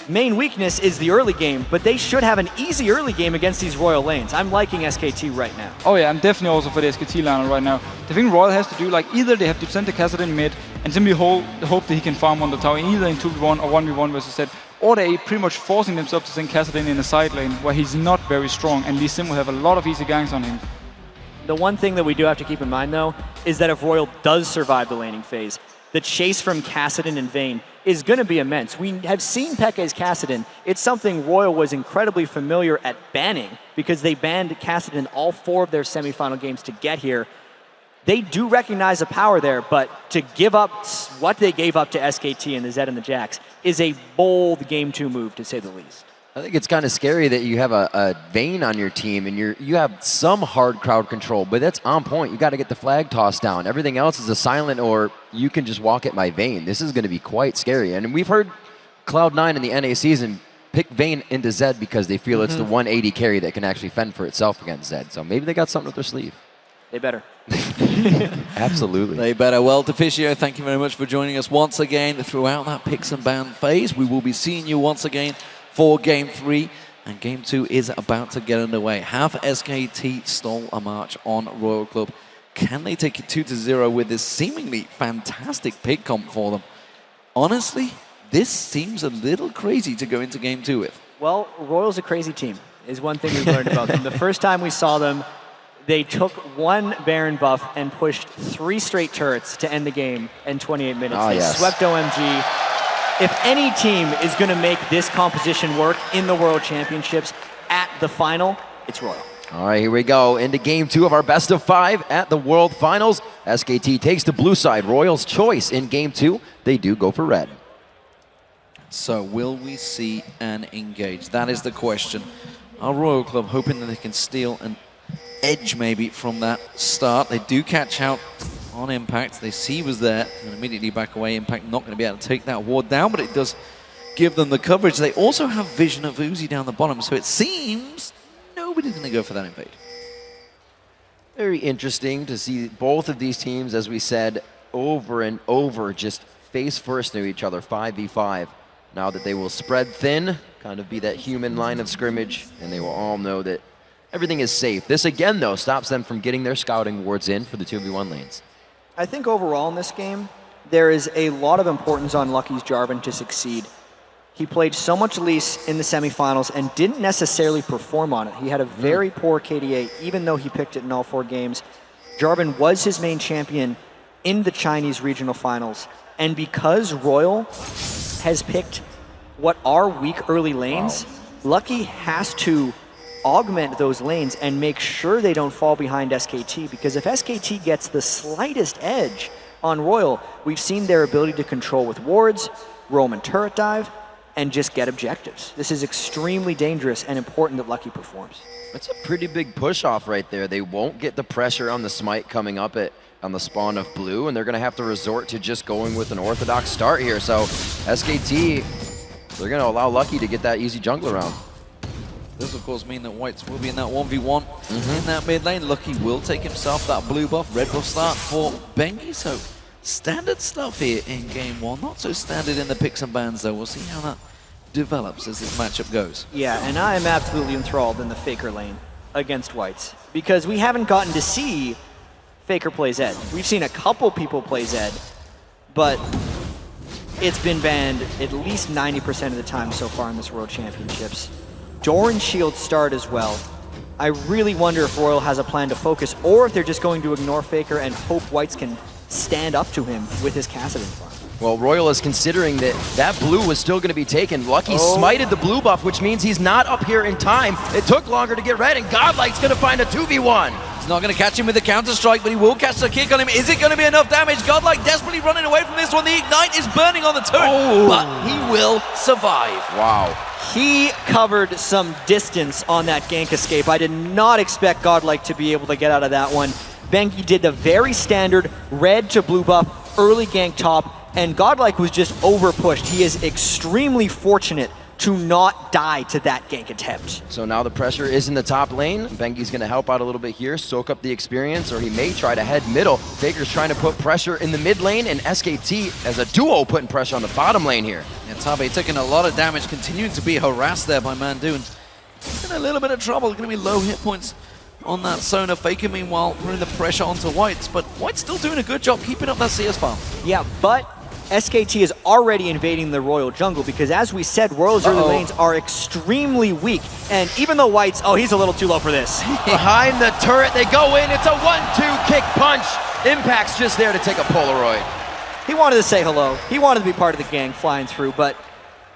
main weakness is the early game, but they should have an easy early game against these Royal lanes. I'm liking SKT right now. Oh yeah, I'm definitely also for the SKT liner right now. The thing Royal has to do, like either they have to send the Kassadin mid and simply hope that he can farm on the tower, either in 2v1 or 1v1 versus Zed, or they pretty much forcing themselves to send Kassadin in a side lane where he's not very strong and Lee Sin will have a lot of easy ganks on him. The one thing that we do have to keep in mind though, is that if Royal does survive the laning phase, the chase from Kassadin and Vayne is going to be immense. We have seen Peke's Kassadin. It's something Royal was incredibly familiar at banning because they banned Kassadin all 4 of their semifinal games to get here. They do recognize the power there, but to give up what they gave up to SKT and the Zed and the Jax is a bold Game 2 move, to say the least. I think it's kind of scary that you have a Vayne on your team and you have some hard crowd control, but that's on point. You got to get the flag tossed down. Everything else is a silent or you can just walk at my Vayne. This is going to be quite scary. And we've heard Cloud9 in the NA season pick Vayne into Zed because they feel it's the 180 carry that can actually fend for itself against Zed. So maybe they got something up their sleeve. They better. Absolutely. They better. Well, Deficio, thank you very much for joining us once again throughout that picks and ban phase. We will be seeing you once again for Game 3, and Game 2 is about to get underway. Have SKT stole a march on Royal Club? Can they take it 2-0 with this seemingly fantastic pick comp for them? Honestly, this seems a little crazy to go into Game 2 with. Well, Royal's a crazy team, is one thing we've learned about them. The first time we saw them, they took 1 Baron buff and pushed 3 straight turrets to end the game in 28 minutes. They swept OMG. If any team is going to make this composition work in the World Championships at the final, it's Royal. All right, here we go into Game 2 of our best of 5 at the World Finals. SKT takes the blue side. Royal's choice in Game 2. They do go for red. So will we see an engage? That is the question. Our Royal Club hoping that they can steal an edge maybe from that start. They do catch out on Impact. They see he was there and immediately back away. Impact not going to be able to take that ward down, but it does give them the coverage. They also have vision of Uzi down the bottom, so it seems nobody's going to go for that invade. Very interesting to see both of these teams, as we said, over and over, just face first to each other, 5v5. Now that they will spread thin, kind of be that human line of scrimmage, and they will all know that everything is safe. This again, though, stops them from getting their scouting wards in for the 2v1 lanes. I think overall in this game, there is a lot of importance on Lucky's Jarvan to succeed. He played so much Elise in the semifinals and didn't necessarily perform on it. He had a very poor KDA, even though he picked it in all 4 games. Jarvan was his main champion in the Chinese regional finals. And because Royal has picked what are weak early lanes, Lucky has to augment those lanes and make sure they don't fall behind SKT, because if SKT gets the slightest edge on Royal, we've seen their ability to control with wards, roam and turret dive, and just get objectives. This is extremely dangerous and important that Lucky performs. That's a pretty big push off right there. They won't get the pressure on the smite coming up on the spawn of blue, and they're going to have to resort to just going with an orthodox start here. So SKT, they're going to allow Lucky to get that easy jungler round. This, of course, mean that Whites will be in that 1v1 in that mid lane. Lucky will take himself that blue buff, red buff start for Bengi. So standard stuff here in Game 1. Not so standard in the picks and bans, though. We'll see how that develops as this matchup goes. Yeah, and I am absolutely enthralled in the Faker lane against Whites, because we haven't gotten to see Faker play Zed. We've seen a couple people play Zed, but it's been banned at least 90% of the time so far in this World Championships. Doran shield start as well. I really wonder if Royal has a plan to focus, or if they're just going to ignore Faker and hope Whites can stand up to him with his Kassadin farm. Well, Royal is considering that that blue was still going to be taken. Lucky smited the blue buff, which means he's not up here in time. It took longer to get red, and Godlike's going to find a 2v1. He's not going to catch him with the counter-strike, but he will catch the kick on him. Is it going to be enough damage? Godlike desperately running away from this one. The Ignite is burning on the turret, but he will survive. Wow. He covered some distance on that gank escape. I did not expect Godlike to be able to get out of that one. Bengi did the very standard red to blue buff, early gank top, and Godlike was just over-pushed. He is extremely fortunate to not die to that gank attempt. So now the pressure is in the top lane. Bengi's going to help out a little bit here, soak up the experience, or he may try to head middle. Faker's trying to put pressure in the mid lane, and SKT as a duo putting pressure on the bottom lane here. Yeah, Tabe taking a lot of damage, continuing to be harassed there by Mandu, and he's in a little bit of trouble. Going to be low hit points on that Sona. Faker, meanwhile, putting the pressure onto Whites, but White's still doing a good job keeping up that CS farm. Yeah, but SKT is already invading the Royal jungle because, as we said, Royal's early lanes are extremely weak. And even though White's, he's a little too low for this. Behind the turret, they go in. It's a 1-2 kick punch. Impact's just there to take a Polaroid. He wanted to say hello. He wanted to be part of the gang flying through, but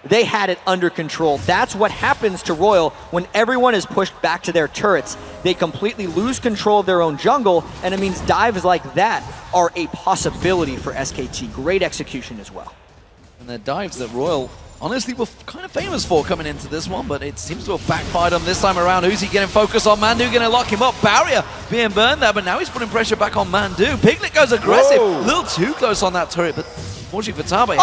they had it under control. That's what happens to Royal when everyone is pushed back to their turrets. They completely lose control of their own jungle, and it means dives like that are a possibility for SKT. Great execution as well. And the dives that Royal honestly were kind of famous for coming into this one, but it seems to have backfired on this time around. Uzi getting focused on Mandu, going to lock him up. Barrier being burned there, but now he's putting pressure back on Mandu. Piglet goes aggressive. A little too close on that turret, but unfortunately for Tabe.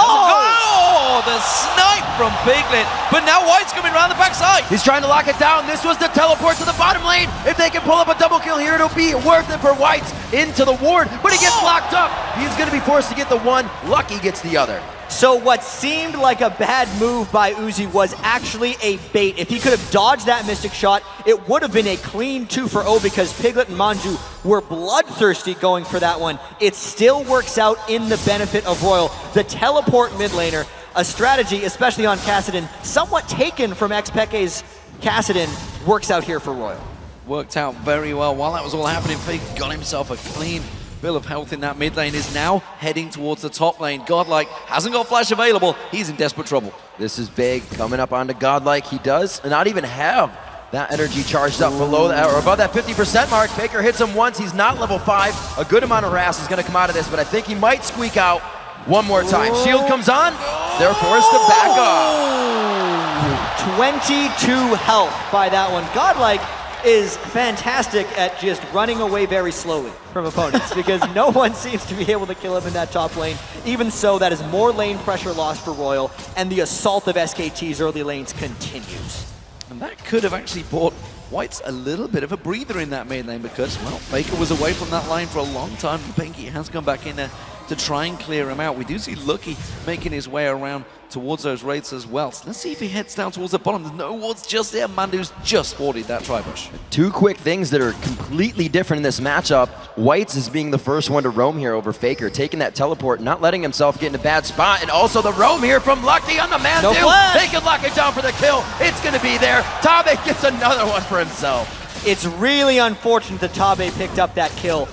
The snipe from Piglet, but now White's coming around the backside. He's trying to lock it down. This was the teleport to the bottom lane. If they can pull up a double kill here, it'll be worth it for Whites into the ward, but he gets locked up. He's going to be forced to get the one. Lucky gets the other. So what seemed like a bad move by Uzi was actually a bait. If he could have dodged that Mystic shot, it would have been a clean 2 for O because Piglet and Manju were bloodthirsty going for that one. It still works out in the benefit of Royal. The teleport mid laner, a strategy, especially on Kassadin, somewhat taken from XPeke's Kassadin, works out here for Royal. Worked out very well. While that was all happening, Fake got himself a clean bill of health in that mid lane, is now heading towards the top lane. Godlike hasn't got flash available. He's in desperate trouble. This is big. Coming up onto Godlike. He does not even have that energy charged up below that, or above that 50% mark. Faker hits him once. He's not level 5. A good amount of harass is going to come out of this, but I think he might squeak out one more time. Shield comes on. They're forced to back off. 22 health by that one. Godlike is fantastic at just running away very slowly from opponents because no one seems to be able to kill him in that top lane. Even so, that is more lane pressure lost for Royal, and the assault of SKT's early lanes continues. And that could have actually bought White's a little bit of a breather in that main lane because, well, Faker was away from that line for a long time. Bengi has come back in there to try and clear him out. We do see Lucky making his way around towards those wraiths as well. So let's see if he heads down towards the bottom. There's no wards just there. Mandu's just warded that tri-bush. Two quick things that are completely different in this matchup. Whites is being the first one to roam here over Faker, taking that teleport, not letting himself get in a bad spot, and also the roam here from Lucky on the Mandu. They can lock it down for the kill. It's going to be there. Tabe gets another one for himself. It's really unfortunate that Tabe picked up that kill.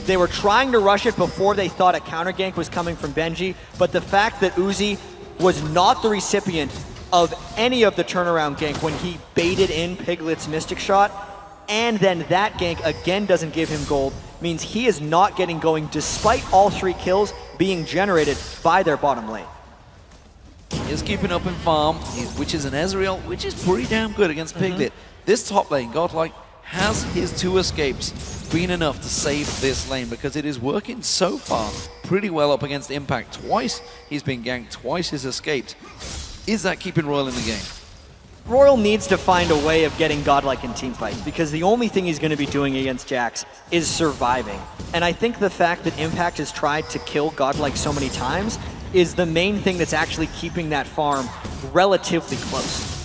They were trying to rush it before they thought a counter gank was coming from Benji, but the fact that Uzi was not the recipient of any of the turnaround gank when he baited in Piglet's Mystic shot, and then that gank again doesn't give him gold, means he is not getting going despite all 3 kills being generated by their bottom lane. He is keeping up in farm, which is an Ezreal, which is pretty damn good against Piglet. This top lane, Godlike, has his 2 escapes been enough to save this lane because it is working so far pretty well up against Impact. Twice he's been ganked, twice he's escaped. Is that keeping Royal in the game? Royal needs to find a way of getting Godlike in teamfights because the only thing he's going to be doing against Jax is surviving. And I think the fact that Impact has tried to kill Godlike so many times is the main thing that's actually keeping that farm relatively close.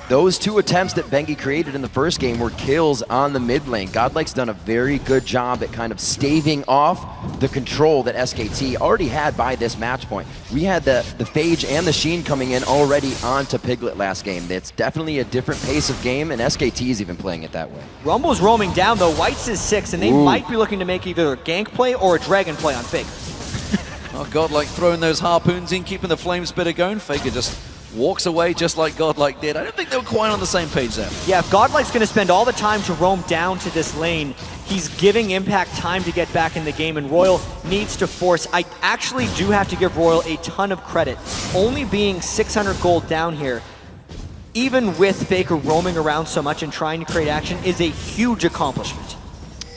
Those two attempts that Bengi created in the first game were kills on the mid lane. Godlike's done a very good job at kind of staving off the control that SKT already had by this match point. We had the Phage and the Sheen coming in already onto Piglet last game. It's definitely a different pace of game, and SKT is even playing it that way. Rumble's roaming down though, White's is 6, and they might be looking to make either a gank play or a dragon play on Faker. Oh, Godlike throwing those harpoons in, keeping the flame spitter going. Faker just walks away just like Godlike did. I don't think they were quite on the same page there. Yeah, if Godlike's going to spend all the time to roam down to this lane, he's giving Impact time to get back in the game, and Royal needs to force. I actually do have to give Royal a ton of credit. Only being 600 gold down here, even with Faker roaming around so much and trying to create action, is a huge accomplishment.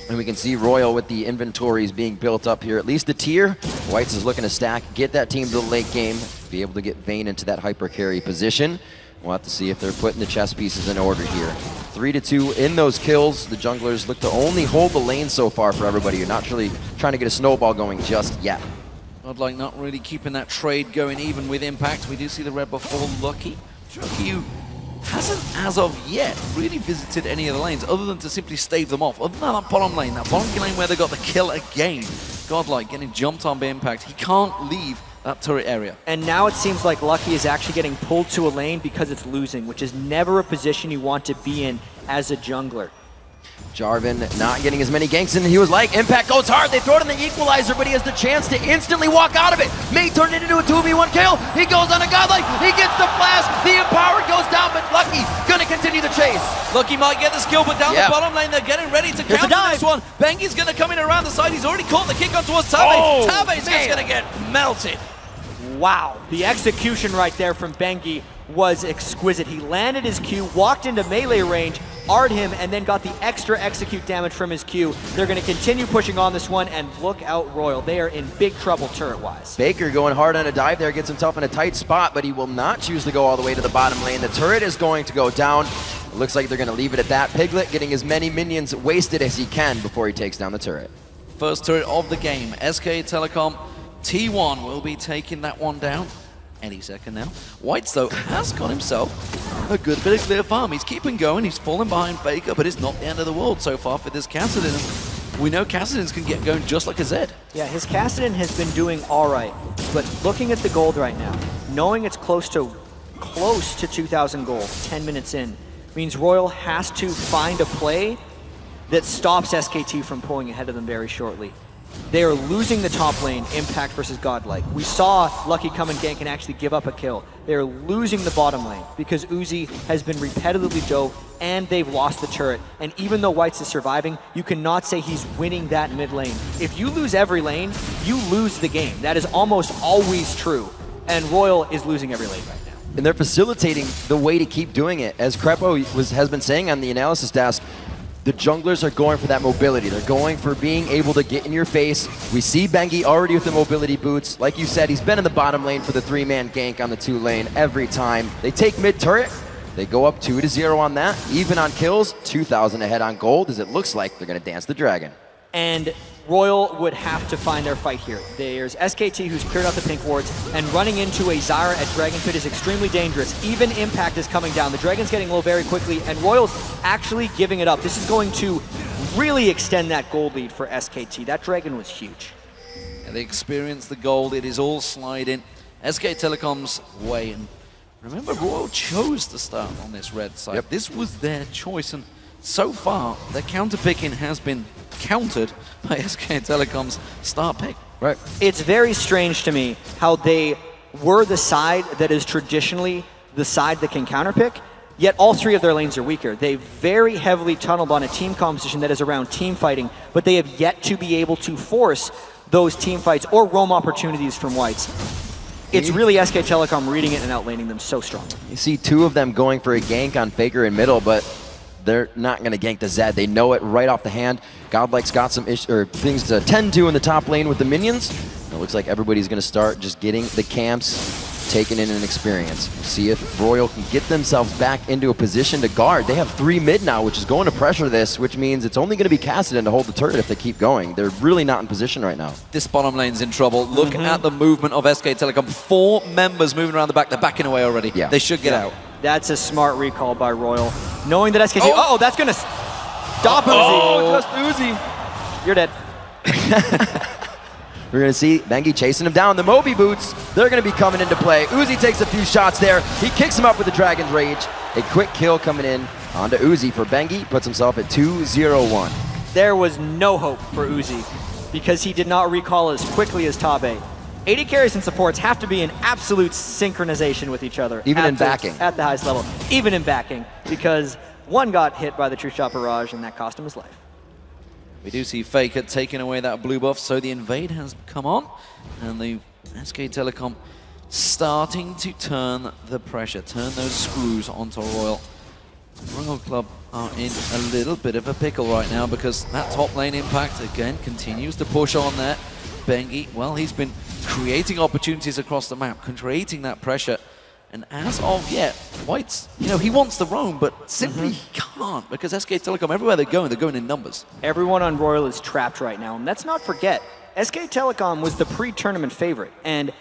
And we can see Royal with the inventories being built up here. At least the tier. Whites is looking to stack, get that team to the late game, be able to get Vayne into that hyper carry position. We'll have to see if they're putting the chess pieces in order here. 3-2 in those kills. The junglers look to only hold the lane so far for everybody. You're not really trying to get a snowball going just yet. Godlike not really keeping that trade going even with Impact. We do see the red buff for Lucky. Lucky who hasn't, as of yet, really visited any of the lanes other than to simply stave them off. Other than that bottom lane where they got the kill again. Godlike getting jumped on by Impact. He can't leave that turret area. And now it seems like Lucky is actually getting pulled to a lane because it's losing, which is never a position you want to be in as a jungler. Jarvan not getting as many ganks in he was like. Impact goes hard, they throw it in the equalizer, but he has the chance to instantly walk out of it. May turn it into a 2v1 kill. He goes on a Godlike, he gets the flash, the Empowered goes down, but Lucky gonna continue the chase. Lucky might get this kill, but down the bottom lane, they're getting ready to counter this one. Bengi's gonna come in around the side, he's already caught the kick on towards Tabe. Tabe's just gonna get melted. Wow, the execution right there from Bengi was exquisite. He landed his Q, walked into melee range, R'd him, and then got the extra execute damage from his Q. They're going to continue pushing on this one, and look out Royal. They are in big trouble turret-wise. Baker going hard on a dive there, gets himself in a tight spot, but he will not choose to go all the way to the bottom lane. The turret is going to go down. It looks like they're going to leave it at that. Piglet getting as many minions wasted as he can before he takes down the turret. First turret of the game. SK Telecom T1 will be taking that one down any second now. Whites, though, has got himself a good bit of clear farm. He's keeping going, he's falling behind Faker, but it's not the end of the world so far for this Kassadin. We know Kassadins can get going just like a Zed. Yeah, his Kassadin has been doing all right, but looking at the gold right now, knowing it's close to 2,000 gold, 10 minutes in, means Royal has to find a play that stops SKT from pulling ahead of them very shortly. They are losing the top lane, Impact versus Godlike. We saw Lucky come and gank and actually give up a kill. They are losing the bottom lane because Uzi has been repetitively dove and they've lost the turret. And even though Whites is surviving, you cannot say he's winning that mid lane. If you lose every lane, you lose the game. That is almost always true. And Royal is losing every lane right now. And they're facilitating the way to keep doing it. As Crepo has been saying on the analysis desk, the junglers are going for that mobility. They're going for being able to get in your face. We see Bengi already with the mobility boots. Like you said, he's been in the bottom lane for the 3-man gank on the 2 lane every time. They take mid turret. They go up 2-0 on that. Even on kills, 2,000 ahead on gold, as it looks like they're going to dance the dragon. And Royal would have to find their fight here. There's SKT who's cleared out the pink wards, and running into a Zyra at Dragon Pit is extremely dangerous. Even Impact is coming down. The Dragon's getting low very quickly, and Royal's actually giving it up. This is going to really extend that gold lead for SKT. That Dragon was huge. And they experience the gold. It is all sliding SK Telecom's way. And remember, Royal chose to start on this red side. Yep. This was their choice, and so far, their counter-picking has been countered by SK Telecom's start pick. Right. It's very strange to me how they were the side that is traditionally the side that can counterpick, yet all 3 of their lanes are weaker. They very heavily tunneled on a team composition that is around team fighting, but they have yet to be able to force those team fights or roam opportunities from Whites. It's really SK Telecom reading it and outlaning them so strongly. You see 2 of them going for a gank on Faker in middle, but they're not going to gank the Zed. They know it right off the hand. Godlike's got some things to tend to in the top lane with the minions. It looks like everybody's going to start just getting the camps, taking in an experience. See if Royal can get themselves back into a position to guard. They have 3 mid now, which is going to pressure this, which means it's only going to be Kassadin to hold the turret if they keep going. They're really not in position right now. This bottom lane's in trouble. Look at the movement of SK Telecom. 4 members moving around the back. They're backing away already. Yeah. They should get out. That's a smart recall by Royal. Knowing that SKT, that's gonna stop Uzi. Oh, just Uzi. You're dead. We're going to see Bengi chasing him down. The Moby boots, they're going to be coming into play. Uzi takes a few shots there. He kicks him up with the Dragon's Rage. A quick kill coming in onto Uzi for Bengi. Puts himself at 2-0-1. There was no hope for Uzi because he did not recall as quickly as Tabe. AD carries and supports have to be in absolute synchronization with each other. Even in backing. At the highest level. Even in backing, because one got hit by the True Shot Barrage and that cost him his life. We do see Faker taking away that blue buff, so the invade has come on, and the SK Telecom starting to turn the pressure, turn those screws onto Royal. Royal Club are in a little bit of a pickle right now because that top lane impact, again, continues to push on there. Bengi, well, he's been creating opportunities across the map, creating that pressure. And as of yet, White's, he wants the roam, but simply he can't because SK Telecom, everywhere they're going in numbers. Everyone on Royal is trapped right now. And let's not forget, SK Telecom was the pre-tournament favorite. And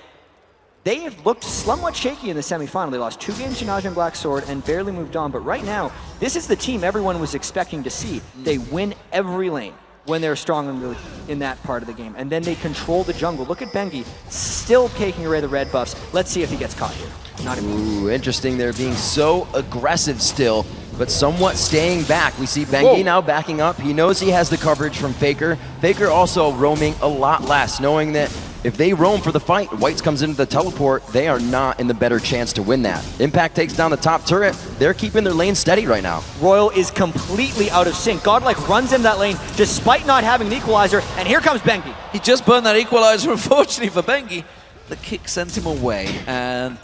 they have looked somewhat shaky in the semifinal. They lost 2 games to Naja and Black Sword and barely moved on. But right now, this is the team everyone was expecting to see. They win every lane when they're strong in that part of the game. And then they control the jungle. Look at Bengi, still taking away the red buffs. Let's see if he gets caught here. Not Ooh, interesting. They're being so aggressive still, but somewhat staying back. We see Bengi now backing up. He knows he has the coverage from Faker. Faker also roaming a lot less, knowing that if they roam for the fight, Whites comes into the teleport, they are not in the better chance to win that. Impact takes down the top turret. They're keeping their lane steady right now. Royal is completely out of sync. Godlike runs in that lane despite not having an equalizer, and here comes Bengi. He just burned that equalizer, unfortunately for Bengi. The kick sent him away, and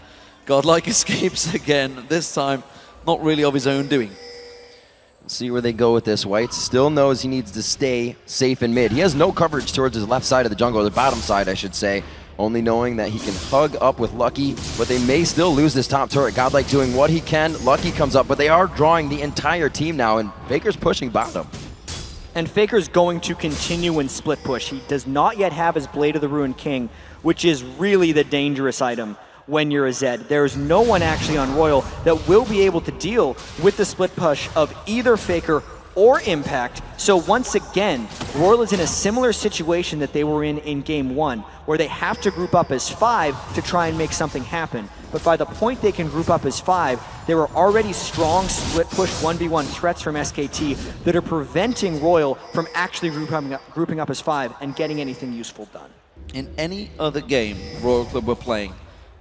Godlike escapes again, this time not really of his own doing. We'll see where they go with this. White still knows he needs to stay safe in mid. He has no coverage towards his left side of the jungle, or the bottom side, I should say, only knowing that he can hug up with Lucky, but they may still lose this top turret. Godlike doing what he can. Lucky comes up, but they are drawing the entire team now, and Faker's pushing bottom. And Faker's going to continue in split push. He does not yet have his Blade of the Ruined King, which is really the dangerous item when you're a Zed. There's no one actually on Royal that will be able to deal with the split push of either Faker or Impact. So once again, Royal is in a similar situation that they were in Game 1, where they have to group up as 5 to try and make something happen. But by the point they can group up as 5, there are already strong split push 1v1 threats from SKT that are preventing Royal from actually grouping up as 5 and getting anything useful done. In any other game Royal Club were playing,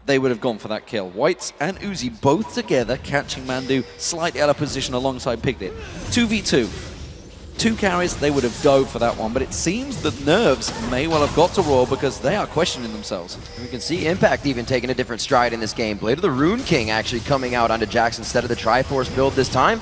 they would have gone for that kill. Whites and Uzi both together, catching Mandu slightly out of position alongside Piglet. 2v2. 2 carries, they would have dove for that one, but it seems that nerves may well have got to Royal because they are questioning themselves. We can see Impact even taking a different stride in this game. Blade of the Rune King actually coming out onto Jax instead of the Triforce build this time.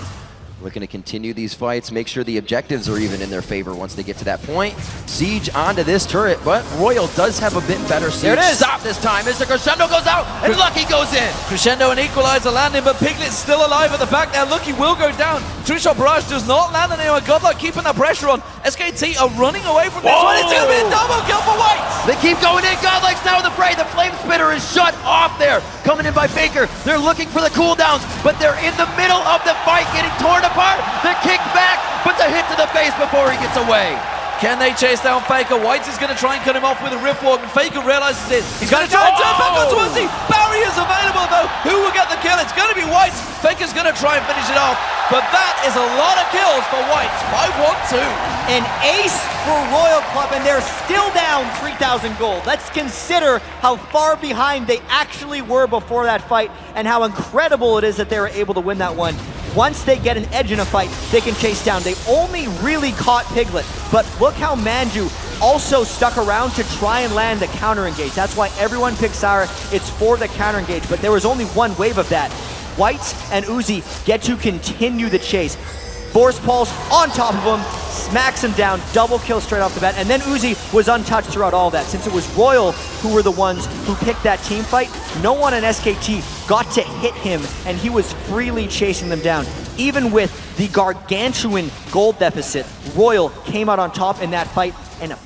Looking to continue these fights, make sure the objectives are even in their favor once they get to that point. Siege onto this turret, but Royal does have a bit better siege. There it is! Stop this time as the Crescendo goes out and Lucky goes in. Crescendo and Equalizer landing, but Piglet's still alive at the back there. Lucky will go down. True Shot Barrage does not land on anyone. Godlike keeping that pressure on. SKT are running away from this one. It's going to be a double kill for Whites. They keep going in. Godlike's now in the fray. The Flame Spitter is shut off there. Coming in by Faker. They're looking for the cooldowns, but they're in the middle of the fight, getting torn apart. They're kicked back, but the hit to the face before he gets away. Can they chase down Faker? Whites is going to try and cut him off with a Rift Walk, and Faker realizes it. He's going to try and turn back onto Uzi. Barriers available though. Who will get the kill? It's going to be Whites. Faker's going to try and finish it off, but that is a lot of kills for Whites. 5-1-2. An ace for Royal Club, and they're still down 3,000 gold. Let's consider how far behind they actually were before that fight, and how incredible it is that they were able to win that one. Once they get an edge in a fight, they can chase down. They only really caught Piglet, but look how Manju also stuck around to try and land the counter engage. That's why everyone picked Sara. It's for the counter engage, but there was only one wave of that. Whites and Uzi get to continue the chase. Force Pulse on top of him, smacks him down, double kill straight off the bat, and then Uzi was untouched throughout all that. Since it was Royal who were the ones who picked that team fight, no one in SKT got to hit him, and he was freely chasing them down. Even with the gargantuan gold deficit, Royal came out on top in that fight, and a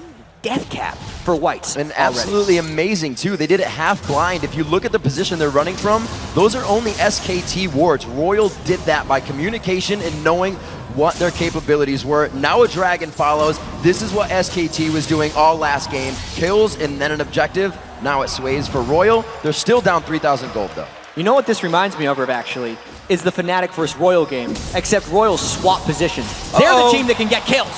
death cap for Whites. And absolutely amazing, too. They did it half blind. If you look at the position they're running from, those are only SKT wards. Royal did that by communication and knowing what their capabilities were. Now a dragon follows. This is what SKT was doing all last game. Kills and then an objective. Now it sways for Royal. They're still down 3,000 gold, though. You know what this reminds me of, actually? Is the Fnatic versus Royal game, except Royal swap positions. They're the team that can get kills.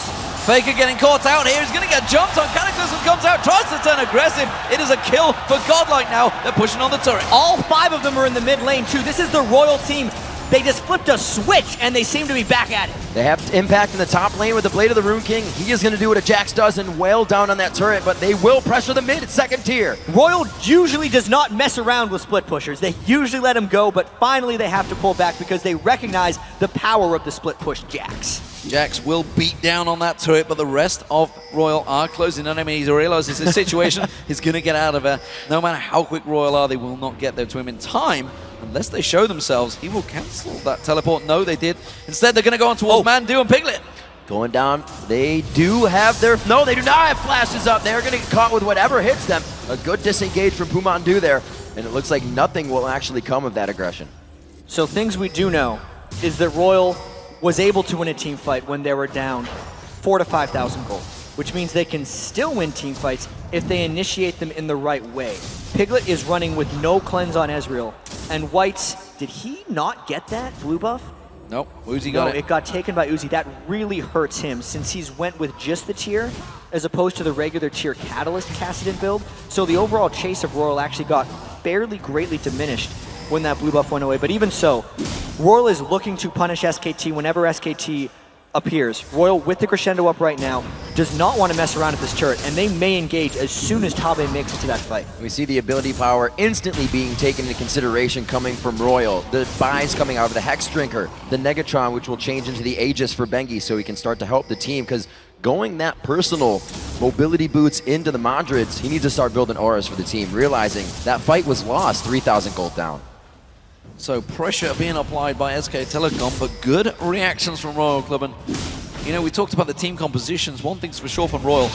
Faker getting caught out here. He's going to get jumped on. Cataclysm comes out, tries to turn aggressive. It is a kill for Godlike now. They're pushing on the turret. All 5 of them are in the mid lane, too. This is the Royal team. They just flipped a switch, and they seem to be back at it. They have impact in the top lane with the Blade of the Rune King. He is going to do what a Jax does and wail down on that turret, but they will pressure the mid second tier. Royal usually does not mess around with split pushers. They usually let him go, but finally they have to pull back because they recognize the power of the split push Jax. Jax will beat down on that turret, but the rest of Royal are closing on him. He realizes his situation is going to get out of there. No matter how quick Royal are, they will not get there to him in time. Unless they show themselves, he will cancel that teleport. No, they did. Instead, they're going to go on towards Mandu and Piglet. Going down, they do have their... No, they do not have flashes up. They're going to get caught with whatever hits them. A good disengage from Pumandu there, and it looks like nothing will actually come of that aggression. So things we do know is that Royal was able to win a team fight when they were down 4,000 to 5,000 gold, which means they can still win team fights if they initiate them in the right way. Piglet is running with no cleanse on Ezreal, and Whites, did he not get that blue buff? Nope, Uzi got it. No, it got taken by Uzi. That really hurts him since he's went with just the tier as opposed to the regular tier Catalyst Kassadin build. So the overall chase of Royal actually got fairly greatly diminished when that blue buff went away. But even so, Royal is looking to punish SKT whenever SKT appears. Royal, with the crescendo up right now, does not want to mess around at this turret, and they may engage as soon as Tabe makes it to that fight. We see the ability power instantly being taken into consideration coming from Royal. The buys coming out of the Hex Drinker, the Negatron, which will change into the Aegis for Bengi so he can start to help the team, because going that personal mobility boots into the Madrids, he needs to start building auras for the team, realizing that fight was lost, 3,000 gold down. So pressure being applied by SK Telecom, but good reactions from Royal Club. And, you know, we talked about the team compositions. One thing's for sure from Royal.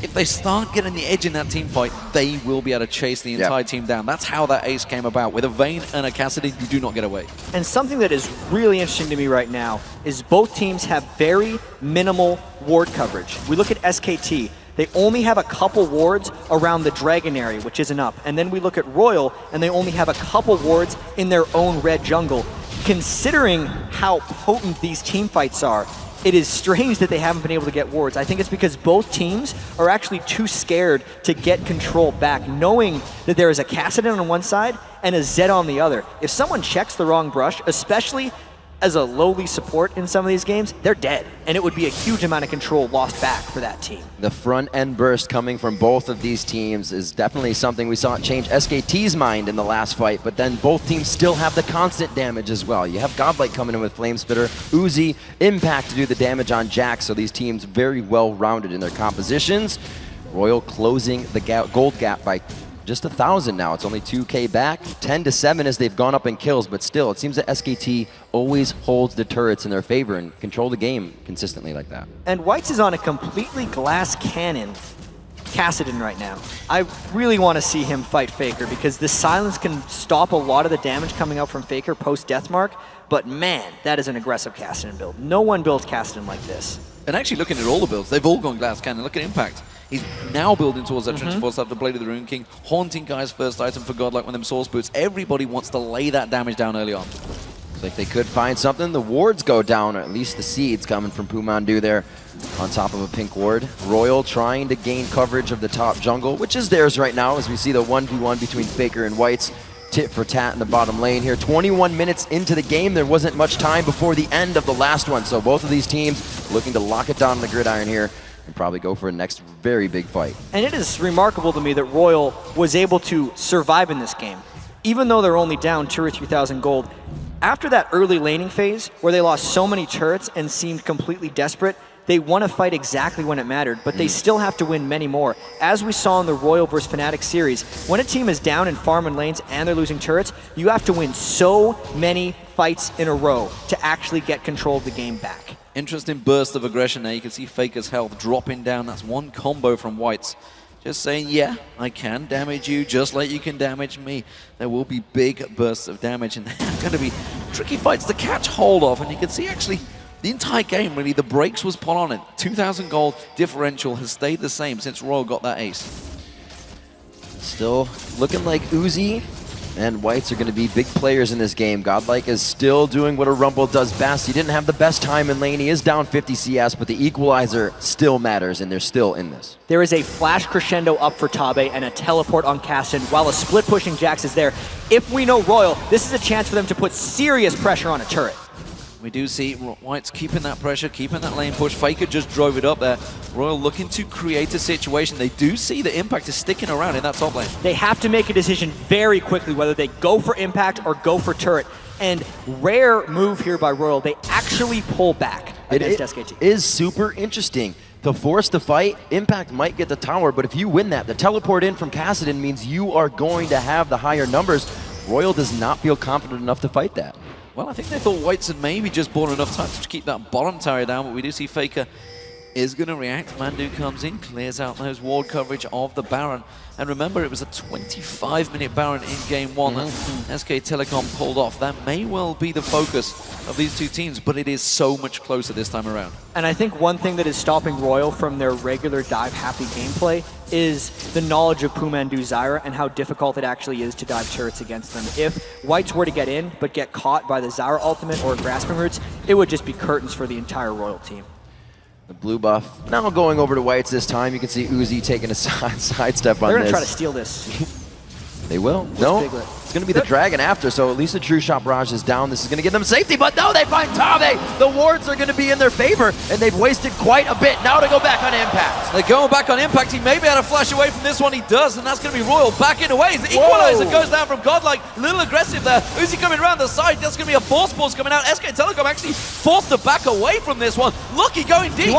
If they start getting the edge in that team fight, they will be able to chase the entire team down. That's how that ace came about. With a Vayne and a Kassadin, you do not get away. And something that is really interesting to me right now is both teams have very minimal ward coverage. We look at SKT. They only have a couple wards around the Dragon area, which isn't up. And then we look at Royal, and they only have a couple wards in their own red jungle. Considering how potent these team fights are, it is strange that they haven't been able to get wards. I think it's because both teams are actually too scared to get control back, knowing that there is a Kassadin on one side and a Zed on the other. If someone checks the wrong brush, especially as a lowly support in some of these games, they're dead. And it would be a huge amount of control lost back for that team. The front end burst coming from both of these teams is definitely something we saw change SKT's mind in the last fight, but then both teams still have the constant damage as well. You have Godlike coming in with Flame Spitter, Uzi, Impact to do the damage on Jax, so these teams very well rounded in their compositions. Royal closing the gold gap by just 1,000 now. It's only 2K back. 10 to 7 as they've gone up in kills, but still, it seems that SKT always holds the turrets in their favor and control the game consistently like that. And Whites is on a completely glass cannon Kassadin right now. I really want to see him fight Faker because this silence can stop a lot of the damage coming out from Faker post Deathmark, but man, that is an aggressive Kassadin build. No one builds Kassadin like this. And actually looking at all the builds, they've all gone glass cannon. Look at Impact. He's now building towards that Trinity Force after Blade of the Rune King. Haunting Guy's first item for Godlike with them Source Boots. Everybody wants to lay that damage down early on. Looks like they could find something. The wards go down, or at least the seeds coming from Pumandu there on top of a pink ward. Royal trying to gain coverage of the top jungle, which is theirs right now as we see the 1v1 between Faker and Whites. Tit for tat in the bottom lane here. 21 minutes into the game. There wasn't much time before the end of the last one, so both of these teams looking to lock it down on the gridiron here and probably go for a next very big fight. And it is remarkable to me that Royal was able to survive in this game. Even though they're only down 2,000 or 3,000 gold, after that early laning phase where they lost so many turrets and seemed completely desperate, they won a fight exactly when it mattered, but they still have to win many more. As we saw in the Royal vs Fnatic series, when a team is down in farm and lanes and they're losing turrets, you have to win so many fights in a row to actually get control of the game back. Interesting burst of aggression there. You can see Faker's health dropping down. That's one combo from Whites. just saying, yeah, I can damage you just like you can damage me. There will be big bursts of damage, and they're going to be tricky fights to catch hold of. And you can see actually the entire game, really, the brakes was put on it. 2,000 gold differential has stayed the same since Royal got that ace. Still looking like Uzi and Whites are going to be big players in this game. Godlike is still doing what a Rumble does best. He didn't have the best time in lane. He is down 50 CS, but the equalizer still matters, and they're still in this. There is a flash crescendo up for Tabe and a teleport on Caston while a split pushing Jax is there. If we know Royal, this is a chance for them to put serious pressure on a turret. We do see White's keeping that pressure, keeping that lane push. Faker just drove it up there. Royal looking to create a situation. They do see the Impact is sticking around in that top lane. They have to make a decision very quickly whether they go for Impact or go for turret. And rare move here by Royal. They actually pull back against SKT. It is super interesting. To force the fight, Impact might get the tower, but if you win that, the teleport in from Kassadin means you are going to have the higher numbers. Royal does not feel confident enough to fight that. Well, I think they thought Whites had maybe just bought enough time to keep that bottom tower down, but we do see Faker is going to react. Mandu comes in, clears out those ward coverage of the Baron. And remember, it was a 25-minute Baron in game one that SK Telecom pulled off. That may well be the focus of these two teams, but it is so much closer this time around. And I think one thing that is stopping Royal from their regular dive-happy gameplay is the knowledge of Pumandu Zyra and how difficult it actually is to dive turrets against them. If Whites were to get in, but get caught by the Zyra ultimate or grasping roots, it would just be curtains for the entire Royal team. The blue buff now going over to Whites this time. You can see Uzi taking a sidestep on this. They're going to try to steal this. They will. No, it's going to be the Dragon after, so at least the True Shot Barrage is down. This is going to give them safety, but no, they find Tabe. The wards are going to be in their favor, and they've wasted quite a bit. Now to go back on Impact. They're going back on Impact. He may be able to flash away from this one. He does, and that's going to be Royal back in away. The equalizer goes down from Godlike. A little aggressive there. Uzi coming around the side. That's going to be a force pulse coming out. SK Telecom actually forced to back away from this one. Lucky going deep.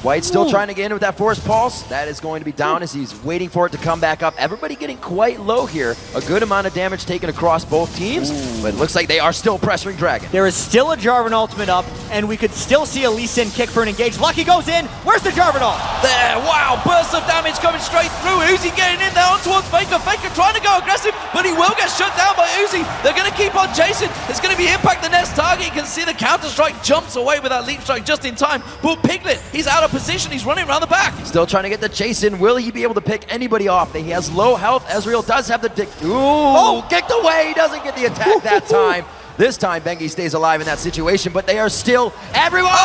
White still trying to get in with that Force Pulse. That is going to be down as he's waiting for it to come back up. Everybody getting quite low here. A good amount of damage taken across both teams, but it looks like they are still pressuring Dragon. There is still a Jarvan ultimate up, and we could still see a Lee Sin kick for an engage. Lucky goes in. Where's the Jarvan ult? There, wow, burst of damage coming straight through. Uzi getting in there on towards Faker. Faker trying to go aggressive, but he will get shut down by Uzi. They're going to keep on chasing. It's going to be Impact the next target. You can see the counter-strike jumps away with that leap strike just in time. But Piglet, he's out of position. He's running around the back. Still trying to get the chase in. Will he be able to pick anybody off? He has low health. Ezreal does have the dick. Kicked away. He doesn't get the attack that time. This time, Bengi stays alive in that situation, but they are still everyone.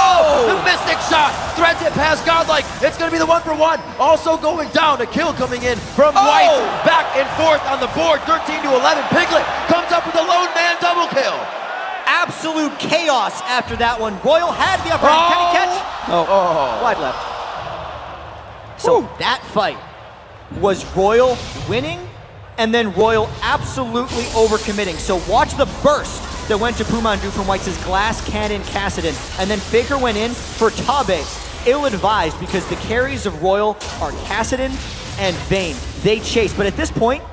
The Mystic Shot threads it past Godlike. It's going to be the 1-for-1. Also going down. A kill coming in from White. Back and forth on the board. 13 to 11. Piglet comes up with a lone man double kill. Absolute chaos after that one. Royal had the upper hand. Can he catch? Wide left. So that fight was Royal winning, and then Royal absolutely overcommitting. So watch the burst that went to Pumandu from White's glass cannon Kassadin, and then Faker went in for Tabe. Ill-advised because the carries of Royal are Kassadin and Vayne. They chase, but at this point,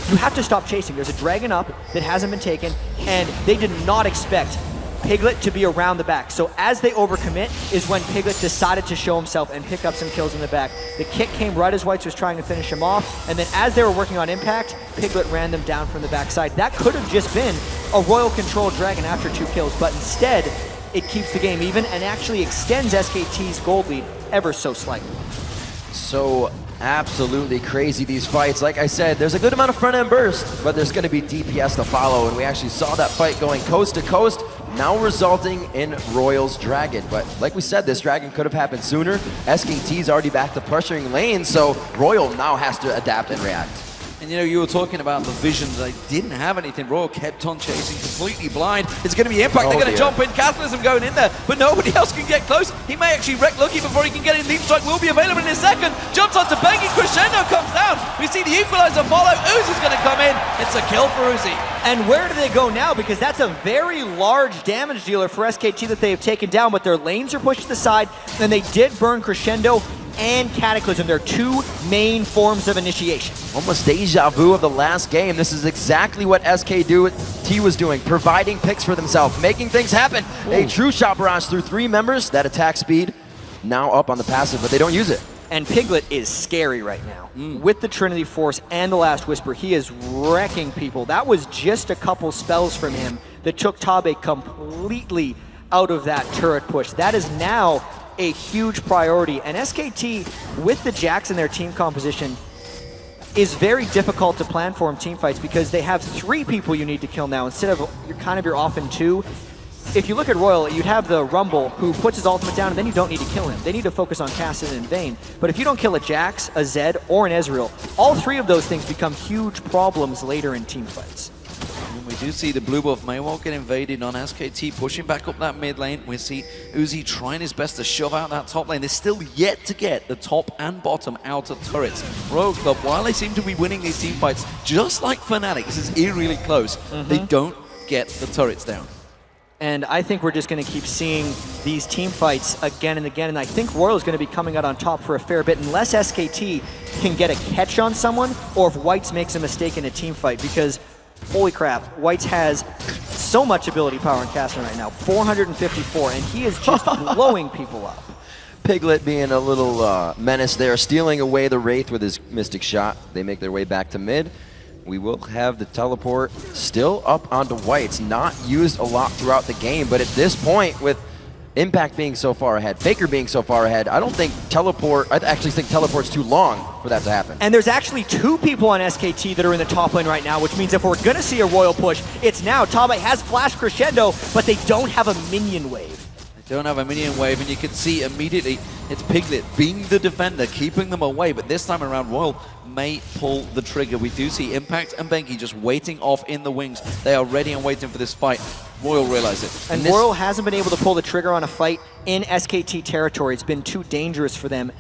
you have to stop chasing. There's a Dragon up that hasn't been taken, and they did not expect Piglet to be around the back. So as they overcommit is when Piglet decided to show himself and pick up some kills in the back. The kick came right as Whites was trying to finish him off, and then as they were working on Impact, Piglet ran them down from the backside. That could have just been a Royal-controlled Dragon after 2 kills, but instead, it keeps the game even and actually extends SKT's gold lead ever so slightly. So absolutely crazy, these fights. Like I said, there's a good amount of front-end burst, but there's going to be DPS to follow, and we actually saw that fight going coast to coast, now resulting in Royal's Dragon. But like we said, this Dragon could have happened sooner. SKT's already back to pressuring lanes, so Royal now has to adapt and react. And you know, you were talking about the visions. They didn't have anything. Royal kept on chasing, completely blind. It's going to be Impact. They're going to jump in. Catalysm going in there, but nobody else can get close. He may actually wreck Lucky before he can get in. Leap Strike will be available in a second. Jumps onto Bengi. Crescendo comes down. We see the equalizer follow. Uzi's going to come in. It's a kill for Uzi. And where do they go now? Because that's a very large damage dealer for SKT that they have taken down, but their lanes are pushed to the side, and they did burn Crescendo and Cataclysm, their 2 main forms of initiation. Almost deja vu of the last game. This is exactly what SKT was doing, providing picks for themselves, making things happen. A true shot barrage through 3 members. That attack speed now up on the passive, but they don't use it. And Piglet is scary right now. With the Trinity Force and the Last Whisper, he is wrecking people. That was just a couple spells from him that took Tabe completely out of that turret push. That is now a huge priority. And SKT, with the Jax in their team composition, is very difficult to plan for in team fights because they have 3 people you need to kill now instead of your often 2. If you look at Royal, you'd have the Rumble who puts his ultimate down and then you don't need to kill him. They need to focus on Cassidy and Vayne. But if you don't kill a Jax, a Zed, or an Ezreal, all 3 of those things become huge problems later in team fights. And we do see the blue buff may well get invaded on SKT, pushing back up that mid lane. We see Uzi trying his best to shove out that top lane. They're still yet to get the top and bottom out of turrets. Royal Club, while they seem to be winning these team fights, just like Fnatic, this is eerily close, they don't get the turrets down. And I think we're just going to keep seeing these team fights again and again. And I think Royal is going to be coming out on top for a fair bit unless SKT can get a catch on someone or if Whites makes a mistake in a team fight. Because, holy crap, Whites has so much ability power in Cassidy right now. 454, and he is just blowing people up. Piglet being a little menace there, stealing away the Wraith with his Mystic Shot. They make their way back to mid. We will have the teleport still up onto Whites, not used a lot throughout the game, but at this point, with Impact being so far ahead, Faker being so far ahead, I actually think teleport's too long for that to happen. And there's actually 2 people on SKT that are in the top lane right now, which means if we're going to see a Royal push, it's now. Tabe has Flash Crescendo, but they don't have a minion wave. Don't have a minion wave, and you can see immediately it's Piglet being the defender, keeping them away, but this time around Royal may pull the trigger. We do see Impact and Benki just waiting off in the wings. They are ready and waiting for this fight. Royal realize it. And Royal hasn't been able to pull the trigger on a fight in SKT territory. It's been too dangerous for them,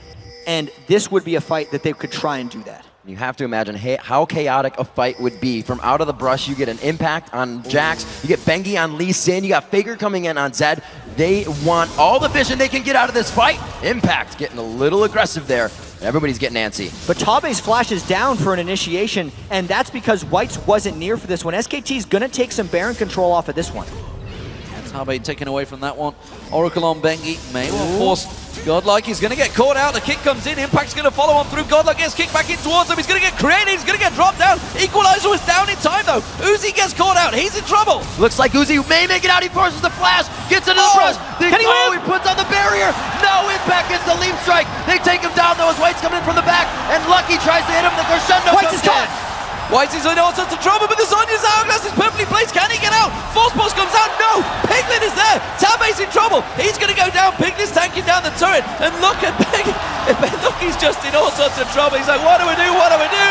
and this would be a fight that they could try and do that. You have to imagine how chaotic a fight would be. From out of the brush, you get an Impact on Jax, you get Bengi on Lee Sin, you got Faker coming in on Zed. They want all the vision they can get out of this fight. Impact getting a little aggressive there. Everybody's getting antsy. But Tabe's flash is down for an initiation, and that's because Whites wasn't near for this one. SKT's gonna take some Baron control off of this one. Tabe taken away from that one. Oracle on Bengi, may well force Godlike. He's going to get caught out. The kick comes in. Impact's going to follow on through. Godlike gets kicked back in towards him. He's going to get created. He's going to get dropped down. Equalizer was down in time, though. Uzi gets caught out. He's in trouble. Looks like Uzi may make it out. He forces the flash. Gets into the brush. Can he win? He puts on the barrier. No, Impact gets the leap strike. They take him down, though, as White's coming in from the back. And Lucky tries to hit him. The crescendo White's comes is in. White is in all sorts of trouble, but the Sonya's hourglass is perfectly placed. Can he get out? Force Pulse comes out. No! Piglet is there. Tabe's in trouble. He's going to go down. Piglet's tanking down the turret. And look at Pig. Look, he's just in all sorts of trouble. He's like, what do we do? What do we do?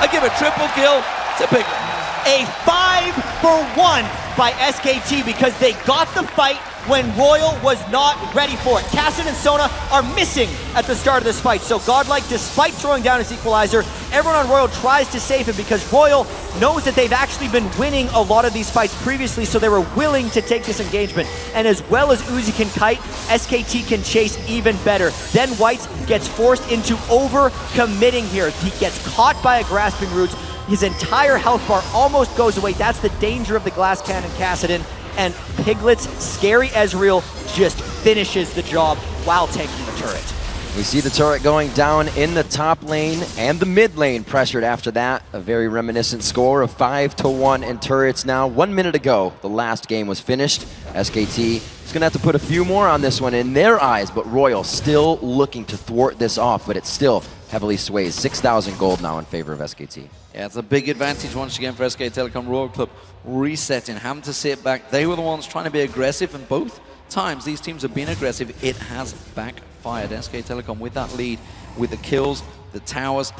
I give a triple kill to Piglet. A 5-for-1 by SKT because they got the fight when Royal was not ready for it. Cassidy and Sona are missing at the start of this fight. So Godlike, despite throwing down his equalizer, everyone on Royal tries to save him because Royal knows that they've actually been winning a lot of these fights previously, so they were willing to take this engagement. And as well as Uzi can kite, SKT can chase even better. Then White gets forced into over-committing here. He gets caught by a Grasping Roots. His entire health bar almost goes away. That's the danger of the Glass Cannon Cassidy. And Piglet's scary Ezreal just finishes the job while taking the turret. We see the turret going down in the top lane and the mid lane pressured after that. A very reminiscent score of 5-1 in turrets now. 1 minute ago, the last game was finished. SKT is going to have to put a few more on this one in their eyes, but Royal still looking to thwart this off, but it still heavily sways. 6,000 gold now in favor of SKT. Yeah, it's a big advantage once again for SK Telecom. Royal Club resetting, having to sit back. They were the ones trying to be aggressive, and both times these teams have been aggressive, it has backfired. SK Telecom with that lead, with the kills, the towers.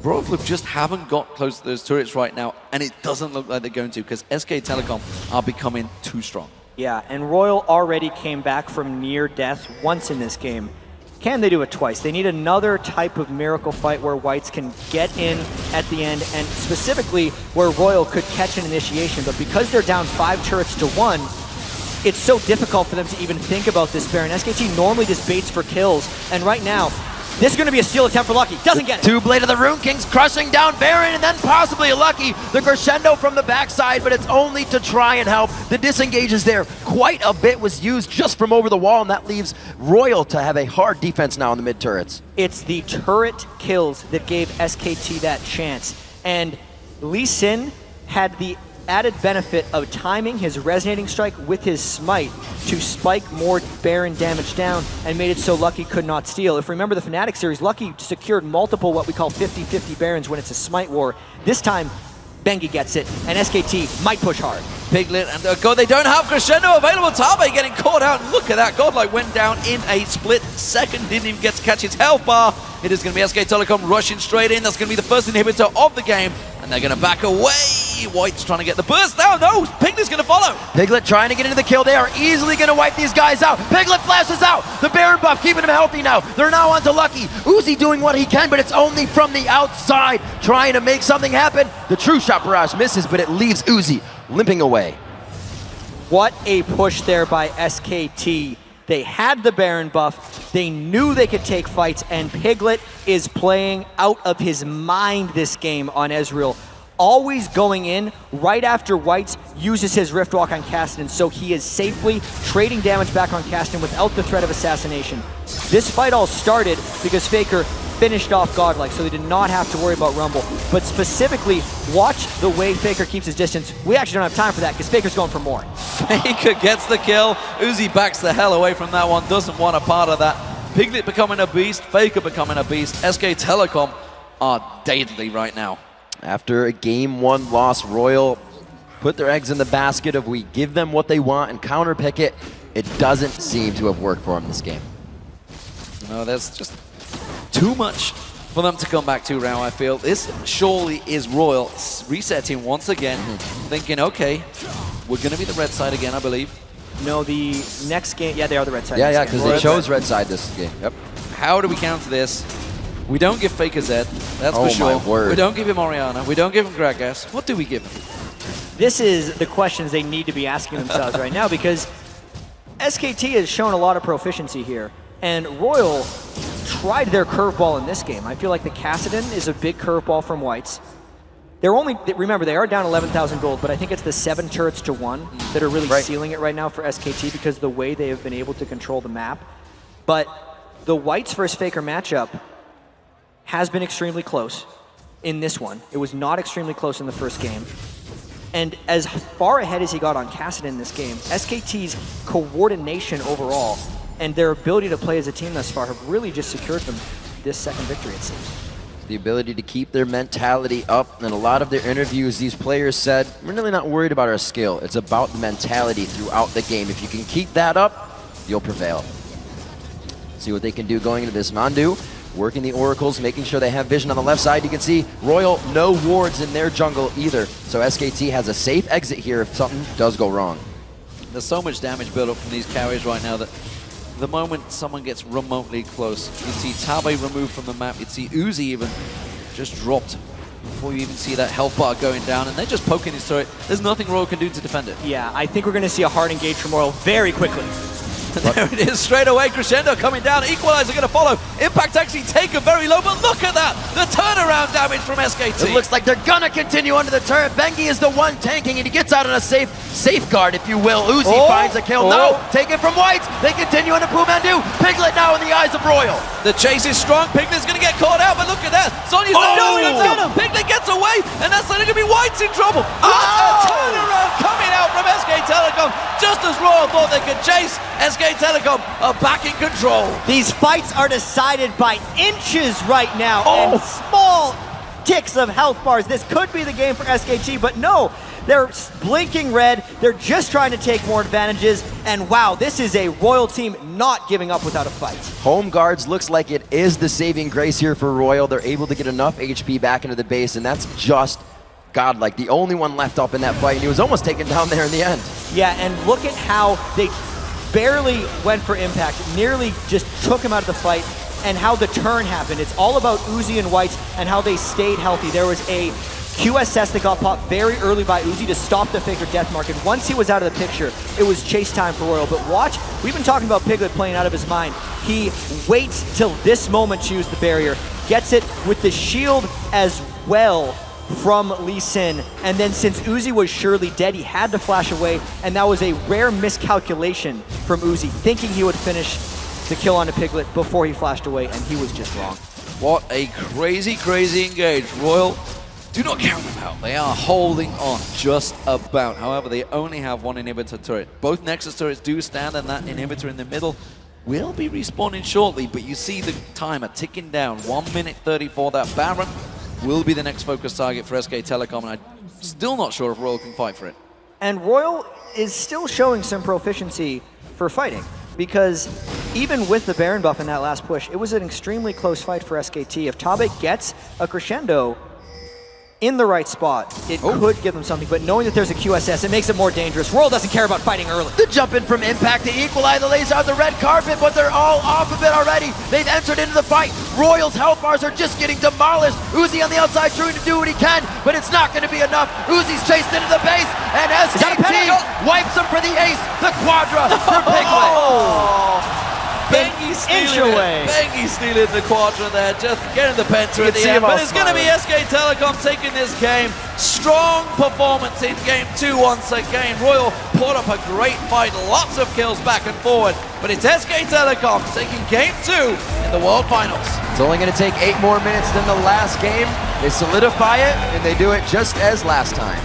Royal Club just haven't got close to those turrets right now, and it doesn't look like they're going to, because SK Telecom are becoming too strong. Yeah, and Royal already came back from near death once in this game. Can they do it twice? They need another type of miracle fight where Whites can get in at the end, and specifically where Royal could catch an initiation. But because they're down 5 turrets to 1, it's so difficult for them to even think about this Baron. SKT normally just baits for kills, and right now, This is going to be a steal attempt for Lucky. Doesn't get it. Two Blade of the Rune Kings crushing down Baron, and then possibly a Lucky. The crescendo from the backside, but it's only to try and help. The disengage is there. Quite a bit was used just from over the wall, and that leaves Royal to have a hard defense now in the mid turrets. It's the turret kills that gave SKT that chance. And Lee Sin had the added benefit of timing his resonating strike with his smite to spike more Baron damage down and made it so Lucky could not steal. If you remember the Fnatic series, Lucky secured multiple what we call 50-50 Barons when it's a smite war. This time, Bengi gets it, and SKT might push hard. Piglet and God, they don't have Crescendo available. Tabe getting caught out. Look at that. Godlike went down in a split second. Didn't even get to catch his health bar. It is going to be SK Telecom rushing straight in. That's going to be the first inhibitor of the game. And they're going to back away. White's trying to get the burst down. No, Piglet's going to follow. Piglet trying to get into the kill. They are easily going to wipe these guys out. Piglet flashes out. The Baron buff keeping him healthy now. They're now on to Lucky. Uzi doing what he can, but it's only from the outside, trying to make something happen. The true shot barrage misses, but it leaves Uzi limping away. What a push there by SKT. They had the Baron buff, they knew they could take fights, and Piglet is playing out of his mind this game on Ezreal. Always going in right after Whites uses his Riftwalk on Cassidy, so he is safely trading damage back on Cassidy without the threat of assassination. This fight all started because Faker finished off Godlike, so they did not have to worry about Rumble. But specifically, watch the way Faker keeps his distance. We actually don't have time for that because Faker's going for more. Faker gets the kill. Uzi backs the hell away from that one. Doesn't want a part of that. Piglet becoming a beast. Faker becoming a beast. SK Telecom are deadly right now. After a game one loss, Royal put their eggs in the basket of we give them what they want and counter pick it. It doesn't seem to have worked for them this game. No, there's just too much for them to come back to now, I feel. This surely is Royal resetting once again, thinking, okay, we're going to be the red side again, I believe. No, the next game, yeah, they are the red side. Yeah, because they chose red side this game. Yep. How do we counter this? We don't give Faker Zed, that's for sure. My word. We don't give him Orianna. We don't give him Gragas. What do we give him? This is the questions they need to be asking themselves right now, because SKT has shown a lot of proficiency here, and Royal tried their curveball in this game. I feel like the Kassadin is a big curveball from Whites. They're only, remember, they are down 11,000 gold, but I think it's the 7 turrets to 1 that are really sealing it right now for SKT because of the way they have been able to control the map. But the Whites versus Faker matchup has been extremely close in this one. It was not extremely close in the first game. And as far ahead as he got on Kassadin in this game, SKT's coordination overall and their ability to play as a team thus far have really just secured them this second victory, it seems. The ability to keep their mentality up. In a lot of their interviews, these players said, we're really not worried about our skill. It's about the mentality throughout the game. If you can keep that up, you'll prevail. See what they can do going into this. Mandu working the oracles, making sure they have vision on the left side. You can see Royal, no wards in their jungle either. So SKT has a safe exit here if something does go wrong. There's so much damage built up from these carries right now that the moment someone gets remotely close, you'd see Tabe removed from the map, you'd see Uzi even just dropped before you even see that health bar going down, and they're just poking his turret. There's nothing Royal can do to defend it. Yeah, I think we're going to see a hard engage from Royal very quickly. There it is, straight away, Crescendo coming down, Equalizer going to follow. Impact actually taken very low, but look at that, the turnaround damage from SKT. It looks like they're gonna continue under the turret. Bengi is the one tanking, and he gets out on a safeguard, if you will. Uzi finds a kill. No, taken from Whites. They continue into Pumandu. Piglet now in the eyes of Royal. The chase is strong. Piglet's going to get caught out, but look at that. Sonya's down. Piglet gets away, and that's going to be White's in trouble. What a turnaround coming out from SK Telecom. Just as Royal thought they could chase, SK Telecom are back in control. These fights are decided by inches right now, and small ticks of health bars. This could be the game for SKT, but no. They're blinking red, they're just trying to take more advantages, and wow, this is a Royal team not giving up without a fight. Home guards looks like it is the saving grace here for Royal. They're able to get enough HP back into the base, and that's just godlike. The only one left up in that fight, and he was almost taken down there in the end. Yeah, and look at how they barely went for impact, nearly just took him out of the fight, and how the turn happened. It's all about Uzi and Whites and how they stayed healthy. There was a QSS that got popped very early by Uzi to stop the Faker death mark, and once he was out of the picture, it was chase time for Royal. But watch, we've been talking about Piglet playing out of his mind. He waits till this moment to use the barrier, gets it with the shield as well from Lee Sin, and then since Uzi was surely dead, he had to flash away, and that was a rare miscalculation from Uzi, thinking he would finish the kill on a Piglet before he flashed away, and he was just wrong. What a crazy, crazy engage. Royal, do not count them out. They are holding on just about. However, they only have one inhibitor turret. Both Nexus turrets do stand, and that inhibitor in the middle will be respawning shortly, but you see the timer ticking down. 1 minute 34. That Baron will be the next focus target for SK Telecom, and I'm still not sure if Royal can fight for it. And Royal is still showing some proficiency for fighting, because even with the Baron buff in that last push, it was an extremely close fight for SKT. If Tabe gets a crescendo in the right spot, it could give them something, but knowing that there's a QSS, it makes it more dangerous. Royal doesn't care about fighting early. The jump in from Impact to equalize, the laser out the red carpet, but they're all off of it already. They've entered into the fight. Royal's health bars are just getting demolished. Uzi on the outside trying to do what he can, but it's not going to be enough. Uzi's chased into the base, and SKT wipes him for the ace, the quadra for Piglet. Bengi stealing the quadra there, just getting the penta at the end, but it's going to be SK Telecom taking this game. Strong performance in game 2 once again. Royal put up a great fight, lots of kills back and forward, but it's SK Telecom taking game 2 in the World Finals. It's only going to take 8 more minutes than the last game. They solidify it, and they do it just as last time.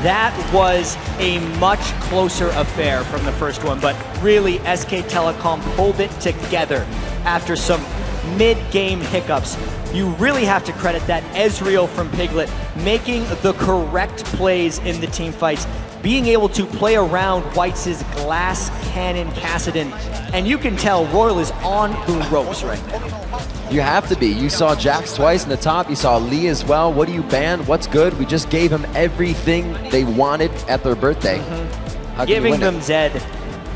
That was a much closer affair from the first one, but really SK Telecom pulled it together after some mid-game hiccups. You really have to credit that Ezreal from Piglet making the correct plays in the team fights, being able to play around White's glass cannon Kassadin, and you can tell Royal is on the ropes right now. You have to be. You saw Jax twice in the top. You saw Lee as well. What do you ban? What's good? We just gave them everything they wanted at their birthday. Giving them Zed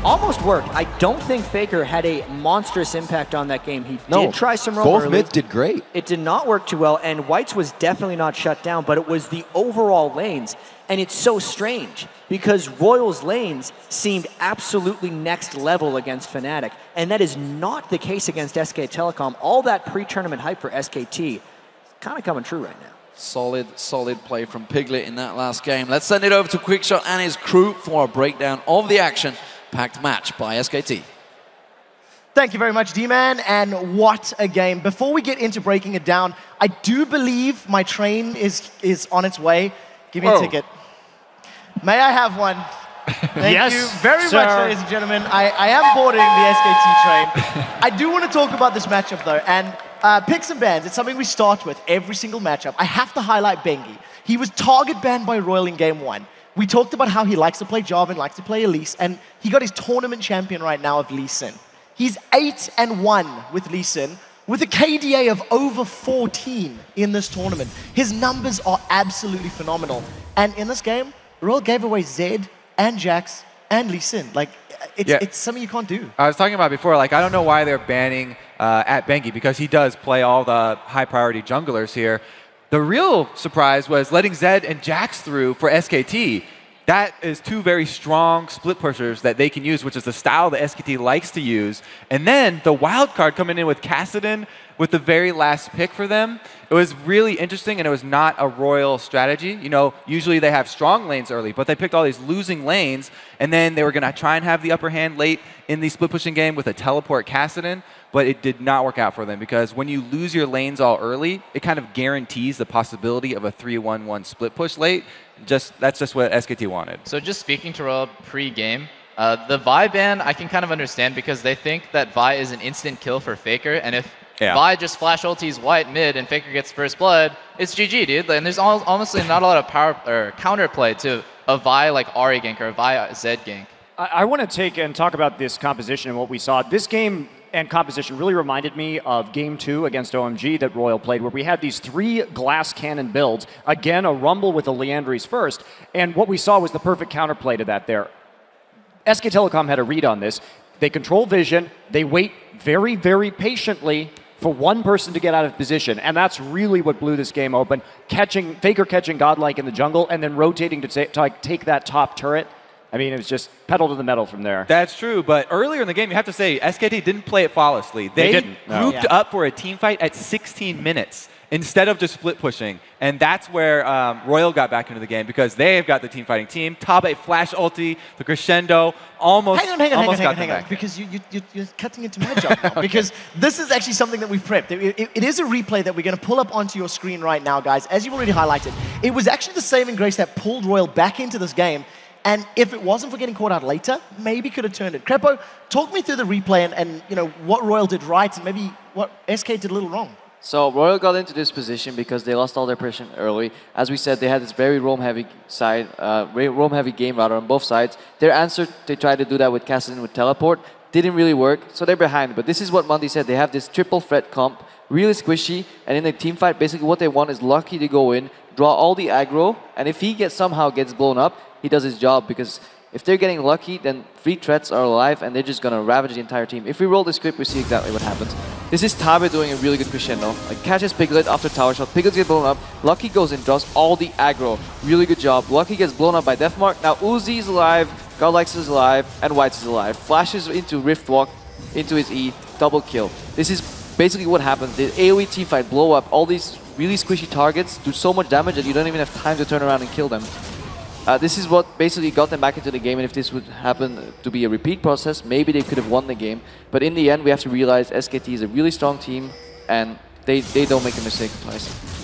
almost worked. I don't think Faker had a monstrous impact on that game. He did try some roam both early. mids did great. It did not work too well, and White's was definitely not shut down, but it was the overall lanes. And it's so strange because Royal's lanes seemed absolutely next level against Fnatic, and that is not the case against SK Telecom. All that pre-tournament hype for SKT is kind of coming true right now. Solid play from Piglet in that last game. Let's send it over to Quickshot and his crew for a breakdown of the action-packed match by SKT. Thank you very much, D-Man, and what a game. Before we get into breaking it down, I do believe my train is on its way. Give me a ticket. May I have one? Thank you very much, ladies and gentlemen. I am boarding the SKT train. I do want to talk about this matchup, though, and picks and bans. It's something we start with every single matchup. I have to highlight Bengi. He was target banned by Royal in game 1. We talked about how he likes to play Jarvan, likes to play Elise, and he got his tournament champion right now of Lee Sin. He's 8-1 with Lee Sin, with a KDA of over 14 in this tournament. His numbers are absolutely phenomenal. And in this game, Royal gave away Zed and Jax and Lee Sin. Like, it's something you can't do. I was talking about before, like, I don't know why they're banning at Bengi, because he does play all the high priority junglers here. The real surprise was letting Zed and Jax through for SKT. That is 2 very strong split pushers that they can use, which is the style that SKT likes to use. And then the wild card coming in with Kassadin with the very last pick for them. It was really interesting, and it was not a Royal strategy. You know, usually they have strong lanes early, but they picked all these losing lanes, and then they were going to try and have the upper hand late in the split pushing game with a teleport Kassadin, but it did not work out for them, because when you lose your lanes all early, it kind of guarantees the possibility of a 3-1-1 split push late. That's just what SKT wanted. So just speaking to Royal pre-game, the Vi ban I can kind of understand, because they think that Vi is an instant kill for Faker, and if Vi just flash ultis White mid and Faker gets first blood, it's GG, dude. And there's honestly not a lot of power or counterplay to a Vi like Ahri gank or a Vi Zed gank. I want to take and talk about this composition and what we saw. This game and composition really reminded me of game 2 against OMG that Royal played, where we had these 3 glass cannon builds. Again, a rumble with the Leandries first. And what we saw was the perfect counterplay to that there. SK Telecom had a read on this. They control vision. They wait very, very patiently for one person to get out of position. And that's really what blew this game open. Faker catching Godlike in the jungle and then rotating to take that top turret. I mean, it was just pedal to the metal from there. That's true, but earlier in the game, you have to say, SKT didn't play it flawlessly. They didn't, no. grouped up for a team fight at 16 minutes instead of just split pushing. And that's where Royal got back into the game because they've got the team fighting team. Tabe flash ulti, the crescendo, almost got them back. Because you're cutting into my job now. Because this is actually something that we've prepped. It is a replay that we're going to pull up onto your screen right now, guys. As you've already highlighted, it was actually the saving grace that pulled Royal back into this game. And if it wasn't for getting caught out later, maybe could have turned it. Crepo, talk me through the replay and you know what Royal did right and maybe what SK did a little wrong. So Royal got into this position because they lost all their pressure early. As we said, they had this very roam-heavy side, roam-heavy game rather on both sides. Their answer, they tried to do that with Kassadin with teleport, didn't really work, so they're behind. But this is what Monty said. They have this triple threat comp, really squishy, and in the team fight, basically what they want is Lucky to go in, draw all the aggro, and if he somehow gets blown up, he does his job because if they're getting lucky, then 3 threats are alive and they're just going to ravage the entire team. If we roll the script, we see exactly what happens. This is Tabe doing a really good crescendo. Like catches Piglet after tower shot. Piglet gets blown up. Lucky goes in, draws all the aggro. Really good job. Lucky gets blown up by Deathmark. Now Uzi is alive, Godlikes is alive, and Whites is alive. Flashes into Riftwalk, into his E, double kill. This is basically what happens. The AoE teamfight blow up all these really squishy targets, do so much damage that you don't even have time to turn around and kill them. This is what basically got them back into the game, and if this would happen to be a repeat process, maybe they could have won the game. But in the end, we have to realize SKT is a really strong team, and they don't make a mistake twice.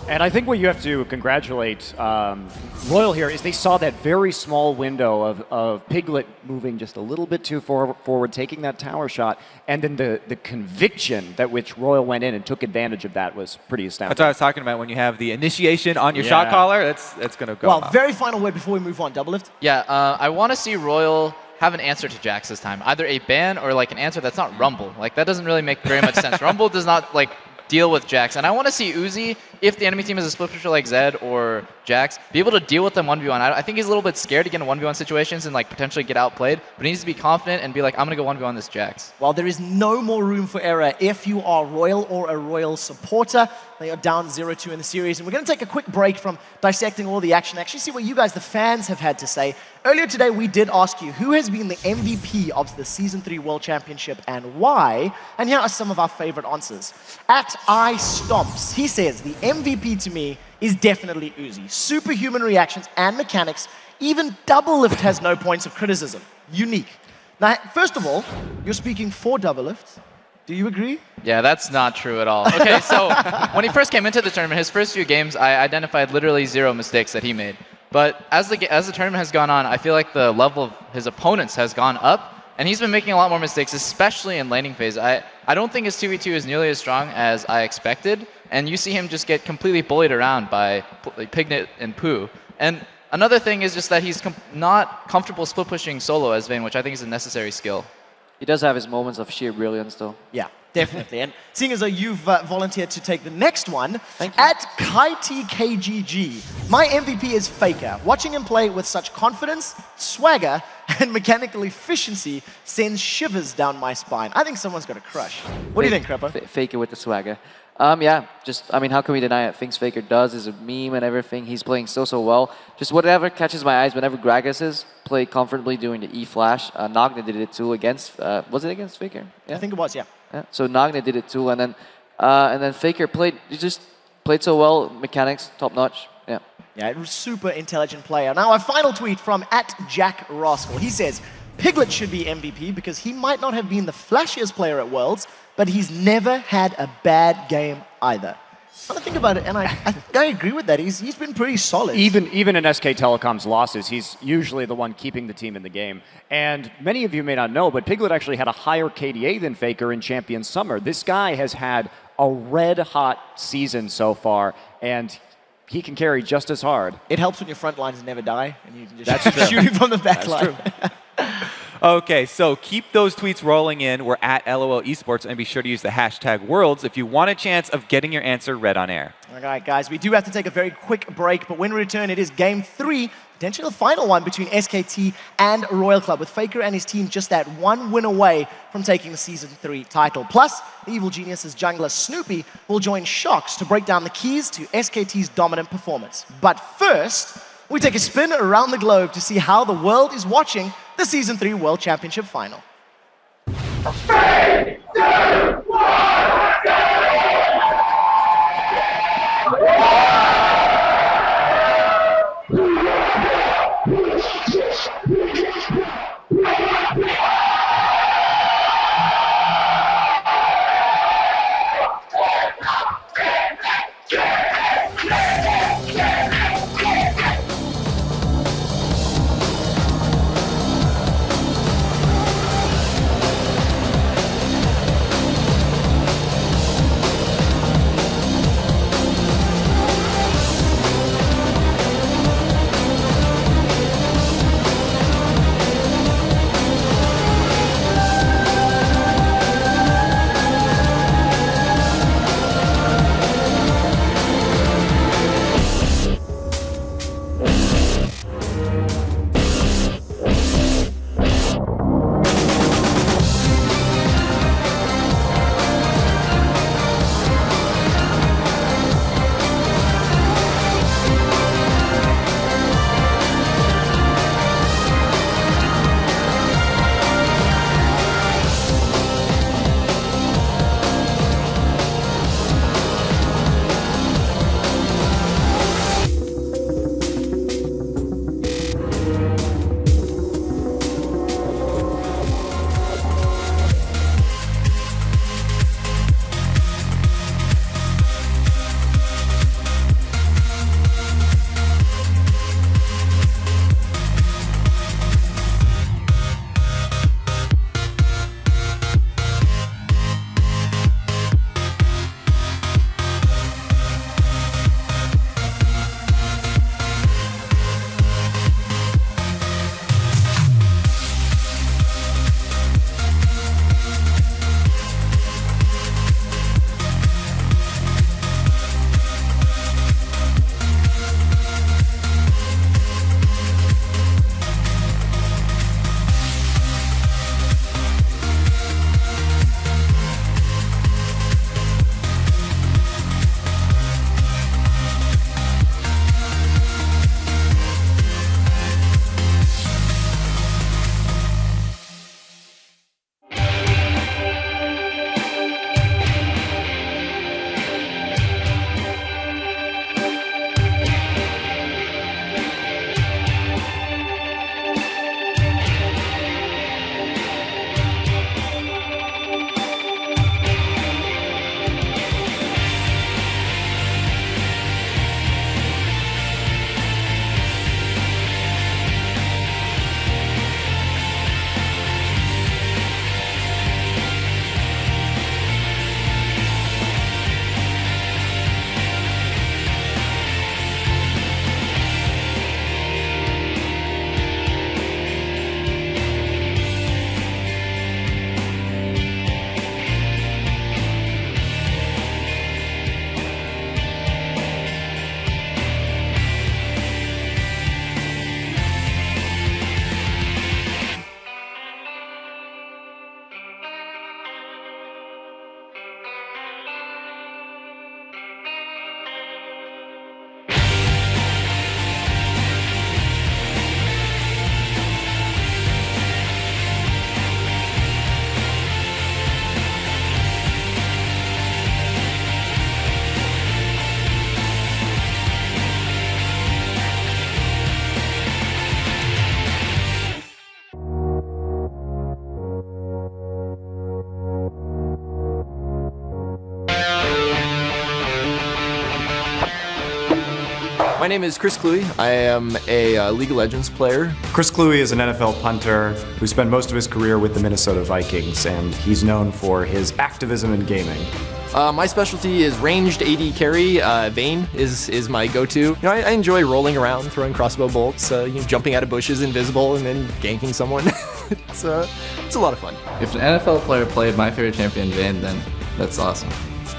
And I think what you have to congratulate Royal here is they saw that very small window of Piglet moving just a little bit too forward, taking that tower shot, and then the conviction that which Royal went in and took advantage of that was pretty astounding. That's what I was talking about when you have the initiation on your shot caller. That's going to go Well, off. very final word before we move on. Doublelift? Yeah, I want to see Royal have an answer to Jax this time. Either a ban or like an answer that's not Rumble. Like that doesn't really make very much sense. Rumble does not like deal with Jax. And I want to see Uzi, if the enemy team is a split pusher like Zed or Jax, be able to deal with them 1v1. I think he's a little bit scared to get in 1v1 situations and like potentially get outplayed, but he needs to be confident and be like, I'm going to go 1v1 this Jax. Well, there is no more room for error if you are Royal or a Royal supporter. They are down 0-2 in the series. And we're going to take a quick break from dissecting all the action, actually see what you guys, the fans, have had to say. Earlier today, we did ask you who has been the MVP of the Season 3 World Championship and why. And here are some of our favorite answers. At iStomps, he says, the MVP to me is definitely Uzi. Superhuman reactions and mechanics. Even Doublelift has no points of criticism. Unique. Now, first of all, you're speaking for Doublelift. Do you agree? Yeah, that's not true at all. Okay, so when he first came into the tournament, his first few games, I identified literally 0 mistakes that he made. But as the tournament has gone on, I feel like the level of his opponents has gone up, and he's been making a lot more mistakes, especially in laning phase. I don't think his 2v2 is nearly as strong as I expected, and you see him just get completely bullied around by Pignet and Poo. And another thing is just that he's not comfortable split pushing solo as Vayne, which I think is a necessary skill. He does have his moments of sheer brilliance, though. Yeah, definitely. And seeing as though you've volunteered to take the next one, at KaiTKGG, my MVP is Faker. Watching him play with such confidence, swagger, and mechanical efficiency sends shivers down my spine. I think someone's got a crush. What do you think, Crepo? Faker with the swagger. Yeah, I mean, how can we deny it? Things Faker does is a meme and everything. He's playing so well. Just whatever catches my eyes, whenever Gragas play comfortably doing the E-flash. Nagna did it too against, was it against Faker? Yeah. I think it was, yeah. So Nagna did it too, and then Faker just played so well, mechanics, top notch, yeah. Yeah, it was super intelligent player. Now, a final tweet from @JackRascal. He says, Piglet should be MVP because he might not have been the flashiest player at Worlds, but he's never had a bad game either. When I think about it, and I agree with that. He's been pretty solid. Even in SK Telecom's losses, he's usually the one keeping the team in the game. And many of you may not know, but Piglet actually had a higher KDA than Faker in Champion Summer. This guy has had a red-hot season so far, and he can carry just as hard. It helps when your front lines never die, and you can just shoot him from the back line. Okay, so keep those tweets rolling in. We're at LOL Esports, and be sure to use the hashtag Worlds if you want a chance of getting your answer read on air. All right, guys, we do have to take a very quick break, but when we return, it is Game 3, potentially the final one between SKT and Royal Club, with Faker and his team just that one win away from taking the Season 3 title. Plus, the Evil Genius's jungler Snoopy will join Shox to break down the keys to SKT's dominant performance. But first, we take a spin around the globe to see how the world is watching the Season 3 World Championship final. My name is Chris Cluey. I am a League of Legends player. Chris Cluey is an NFL punter who spent most of his career with the Minnesota Vikings, and he's known for his activism in gaming. My specialty is ranged AD carry. Vayne is my go-to. You know, I enjoy rolling around, throwing crossbow bolts, jumping out of bushes invisible, and then ganking someone. It's a lot of fun. If an NFL player played my favorite champion, Vayne, then that's awesome.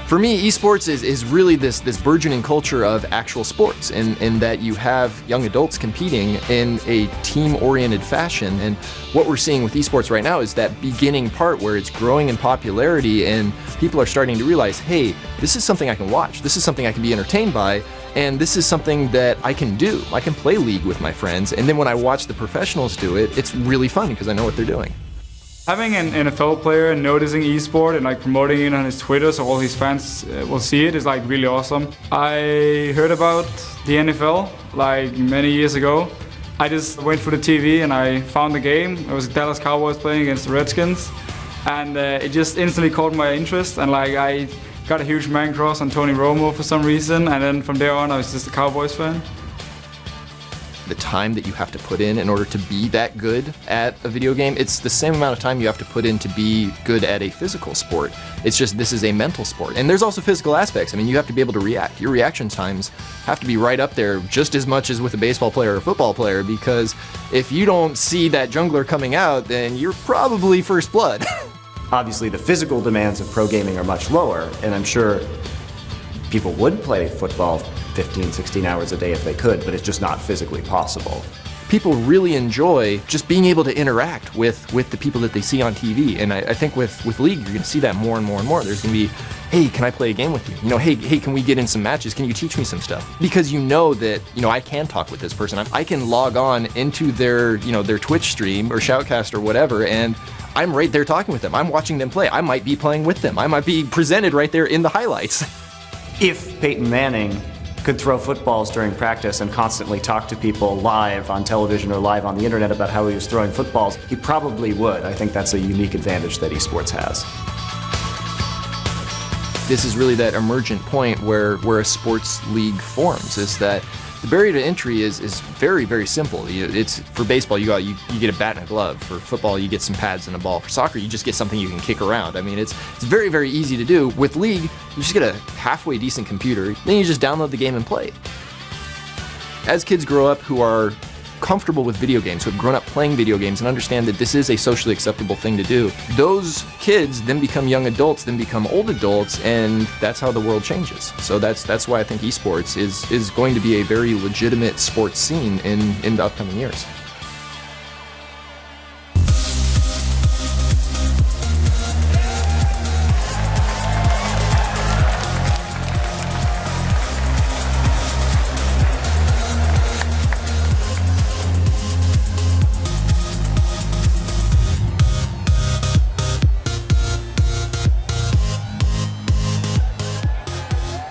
For me, esports is really this burgeoning culture of actual sports, in that you have young adults competing in a team-oriented fashion. And what we're seeing with esports right now is that beginning part where it's growing in popularity and people are starting to realize, hey, this is something I can watch, this is something I can be entertained by, and this is something that I can do. I can play League with my friends, and then when I watch the professionals do it, it's really fun because I know what they're doing. Having an NFL player noticing esport and like promoting it on his Twitter so all his fans will see it is like really awesome. I heard about the NFL like many years ago. I just went through the TV and I found the game. It was the Dallas Cowboys playing against the Redskins, and it just instantly caught my interest, and like I got a huge man crush on Tony Romo for some reason, and then from there on I was just a Cowboys fan. The time that you have to put in order to be that good at a video game, it's the same amount of time you have to put in to be good at a physical sport. It's just this is a mental sport. And there's also physical aspects. I mean, you have to be able to react. Your reaction times have to be right up there just as much as with a baseball player or a football player, because if you don't see that jungler coming out, then you're probably first blood. Obviously, the physical demands of pro gaming are much lower, and I'm sure people would play football 15, 16 hours a day if they could, but it's just not physically possible. People really enjoy just being able to interact with the people that they see on TV. And I think with League, you're going to see that more and more and more. There's going to be, hey, can I play a game with you? You know, hey, can we get in some matches? Can you teach me some stuff? Because you know that, you know, I can talk with this person. I can log on into their, you know, their Twitch stream or Shoutcast or whatever, and I'm right there talking with them. I'm watching them play. I might be playing with them. I might be presented right there in the highlights. If Peyton Manning could throw footballs during practice and constantly talk to people live on television or live on the internet about how he was throwing footballs, he probably would. I think that's a unique advantage that esports has. This is really that emergent point where a sports league forms, is that the barrier to entry is very, very simple. It's for baseball, you get a bat and a glove. For football, you get some pads and a ball. For soccer, you just get something you can kick around. I mean, it's very, very easy to do. With League, you just get a halfway decent computer, then you just download the game and play. As kids grow up who are comfortable with video games, who have grown up playing video games and understand that this is a socially acceptable thing to do, those kids then become young adults, then become old adults, and that's how the world changes. So that's why I think esports is going to be a very legitimate sports scene in the upcoming years.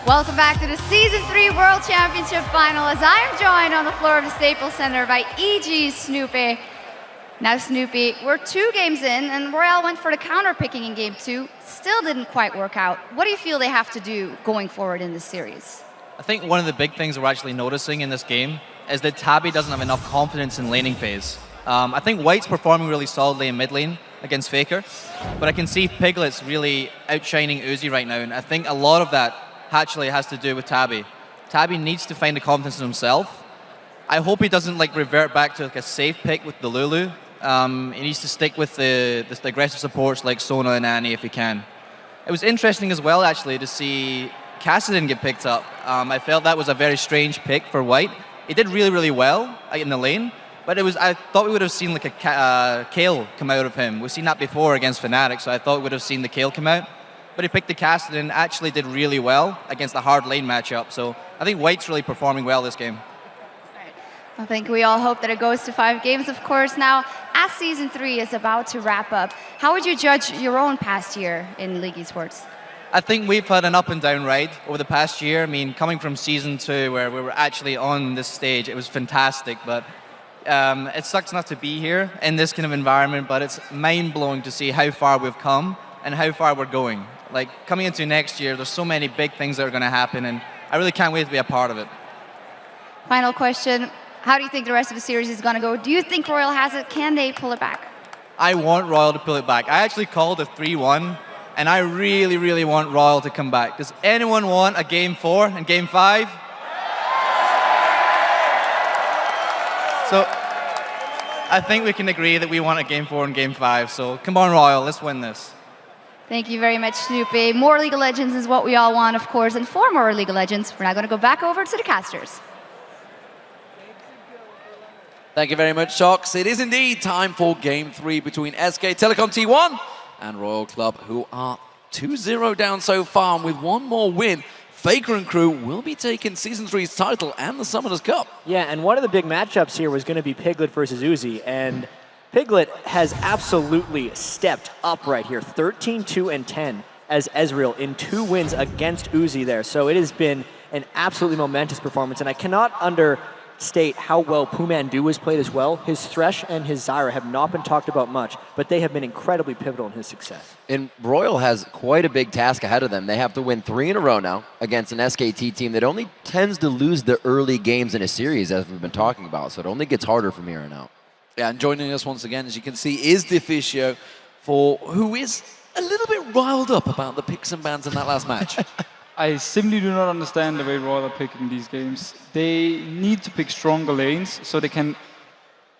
Welcome back to the Season 3 World Championship Final, as I am joined on the floor of the Staples Center by EG Snoopy. Now Snoopy, we're 2 games in and Royale went for the counter-picking in Game 2. Still didn't quite work out. What do you feel they have to do going forward in this series? I think one of the big things we're actually noticing in this game is that Tabby doesn't have enough confidence in laning phase. I think White's performing really solidly in mid lane against Faker, but I can see Piglet's really outshining Uzi right now, and I think a lot of that actually has to do with Tabby. Tabby needs to find the confidence in himself. I hope he doesn't like revert back to like a safe pick with the Lulu. He needs to stick with the aggressive supports like Sona and Annie if he can. It was interesting as well actually to see Kassadin get picked up. I felt that was a very strange pick for White. He did really, really well in the lane, but I thought we would have seen like a Kayle come out of him. We've seen that before against Fnatic, so I thought we would have seen the Kayle come out. But he picked the Kassadin and actually did really well against the hard lane matchup. So I think White's really performing well this game. I think we all hope that it goes to 5 games, of course. Now, as Season 3 is about to wrap up, how would you judge your own past year in League Esports? I think we've had an up and down ride over the past year. I mean, coming from Season 2 where we were actually on this stage, it was fantastic. But it sucks not to be here in this kind of environment, but it's mind-blowing to see how far we've come and how far we're going. Like, coming into next year, there's so many big things that are going to happen, and I really can't wait to be a part of it. Final question. How do you think the rest of the series is going to go? Do you think Royal has it? Can they pull it back? I want Royal to pull it back. I actually called a 3-1, and I really, really want Royal to come back. Does anyone want a Game 4 and Game 5? So, I think we can agree that we want a Game 4 and Game 5, so come on Royal, let's win this. Thank you very much, Snoopy. More League of Legends is what we all want, of course, and for more League of Legends, we're now going to go back over to the casters. Thank you very much, Shox. It is indeed time for Game 3 between SK Telecom T1 and Royal Club, who are 2-0 down so far, and with one more win, Faker and crew will be taking Season 3's title and the Summoners Cup. Yeah, and one of the big matchups here was going to be Piglet versus Uzi, and Piglet has absolutely stepped up right here, 13-2-10 as Ezreal in 2 wins against Uzi there. So it has been an absolutely momentous performance, and I cannot understate how well Pumandu has played as well. His Thresh and his Zyra have not been talked about much, but they have been incredibly pivotal in his success. And Royal has quite a big task ahead of them. They have to win 3 in a row now against an SKT team that only tends to lose the early games in a series, as we've been talking about, so it only gets harder from here on out. Yeah, and joining us once again, as you can see, is Deficio, who is a little bit riled up about the picks and bans in that last match. I simply do not understand the way Royal are picking these games. They need to pick stronger lanes so they can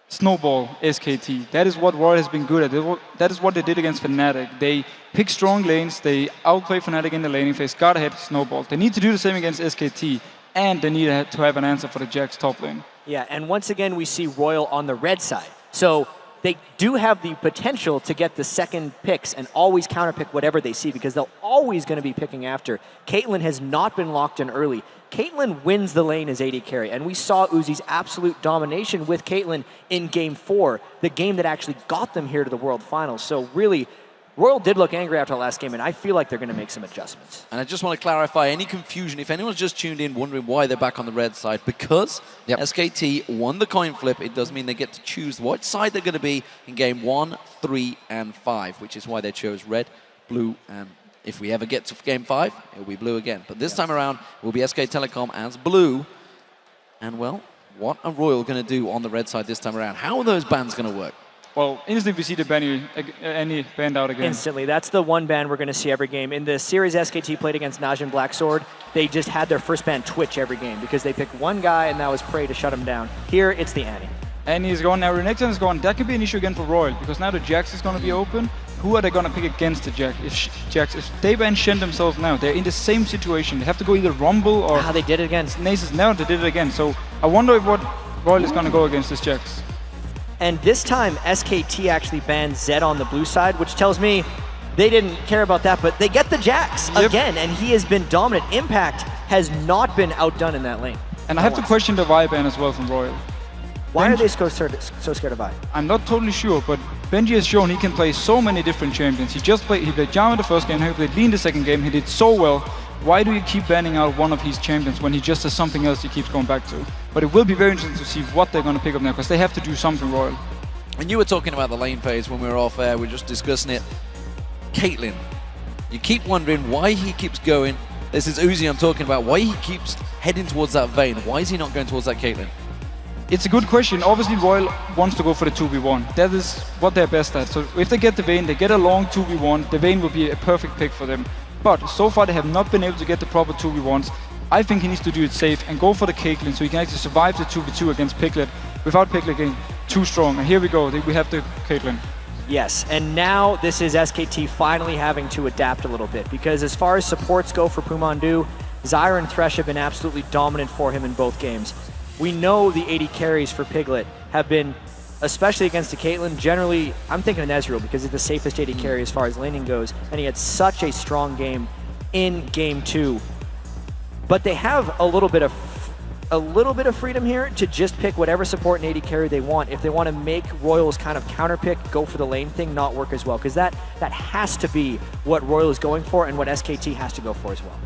snowball SKT. That is what Royal has been good at. That is what they did against Fnatic. They pick strong lanes, they outplay Fnatic in the laning phase, got ahead, snowball. They need to do the same against SKT, and they need to have an answer for the Jax top lane. Yeah, and once again, we see Royal on the red side. So they do have the potential to get the second picks and always counterpick whatever they see, because they're always going to be picking after. Caitlyn has not been locked in early. Caitlyn wins the lane as AD carry, and we saw Uzi's absolute domination with Caitlyn in Game 4, the game that actually got them here to the World Finals. So really, Royal did look angry after the last game, and I feel like they're going to make some adjustments. And I just want to clarify any confusion. If anyone's just tuned in wondering why they're back on the red side, because SKT won the coin flip, it does mean they get to choose what side they're going to be in Game 1, 3, and 5, which is why they chose red, blue, and if we ever get to Game 5, it'll be blue again. But this time around, it will be SK Telecom as blue. And, well, what are Royal going to do on the red side this time around? How are those bans going to work? Well, instantly we see the Benny banned out again. Instantly. That's the one ban we're going to see every game. In the series SKT played against Najin Blacksword, they just had their first ban Twitch every game because they picked one guy and that was Prey to shut him down. Here, it's the Annie. Annie is gone. Now Renekton is gone. That could be an issue again for Royal because now the Jax is going to be open. Who are they going to pick against the Jax? If they ban Shen themselves now, they're in the same situation. They have to go either Rumble or... They did it against Nasus. Now they did it again. So I wonder if what Royal is going to go against this Jax. And this time, SKT actually banned Zed on the blue side, which tells me they didn't care about that, but they get the Jax again, and he has been dominant. Impact has not been outdone in that lane. And I have to question the Vi ban as well from Royal. Why are they so scared of Vi? I'm not totally sure, but Benji has shown he can play so many different champions. He played Jama the first game, he played Lee in the second game, he did so well. Why do you keep banning out one of his champions when he just has something else he keeps going back to? But it will be very interesting to see what they're going to pick up now, because they have to do something, Royal. And you were talking about the lane phase when we were off air, we were just discussing it. Caitlyn, you keep wondering why he keeps going. This is Uzi I'm talking about, why he keeps heading towards that Vayne. Why is he not going towards that Caitlyn? It's a good question. Obviously, Royal wants to go for the 2v1. That is what they're best at. So if they get the Vayne, they get a long 2v1, the Vayne will be a perfect pick for them. But so far, they have not been able to get the proper 2v1s. I think he needs to do it safe and go for the Caitlyn so he can actually survive the 2v2 against Piglet without Piglet getting too strong. And here we go. We have the Caitlyn. Yes, and now this is SKT finally having to adapt a little bit, because as far as supports go for Pumandu, Zyra and Thresh have been absolutely dominant for him in both games. We know the 80 carries for Piglet have been, especially against the Caitlyn, generally, I'm thinking of Ezreal because he's the safest 80 carry as far as laning goes, and he had such a strong game in Game 2. But they have a little bit of freedom here to just pick whatever support and 80 carry they want. If they want to make Royal's kind of counterpick, go for the lane thing, not work as well, because that has to be what Royal is going for and what SKT has to go for as well.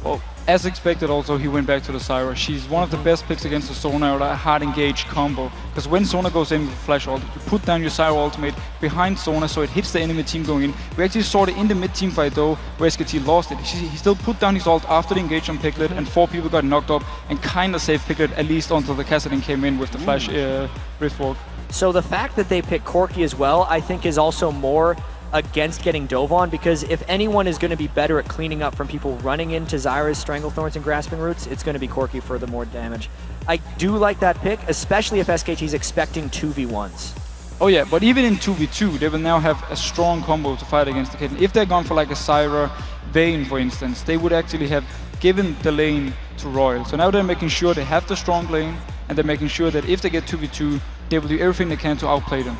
Well, as expected also, he went back to the Zyra. She's one of the best picks against the Sona or a hard engaged combo. Because when Sona goes in with Flash ult, you put down your Zyra ultimate behind Sona so it hits the enemy team going in. We actually saw it in the mid-team fight though, where SKT lost it. He still put down his ult after the engage on Piglet and 4 people got knocked up and kind of saved Piglet at least until the Kassadin came in with the Flash Riftwalk. So the fact that they picked Corki as well, I think is also more against getting dove on, because if anyone is going to be better at cleaning up from people running into Zyra's Stranglethorns and Grasping Roots, it's going to be Corki for the more damage. I do like that pick, especially if SKT is expecting 2v1s. Oh yeah, but even in 2v2, they will now have a strong combo to fight against the Caitlyn. If they're gone for like a Zyra, Vayne, for instance, they would actually have given the lane to Royal. So now they're making sure they have the strong lane, and they're making sure that if they get 2v2, they will do everything they can to outplay them.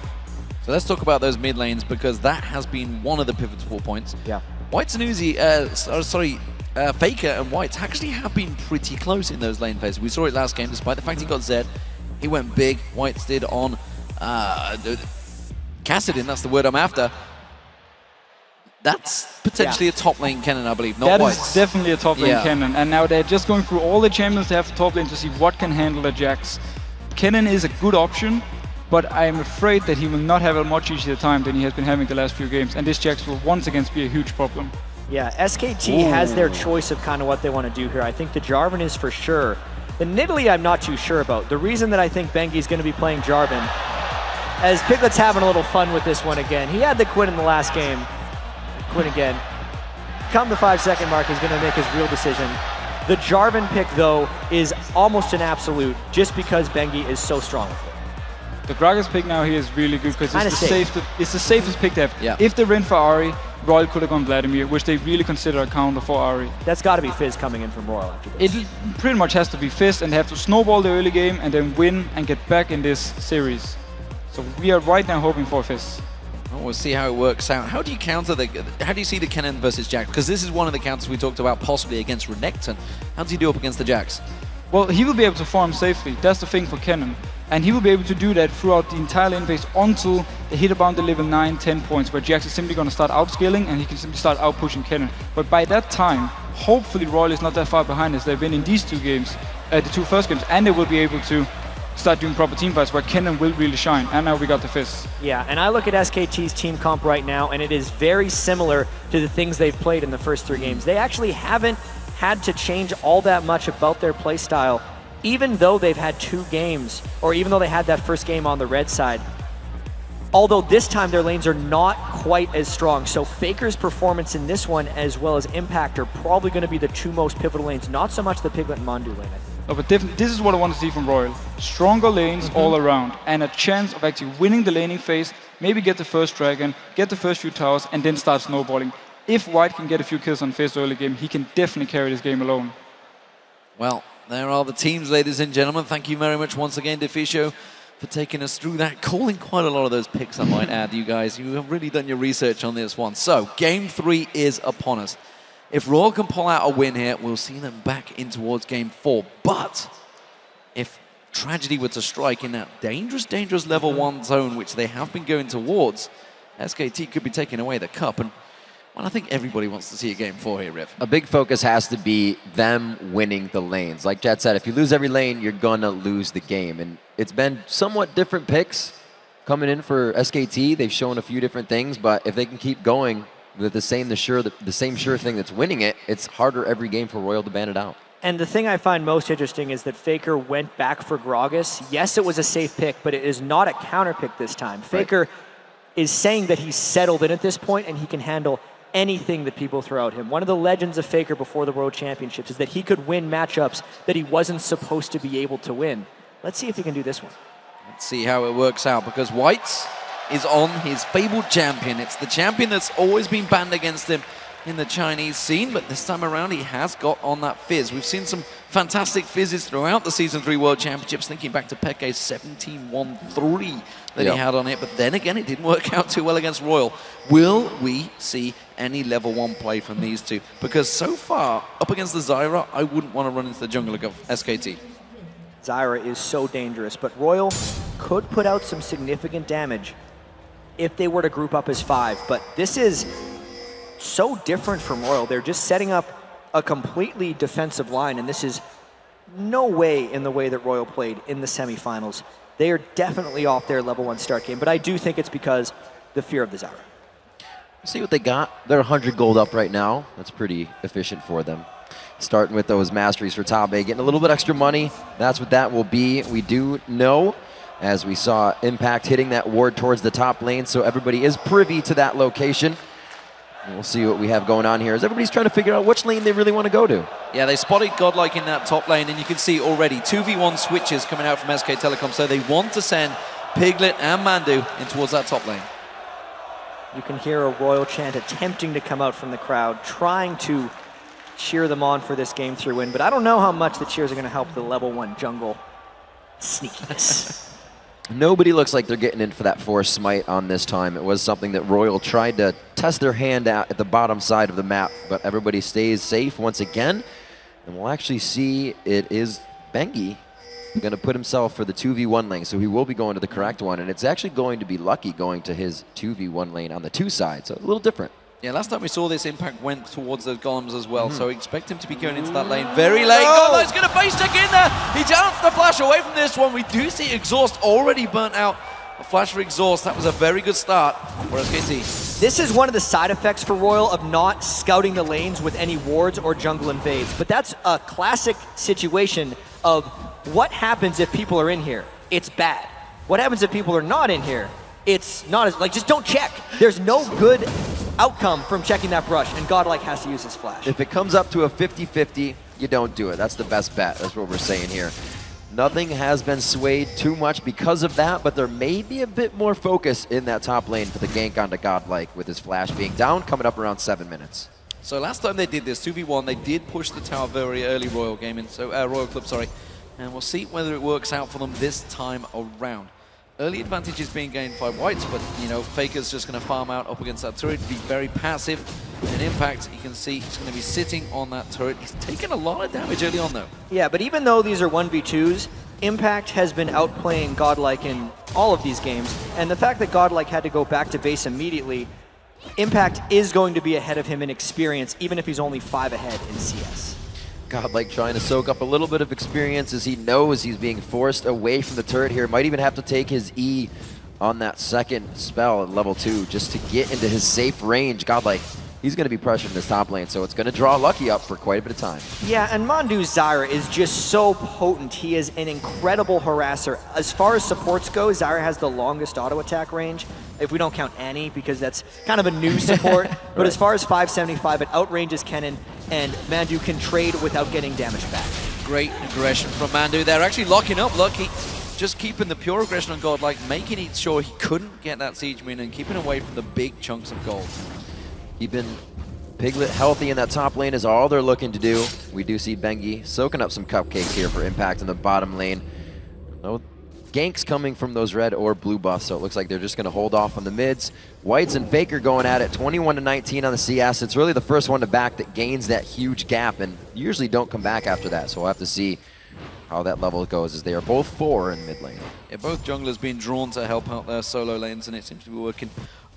So let's talk about those mid lanes, because that has been one of the pivotal points. Yeah. Whites and Uzi, Faker and Whites actually have been pretty close in those lane phases. We saw it last game, despite the fact he got Zed. He went big. Whites did on Kassadin, that's the word I'm after. That's potentially a top lane Kennen, I believe, not Whites. That is definitely a top lane Kennen. And now they're just going through all the champions they have to top lane to see what can handle the Jax. Kennen is a good option, but I'm afraid that he will not have a much easier time than he has been having the last few games. And this Jax will once again be a huge problem. Yeah, SKT has their choice of kind of what they want to do here. I think the Jarvan is for sure. The Nidalee I'm not too sure about. The reason that I think Bengi's going to be playing Jarvan, as Piglet's having a little fun with this one again. He had the Quinn in the last game. Quinn again. Come the 5-second mark, he's going to make his real decision. The Jarvan pick, though, is almost an absolute just because Bengi is so strong with it. The Gragas pick now here is really good because it's the safest pick they have. Yeah. If they went for Ahri, Royal could have gone Vladimir, which they really consider a counter for Ahri. That's got to be Fizz coming in from Royal after this. It pretty much has to be Fizz, and they have to snowball the early game and then win and get back in this series. So we are right now hoping for Fizz. Well, we'll see how it works out. How do you counter how do you see the Kennen versus Jax? Because this is one of the counters we talked about possibly against Renekton. How do you do up against the Jax? Well, he will be able to farm safely. That's the thing for Kennen. And he will be able to do that throughout the entire lane phase until they hit about the level 9-10 points, where Jax is simply going to start outscaling and he can simply start out-pushing Kennen. But by that time, hopefully Royal is not that far behind as they've been in these two games, the two first games, and they will be able to start doing proper team fights where Kennen will really shine. And now we got the Fizz. Yeah, and I look at SKT's team comp right now, and it is very similar to the things they've played in the first 3 games. They actually haven't had to change all that much about their play style, even though they've had 2 games, or even though they had that first game on the red side. Although this time their lanes are not quite as strong. So Faker's performance in this one, as well as Impact, are probably going to be the 2 most pivotal lanes, not so much the Piglet and Mondu lane, I think. No, but this is what I want to see from Royal. Stronger lanes all around, and a chance of actually winning the laning phase, maybe get the first dragon, get the first few towers, and then start snowballing. If White can get a few kills on Fizz early game, he can definitely carry this game alone. Well, there are the teams, ladies and gentlemen. Thank you very much once again, Deficio, for taking us through that, calling quite a lot of those picks, I might add, you guys. You have really done your research on this one. So, Game 3 is upon us. If Royal can pull out a win here, we'll see them back in towards Game 4. But if tragedy were to strike in that dangerous, dangerous level 1 zone, which they have been going towards, SKT could be taking away the cup. And well, I think everybody wants to see a Game 4 here, Riv. A big focus has to be them winning the lanes. Like Jet said, if you lose every lane, you're going to lose the game. And it's been somewhat different picks coming in for SKT. They've shown a few different things, but if they can keep going with the same sure thing that's winning it, it's harder every game for Royal to ban it out. And the thing I find most interesting is that Faker went back for Gragas. Yes, it was a safe pick, but it is not a counter pick this time. Faker is saying that he's settled in at this point and he can handle anything that people throw at him. One of the legends of Faker before the World Championships is that he could win matchups that he wasn't supposed to be able to win. Let's see if he can do this one. Let's see how it works out, because Whites is on his fabled champion. It's the champion that's always been banned against him in the Chinese scene, but this time around he has got on that Fizz. We've seen some fantastic Fizzes throughout the Season 3 World Championships, thinking back to Peke's 17-1-3 that he had on it, but then again it didn't work out too well against Royal. Will we see any level 1 play from these two? Because so far, up against the Zyra, I wouldn't want to run into the jungle of SKT. Zyra is so dangerous, but Royal could put out some significant damage if they were to group up as 5, but this is so different from Royal. They're just setting up a completely defensive line, and this is no way in the way that Royal played in the semifinals. They are definitely off their level 1 start game, but I do think it's because the fear of the Zyra. See what they got. They're 100 gold up right now. That's pretty efficient for them. Starting with those masteries for Tabe, getting a little bit extra money. That's what that will be. We do know, as we saw Impact hitting that ward towards the top lane, so everybody is privy to that location. And we'll see what we have going on here as everybody's trying to figure out which lane they really want to go to. Yeah, they spotted Godlike in that top lane, and you can see already 2v1 switches coming out from SK Telecom, so they want to send Piglet and Mandu in towards that top lane. You can hear a Royal chant attempting to come out from the crowd, trying to cheer them on for this game 3 win, but I don't know how much the cheers are going to help the level 1 jungle sneakiness. Nobody looks like they're getting in for that force smite on this time. It was something that Royal tried to test their hand out at the bottom side of the map, but everybody stays safe once again. And we'll actually see it is Bengi going to put himself for the 2v1 lane, so he will be going to the correct one, and it's actually going to be Lucky going to his 2v1 lane on the 2 side, so a little different. Yeah, last time we saw this, Impact went towards those golems as well, so expect him to be going into that lane very late. Godlike's going to base check in there. He danced the flash away from this one. We do see Exhaust already burnt out. A flash for Exhaust. That was a very good start for SKT. This is one of the side effects for Royal of not scouting the lanes with any wards or jungle invades, but that's a classic situation of what happens if people are in here? It's bad. What happens if people are not in here? It's not as, like, just don't check. There's no good outcome from checking that brush, and Godlike has to use his flash. If it comes up to a 50-50, you don't do it. That's the best bet. That's what we're saying here. Nothing has been swayed too much because of that, but there may be a bit more focus in that top lane for the gank onto Godlike with his flash being down, coming up around 7 minutes. So last time they did this, 2v1, they did push the tower very early, Royal Gaming, so Royal Club, sorry. And we'll see whether it works out for them this time around. Early advantage is being gained by Whites, but, you know, Faker's just going to farm out up against that turret, be very passive. And Impact, you can see he's going to be sitting on that turret. He's taken a lot of damage early on, though. Yeah, but even though these are 1v2s, Impact has been outplaying Godlike in all of these games. And the fact that Godlike had to go back to base immediately, Impact is going to be ahead of him in experience, even if he's only 5 ahead in CS. Godlike trying to soak up a little bit of experience as he knows he's being forced away from the turret here. Might even have to take his E on that second spell at level 2 just to get into his safe range. Godlike, he's going to be pressuring this top lane, so it's going to draw Lucky up for quite a bit of time. Yeah, and Mandu's Zyra is just so potent. He is an incredible harasser. As far as supports go, Zyra has the longest auto attack range, if we don't count Annie, because that's kind of a new support. But as far as 575, it outranges Kennen, and Mandu can trade without getting damage back. Great aggression from Mandu. They're actually locking up Lucky, just keeping the pure aggression on Godlike, making it sure he couldn't get that siege min and keeping away from the big chunks of gold. Keeping Piglet healthy in that top lane is all they're looking to do. We do see Bengi soaking up some cupcakes here for Impact in the bottom lane. No ganks coming from those red or blue buffs, so it looks like they're just going to hold off on the mids. Whites and Faker going at it, 21-19 on the CS. It's really the first one to back that gains that huge gap, and usually don't come back after that, so we'll have to see how that level goes, as they are both 4 in mid lane. Yeah, both junglers being drawn to help out their solo lanes, and it seems to be working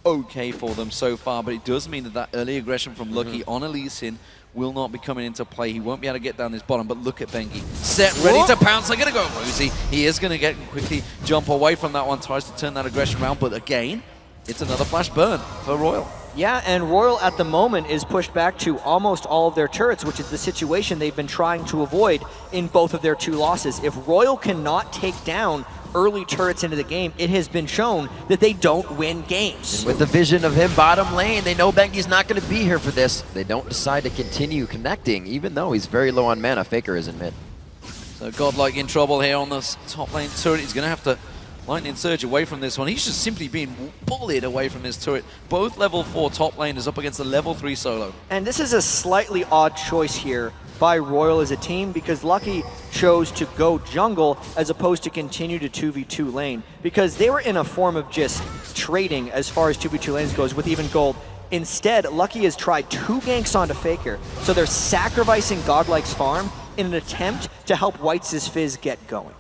okay for them so far, but it does mean that early aggression from Lucky on Lee Sin will not be coming into play. He won't be able to get down this bottom, but look at Bengi. Set, ready to pounce. They're going to go Rosie. He is going to get quickly jump away from that one, tries to turn that aggression around, but again, it's another flash burn for Royal. Yeah, and Royal at the moment is pushed back to almost all of their turrets, which is the situation they've been trying to avoid in both of their 2 losses. If Royal cannot take down early turrets into the game, it has been shown that they don't win games. And with the vision of him bottom lane, they know Bengi's not going to be here for this. They don't decide to continue connecting, even though he's very low on mana. Faker is in mid. So Godlike in trouble here on this top lane turret. He's going to have to lightning surge away from this one. He's just simply being bullied away from this turret. Both level 4 top laners up against the level 3 solo. And this is a slightly odd choice here by Royal as a team, because Lucky chose to go jungle as opposed to continue to 2v2 lane, because they were in a form of just trading as far as 2v2 lanes goes with even gold. Instead, Lucky has tried 2 ganks onto Faker, so they're sacrificing Godlike's farm in an attempt to help Whites' Fizz get going.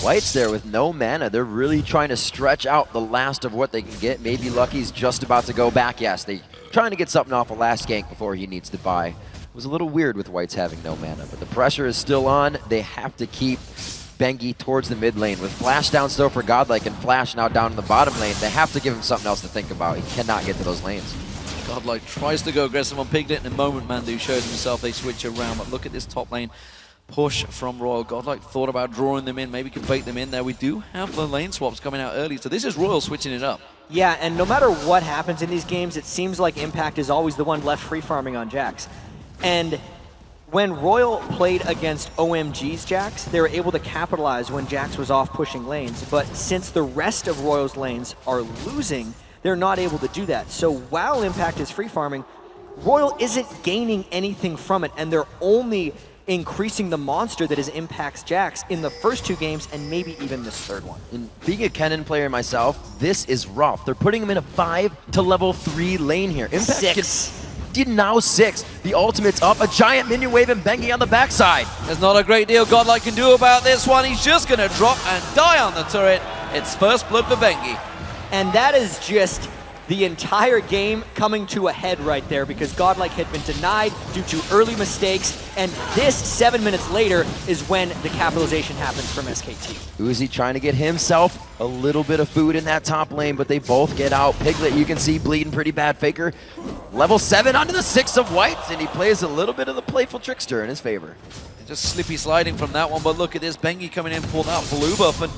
White's there with no mana. They're really trying to stretch out the last of what they can get. Maybe Lucky's just about to go back. Yes, they're trying to get something off a last gank before he needs to buy. It was a little weird with Whites having no mana, but the pressure is still on. They have to keep Bengi towards the mid lane. With Flash down still for Godlike and Flash now down in the bottom lane, they have to give him something else to think about. He cannot get to those lanes. Godlike tries to go aggressive on Piglet. In a moment, Mandu shows himself. They switch around, but look at this top lane push from Royal. Godlike thought about drawing them in, maybe could bait them in there. We do have the lane swaps coming out early, so this is Royal switching it up. Yeah, and no matter what happens in these games, it seems like Impact is always the one left free farming on Jax. And when Royal played against OMG's Jax, they were able to capitalize when Jax was off pushing lanes, but since the rest of Royal's lanes are losing, they're not able to do that. So while Impact is free farming, Royal isn't gaining anything from it, and they're only increasing the monster that is Impact's Jax in the first 2 games and maybe even this third one. And being a Kennen player myself, this is rough. They're putting him in a 5 to level 3 lane here. Impact 6. Did now 6. The ultimate's up. A giant minion wave and Bengi on the backside. There's not a great deal Godlike can do about this one. He's just going to drop and die on the turret. It's first blood for Bengi. And that is just the entire game coming to a head right there, because Godlike had been denied due to early mistakes, and this 7 minutes later is when the capitalization happens from SKT. Uzi trying to get himself a little bit of food in that top lane, but they both get out. Piglet, you can see, bleeding pretty bad. Faker, level 7 onto the 6 of Whites, and he plays a little bit of the playful trickster in his favor. Just slippy sliding from that one, but look at this. Bengi coming in for that blue buff, and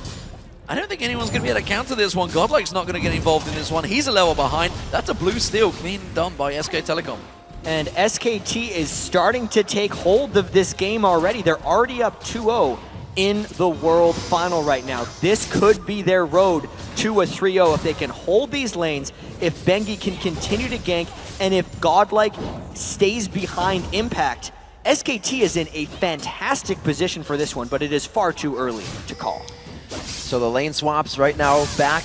I don't think anyone's going to be able to counter this one. Godlike's not going to get involved in this one. He's a level behind. That's a blue steal, clean done by SK Telecom. And SKT is starting to take hold of this game already. They're already up 2-0 in the World Final right now. This could be their road to a 3-0 if they can hold these lanes, if Bengi can continue to gank, and if Godlike stays behind Impact. SKT is in a fantastic position for this one, but it is far too early to call. So the lane swaps right now back.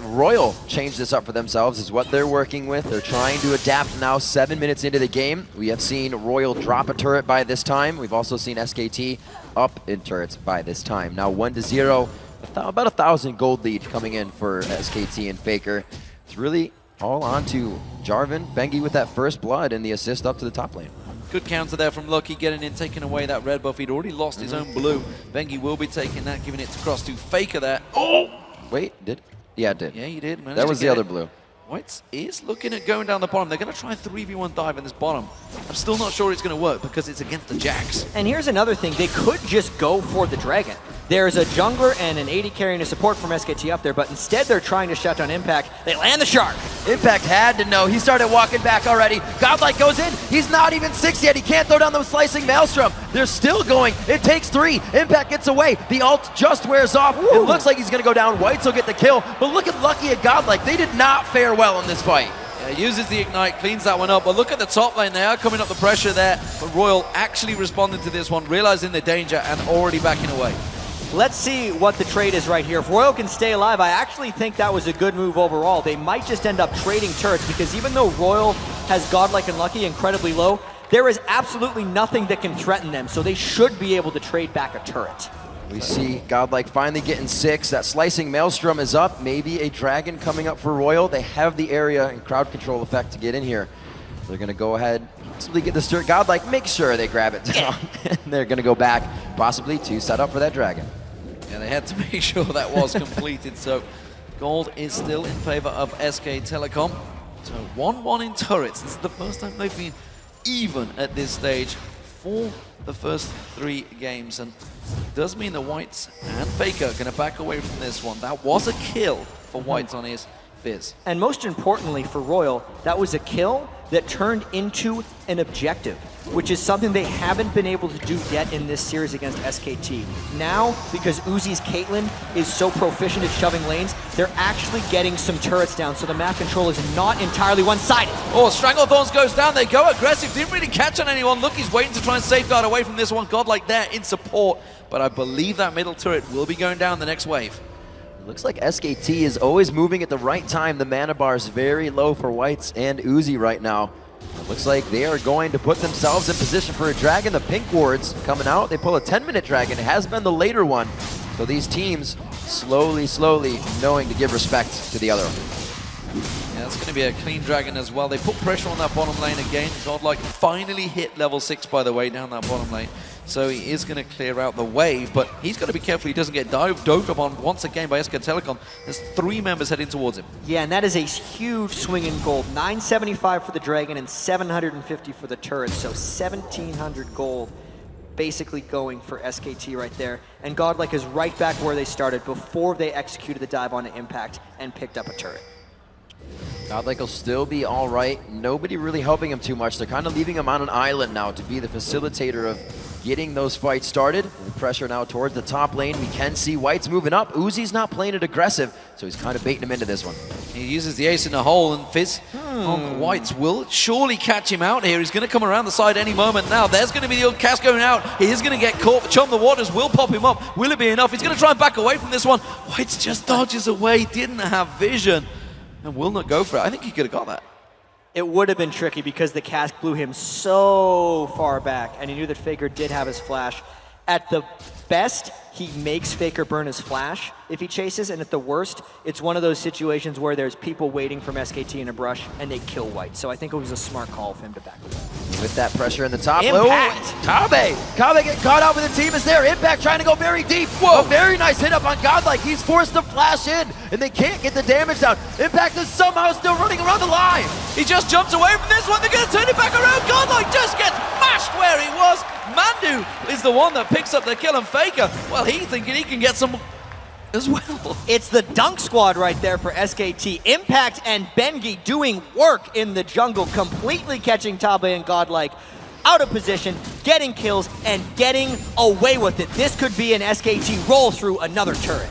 Royal changed this up for themselves, is what they're working with. They're trying to adapt now 7 minutes into the game. We have seen Royal drop a turret by this time. We've also seen SKT up in turrets by this time. Now 1-0, about 1,000 gold lead coming in for SKT and Faker. It's really all on to Jarvan, Bengi with that first blood and the assist up to the top lane. Good counter there from Lucky, getting in, taking away that red buff. He'd already lost his own blue. Bengi will be taking that, giving it across to Faker there. Oh! Wait, did? Yeah, it did. Yeah, he did. That was the other blue. Whites is looking at going down the bottom. They're going to try a 3v1 dive in this bottom. I'm still not sure it's going to work because it's against the Jax. And here's another thing. They could just go for the Dragon. There's a jungler and an AD carrying a support from SKT up there, but instead they're trying to shut down Impact. They land the Shark. Impact had to know. He started walking back already. Godlike goes in. He's not even 6 yet. He can't throw down the slicing Maelstrom. They're still going. It takes 3. Impact gets away. The ult just wears off. Ooh. It looks like he's going to go down. Whites will get the kill. But look at Lucky at Godlike. They did not fare well in this fight. Yeah, uses the Ignite, cleans that one up. But look at the top lane. They are coming up the pressure there. But Royal actually responding to this one, realizing the danger and already backing away. Let's see what the trade is right here. If Royal can stay alive, I actually think that was a good move overall. They might just end up trading turrets, because even though Royal has Godlike and Lucky incredibly low, there is absolutely nothing that can threaten them, so they should be able to trade back a turret. We see Godlike finally getting 6. That slicing Maelstrom is up. Maybe a dragon coming up for Royal. They have the area and crowd control effect to get in here. They're going to go ahead, possibly get this turret. Godlike, make sure they grab it down. And they're going to go back, possibly to set up for that dragon. Yeah, they had to make sure that was completed. So gold is still in favor of SK Telecom. So 1-1 in turrets. This is the first time they've been even at this stage for the first 3 games. And it does mean the Whites and Faker are going to back away from this one. That was a kill for Whites on his Fizz. And most importantly for Royal, that was a kill that turned into an objective, which is something they haven't been able to do yet in this series against SKT. Now, because Uzi's Caitlyn is so proficient at shoving lanes, they're actually getting some turrets down, so the map control is not entirely one-sided. Oh, Stranglethorns goes down, they go aggressive, didn't really catch on anyone. Look, he's waiting to try and safeguard away from this one. Godlike there in support, but I believe that middle turret will be going down the next wave. It looks like SKT is always moving at the right time. The mana bar is very low for Whites and Uzi right now. It looks like they are going to put themselves in position for a dragon. The pink wards coming out. They pull a 10-minute dragon. It has been the later one. So these teams slowly knowing to give respect to the other one. Yeah, it's going to be a clean dragon as well. They put pressure on that bottom lane again. Godlike finally hit level 6, by the way, down that bottom lane. So he is going to clear out the wave, but he's got to be careful he doesn't get dove upon once again by SK Telecom. There's 3 members heading towards him. Yeah, and that is a huge swing in gold. 975 for the dragon and 750 for the turret, so 1,700 gold basically going for SKT right there. And Godlike is right back where they started before they executed the dive onto Impact and picked up a turret. Godlike will still be all right. Nobody really helping him too much. They're kind of leaving him on an island now to be the facilitator of getting those fights started. The pressure now towards the top lane. We can see White's moving up. Uzi's not playing it aggressive, so he's kind of baiting him into this one. He uses the ace in the hole, and Fizz on Whites will surely catch him out here. He's going to come around the side any moment now. There's going to be the old cast going out. He is going to get caught, but Chum the Waters will pop him up. Will it be enough? He's going to try and back away from this one. Whites just dodges away, didn't have vision, and will not go for it. I think he could have got that. It would have been tricky because the cask blew him so far back, and he knew that Faker did have his flash. At the best, he makes Faker burn his flash if he chases, and at the worst, it's one of those situations where there's people waiting from SKT in a brush, and they kill White. So I think it was a smart call for him to back away. With that pressure in the top. Impact! Kabe getting caught out with the team is there. Impact trying to go very deep. Whoa! A very nice hit up on Godlike. He's forced to flash in, and they can't get the damage down. Impact is somehow still running around the line. He just jumps away from this one. They're going to turn it back around. Godlike just gets mashed where he was. Mandu is the one that picks up the kill, and Faker, well, he's thinking he can get some as well. It's the dunk squad right there for SKT. Impact and Bengi doing work in the jungle, completely catching Tabe and Godlike out of position, getting kills, and getting away with it. This could be an SKT roll through another turret.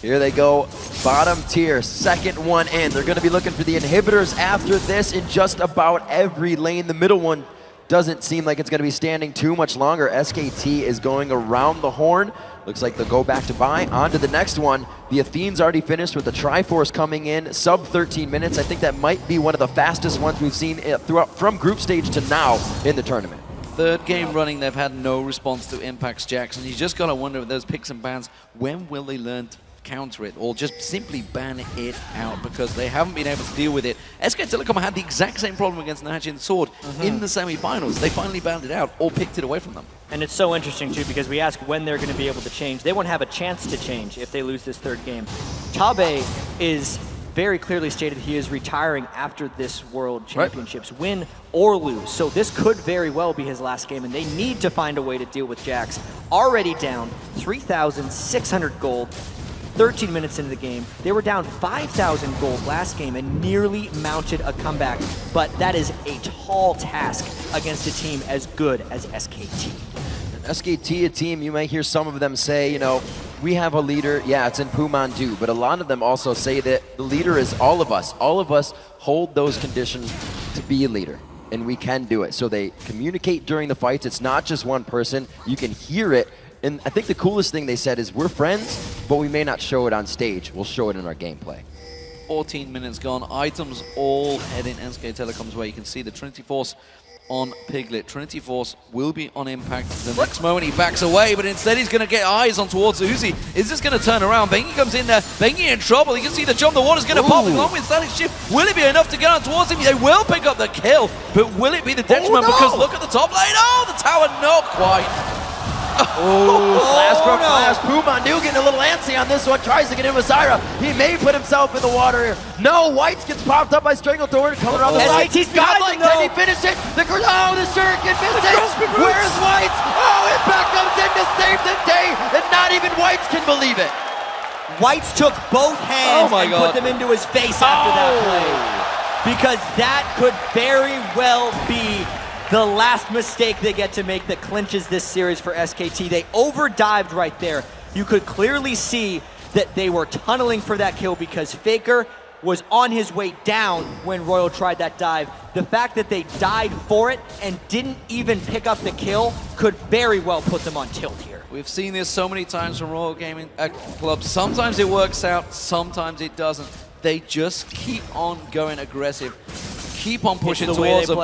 Here they go, bottom tier, second one in. They're going to be looking for the inhibitors after this in just about every lane. The middle one doesn't seem like it's going to be standing too much longer. SKT is going around the horn. Looks like they'll go back to buy. On to the next one. The Athene's already finished with the Triforce coming in, sub 13 minutes. I think that might be one of the fastest ones we've seen throughout from group stage to now in the tournament. Third game running, they've had no response to Impact's Jackson. You just got to wonder with those picks and bans, when will they learn to counter it or just simply ban it out, because they haven't been able to deal with it. SK Telecom had the exact same problem against Najin Sword in the semi-finals. They finally banned it out or picked it away from them. And it's so interesting too, because we ask when they're going to be able to change. They won't have a chance to change if they lose this third game. Tabe is very clearly stated he is retiring after this World Championships, win or lose. So this could very well be his last game, and they need to find a way to deal with Jax. Already down 3,600 gold. 13 minutes into the game. They were down 5,000 gold last game and nearly mounted a comeback, but that is a tall task against a team as good as SKT. SKT, a team, you might hear some of them say, you know, we have a leader, yeah, it's in Pumandu, but a lot of them also say that the leader is all of us. All of us hold those conditions to be a leader, and we can do it. So they communicate during the fights. It's not just one person. You can hear it. And I think the coolest thing they said is, we're friends, but we may not show it on stage. We'll show it in our gameplay. 14 minutes gone. Items all heading SK Telecom's way. You can see the Trinity Force on Piglet. Trinity Force will be on Impact. The next moment he backs away, but instead he's going to get eyes on towards Uzi. Is this going to turn around? Bengi comes in there. Bengi in trouble. You can see the jump. The water's going to pop along with Static Shift. Will it be enough to get on towards him? They will pick up the kill, but will it be the detriment? Because look at the top lane. Oh, the tower, not quite. Flash from Flash. Pumandu getting a little antsy on this one. Tries to get in with Zyra. He may put himself in the water here. No, Whites gets popped up by Stranglethorn. Coming around the side. Godlike, can he finish it? The Shuriken misses. Where's Whites? Oh, Impact comes in to save the day, and not even Whites can believe it. Whites took both hands and put them into his face after that play. Because that could very well be the last mistake they get to make that clinches this series for SKT. They overdived right there. You could clearly see that they were tunneling for that kill because Faker was on his way down when Royal tried that dive. The fact that they died for it and didn't even pick up the kill could very well put them on tilt here. We've seen this so many times from Royal Gaming Club. Sometimes it works out, sometimes it doesn't. They just keep on going aggressive. Keep on pushing towards them.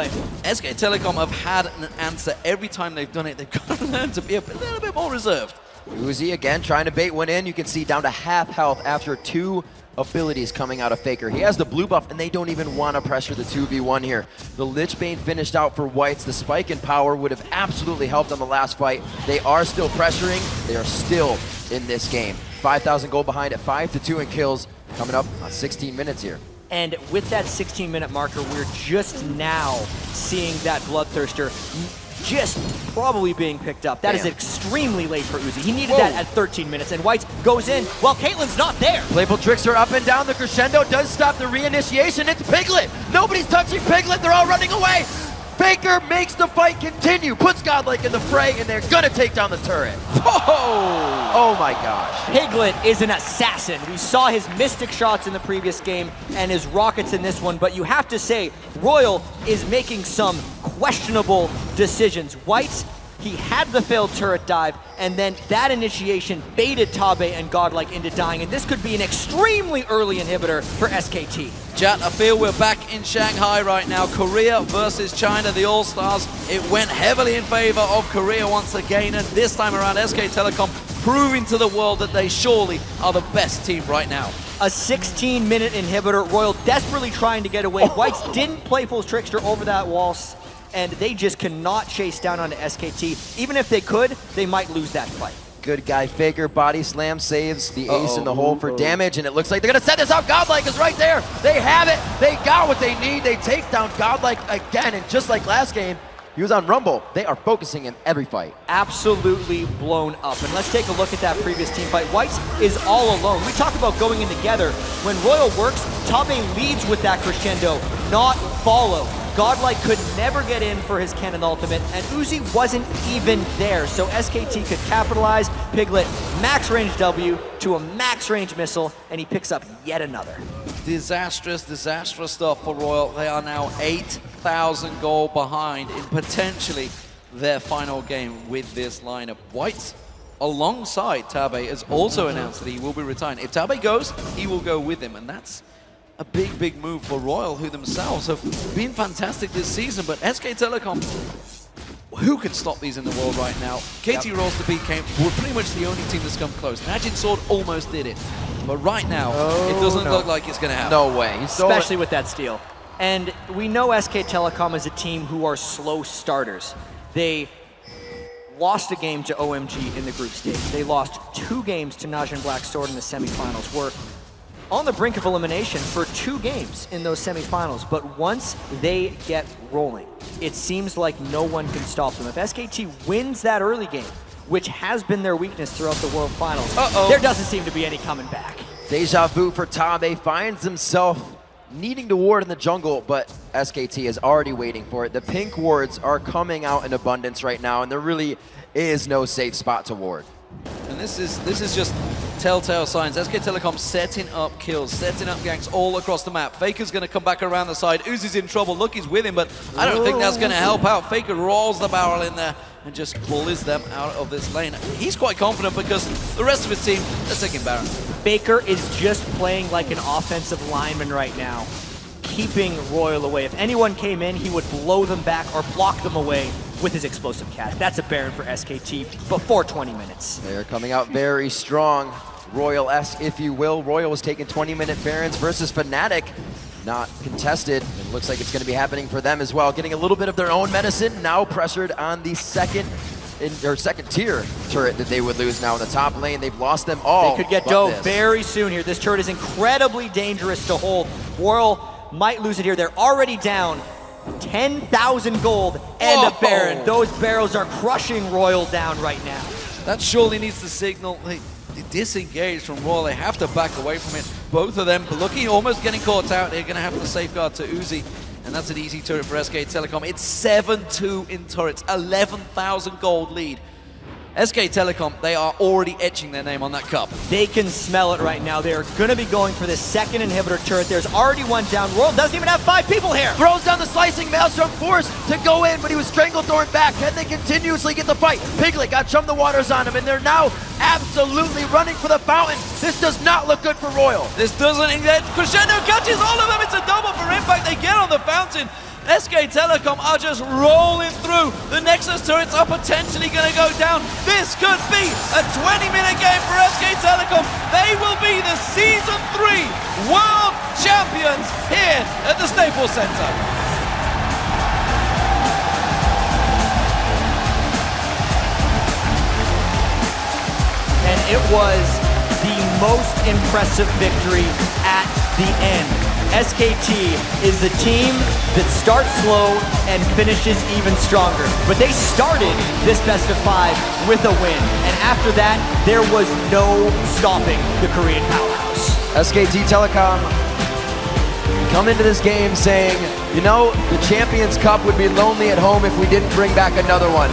SK Telecom have had an answer every time they've done it. They've got to learn to be a little bit more reserved. Uzi again trying to bait one in. You can see down to half health after 2 abilities coming out of Faker. He has the blue buff, and they don't even want to pressure the 2v1 here. The Lich Bane finished out for Whites. The spike in power would have absolutely helped on the last fight. They are still pressuring. They are still in this game. 5,000 gold behind at 5-2 in kills. Coming up on 16 minutes here. And with that 16-minute marker, we're just now seeing that Bloodthirster just probably being picked up. That is extremely late for Uzi. He needed Whoa. that at 13 minutes, and White goes in while Caitlin's not there. Playful Trickster up and down. The crescendo does stop the reinitiation. It's Piglet. Nobody's touching Piglet. They're all running away. Faker makes the fight continue, puts Godlike in the fray, and they're gonna take down the turret. Whoa! Oh my gosh. Piglet is an assassin. We saw his Mystic shots in the previous game and his rockets in this one, but you have to say, Royal is making some questionable decisions. White, he had the failed turret dive, and then that initiation baited Tabe and Godlike into dying, and this could be an extremely early inhibitor for SKT. Jat, I feel we're back in Shanghai right now. Korea versus China, the All-Stars. It went heavily in favor of Korea once again, and this time around SK Telecom proving to the world that they surely are the best team right now. A 16-minute inhibitor, Royal desperately trying to get away. Whites didn't Playful Trickster over that wall, and they just cannot chase down onto SKT. Even if they could, they might lose that fight. Good guy Faker, body slam, saves the ace in the hole for damage, and it looks like they're gonna set this up. Godlike is right there. They have it. They got what they need. They take down Godlike again, and just like last game, he was on Rumble. They are focusing him every fight. Absolutely blown up. And let's take a look at that previous team fight. White is all alone. We talk about going in together. When Royal works, Tabe leads with that crescendo, not follow. Godlike could never get in for his cannon ultimate, and Uzi wasn't even there, so SKT could capitalize. Piglet, max range W to a max range missile, and he picks up yet another. Disastrous, disastrous stuff for Royal. They are now 8,000 gold behind in potentially their final game with this lineup. White, alongside Tabe, has also announced that he will be retiring. If Tabe goes, he will go with him, and that's a big, big move for Royal, who themselves have been fantastic this season, but SK Telecom, who can stop these in the world right now? KT Rolls to beat were pretty much the only team that's come close. Najin Sword almost did it, but right now, it doesn't look like it's gonna happen. No way. Especially with that steal. And we know SK Telecom is a team who are slow starters. They lost a game to OMG in the group stage. They lost 2 games to Najin Black Sword in the semifinals. We're on the brink of elimination for 2 games in those semifinals, but once they get rolling, it seems like no one can stop them. If SKT wins that early game, which has been their weakness throughout the World Finals, there doesn't seem to be any coming back. Deja vu for Tabe, finds himself needing to ward in the jungle, but SKT is already waiting for it. The pink wards are coming out in abundance right now, and there really is no safe spot to ward. And this is just telltale signs. SK Telecom setting up kills, setting up ganks all across the map. Faker's going to come back around the side. Uzi's in trouble. Lucky's with him, but I don't think that's going to help out. Faker rolls the barrel in there and just bullies them out of this lane. He's quite confident because the rest of his team, they're taking Baron. Faker is just playing like an offensive lineman right now, keeping Royal away. If anyone came in, he would blow them back or block them away with his explosive catch. That's a Baron for SKT before 20 minutes. They're coming out very strong. Royal-esque, if you will. Royal was taking 20-minute Barons versus Fnatic. Not contested. It looks like it's going to be happening for them as well. Getting a little bit of their own medicine. Now pressured on the second tier turret that they would lose now in the top lane. They've lost them all. They could get dove very soon here. This turret is incredibly dangerous to hold. Royal might lose it here. They're already down 10,000 gold and a Baron. Those barrels are crushing Royal down right now. That surely needs to signal they disengage from Royal. They have to back away from it. Both of them, Lucky almost getting caught out. They're going to have to safeguard to Uzi. And that's an easy turret for SK Telecom. It's 7-2 in turrets, 11,000 gold lead. SK Telecom, they are already etching their name on that cup. They can smell it right now. They are going to be going for this second inhibitor turret. There's already one down. Royal doesn't even have 5 people here. Throws down the slicing Maelstrom, forced to go in, but he was Stranglethorn back. Can they continuously get the fight? Piglet got Chum the Waters on him, and they're now absolutely running for the fountain. This does not look good for Royal. This doesn't, Crescendo catches all of them. It's a double for impact. They get on the fountain. SK Telecom are just rolling through. The Nexus turrets are potentially going to go down. This could be a 20-minute game for SK Telecom. They will be the Season 3 World Champions here at the Staples Center. And it was the most impressive victory at the end. SKT is the team that starts slow and finishes even stronger. But they started this best of 5 with a win. And after that, there was no stopping the Korean powerhouse. SKT Telecom come into this game saying, you know, the Champions Cup would be lonely at home if we didn't bring back another one.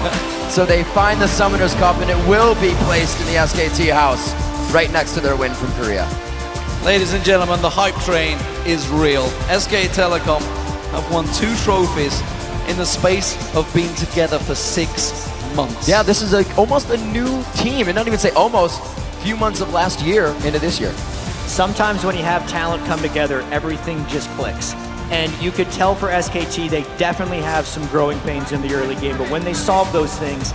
So they find the Summoners Cup and it will be placed in the SKT house right next to their win from Korea. Ladies and gentlemen, the hype train is real. SK Telecom have won 2 trophies in the space of being together for 6 months. Yeah, this is almost a new team, and not even say almost, a few months of last year into this year. Sometimes when you have talent come together, everything just clicks. And you could tell for SKT, they definitely have some growing pains in the early game, but when they solve those things,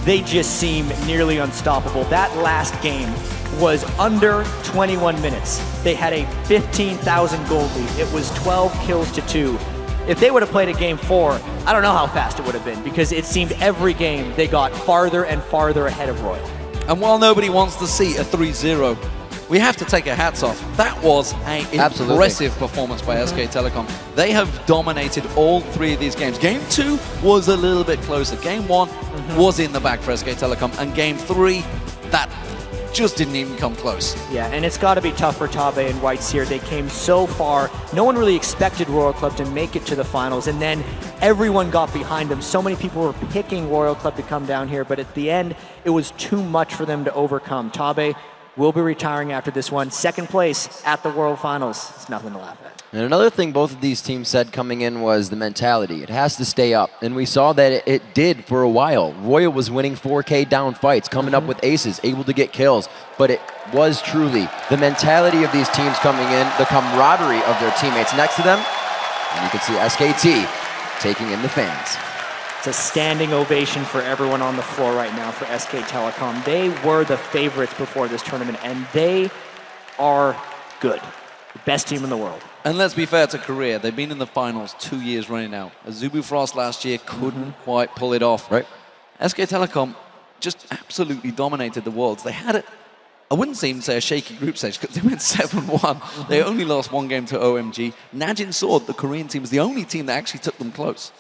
they just seem nearly unstoppable. That last game was under 21 minutes. They had a 15,000 gold lead. It was 12 kills to 2. If they would have played a game 4, I don't know how fast it would have been, because it seemed every game they got farther and farther ahead of Royal. And while nobody wants to see a 3-0, we have to take our hats off. That was an impressive performance by SK Telecom. They have dominated all 3 of these games. Game 2 was a little bit closer. Game 1 was in the back for SK Telecom, and Game 3, that just didn't even come close. Yeah, and it's got to be tough for Tabe and Whites here. They came so far. No one really expected Royal Club to make it to the finals, and then everyone got behind them. So many people were picking Royal Club to come down here, but at the end, it was too much for them to overcome. Tabe will be retiring after this one. Second place at the World Finals. It's nothing to laugh at. And another thing both of these teams said coming in was the mentality. It has to stay up. And we saw that it did for a while. Royal was winning 4K down fights, coming up with aces, able to get kills. But it was truly the mentality of these teams coming in, the camaraderie of their teammates next to them. And you can see SKT taking in the fans. It's a standing ovation for everyone on the floor right now for SK Telecom. They were the favorites before this tournament, and they are good. The best team in the world. And let's be fair to Korea, they've been in the finals 2 years running now. Azubu Frost last year couldn't quite pull it off. Right. SK Telecom just absolutely dominated the Worlds. They had it, I wouldn't even say a shaky group stage, because they went 7-1. They only lost 1 game to OMG. Najin Sword, the Korean team, was the only team that actually took them close.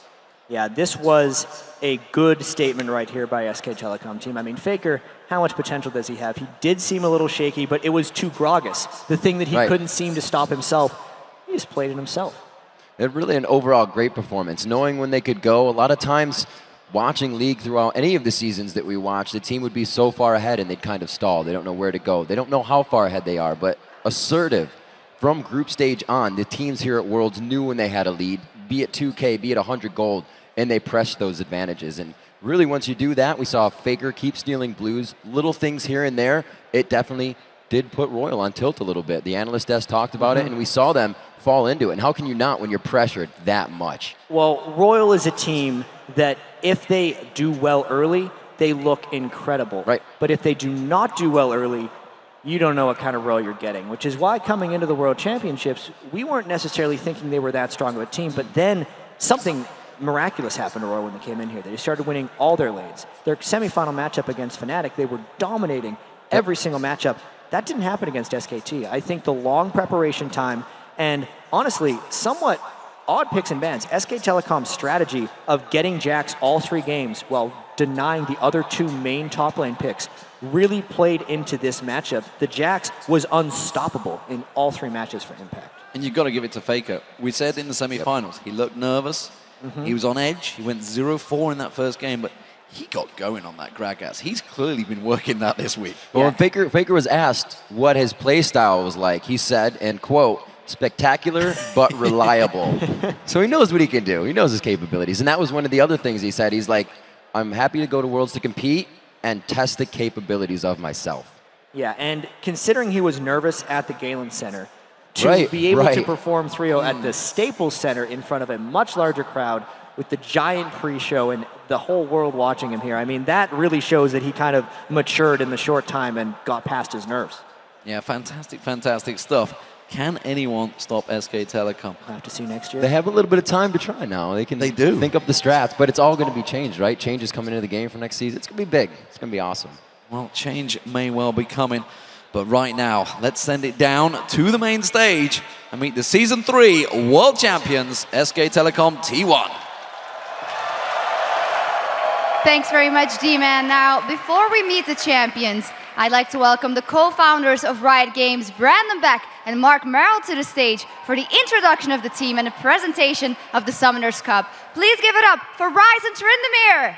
Yeah, this was a good statement right here by SK Telecom team. I mean, Faker, how much potential does he have? He did seem a little shaky, but it was too Gragas. The thing that he couldn't seem to stop himself, he just played it himself. It really an overall great performance, knowing when they could go. A lot of times watching League throughout any of the seasons that we watch, the team would be so far ahead and they'd kind of stall. They don't know where to go. They don't know how far ahead they are, but assertive from group stage on, the teams here at Worlds knew when they had a lead, be it 2K, be it 100 gold, and they pressed those advantages. And really, once you do that, we saw Faker keep stealing blues. Little things here and there, it definitely did put Royal on tilt a little bit. The analyst desk talked about it, and we saw them fall into it. And how can you not when you're pressured that much? Well, Royal is a team that if they do well early, they look incredible. Right. But if they do not do well early, you don't know what kind of Royal you're getting, which is why coming into the World Championships, we weren't necessarily thinking they were that strong of a team, but then something miraculous happened to Royal when they came in here. They started winning all their lanes. Their semifinal matchup against Fnatic, they were dominating every single matchup. That didn't happen against SKT. I think the long preparation time and honestly, somewhat odd picks and bans. SK Telecom's strategy of getting Jax all 3 games while denying the other 2 main top lane picks really played into this matchup. The Jax was unstoppable in all 3 matches for Impact. And you've got to give it to Faker. We said in the semifinals, he looked nervous. He was on edge. He went 0-4 in that first game, but he got going on that Gragas. He's clearly been working that this week. Well, when Faker was asked what his play style was like, he said, and quote, spectacular but reliable. So he knows what he can do. He knows his capabilities. And that was one of the other things he said. He's like, I'm happy to go to Worlds to compete and test the capabilities of myself. Yeah, and considering he was nervous at the Galen Center, to be able to perform 3-0 at the Staples Center in front of a much larger crowd with the giant pre-show and the whole world watching him here, I mean, that really shows that he kind of matured in the short time and got past his nerves. Yeah, fantastic, fantastic stuff. Can anyone stop SK Telecom? We'll have to see next year. They have a little bit of time to try now. They do think up the strats, but it's all going to be changed, right? Changes coming into the game for next season. It's going to be big. It's going to be awesome. Well, change may well be coming. But right now, let's send it down to the main stage and meet the Season 3 World Champions, SK Telecom T1. Thanks very much, D-Man. Now, before we meet the champions, I'd like to welcome the co-founders of Riot Games, Brandon Beck and Mark Merrill, to the stage for the introduction of the team and the presentation of the Summoners Cup. Please give it up for Rise and Trindamere.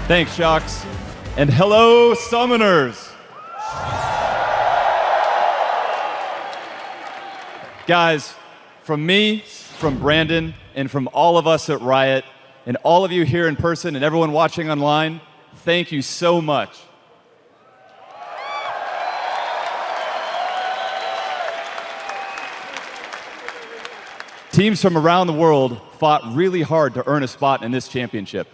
Thanks, Shocks. And hello, Summoners. Guys, from me, from Brandon, and from all of us at Riot, and all of you here in person and everyone watching online, thank you so much. Teams from around the world fought really hard to earn a spot in this championship.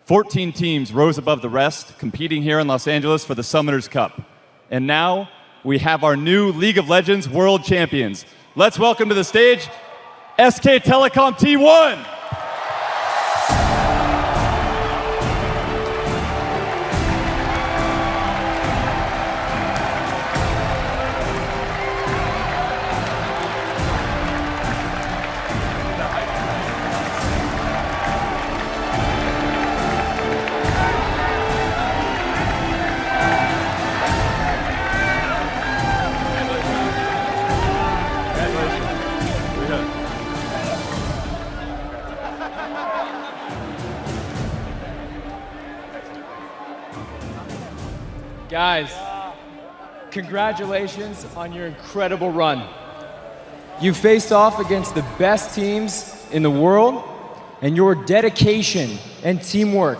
14 teams rose above the rest, competing here in Los Angeles for the Summoners Cup. And now, we have our new League of Legends World Champions. Let's welcome to the stage, SK Telecom T1! Guys, congratulations on your incredible run. You faced off against the best teams in the world, and your dedication and teamwork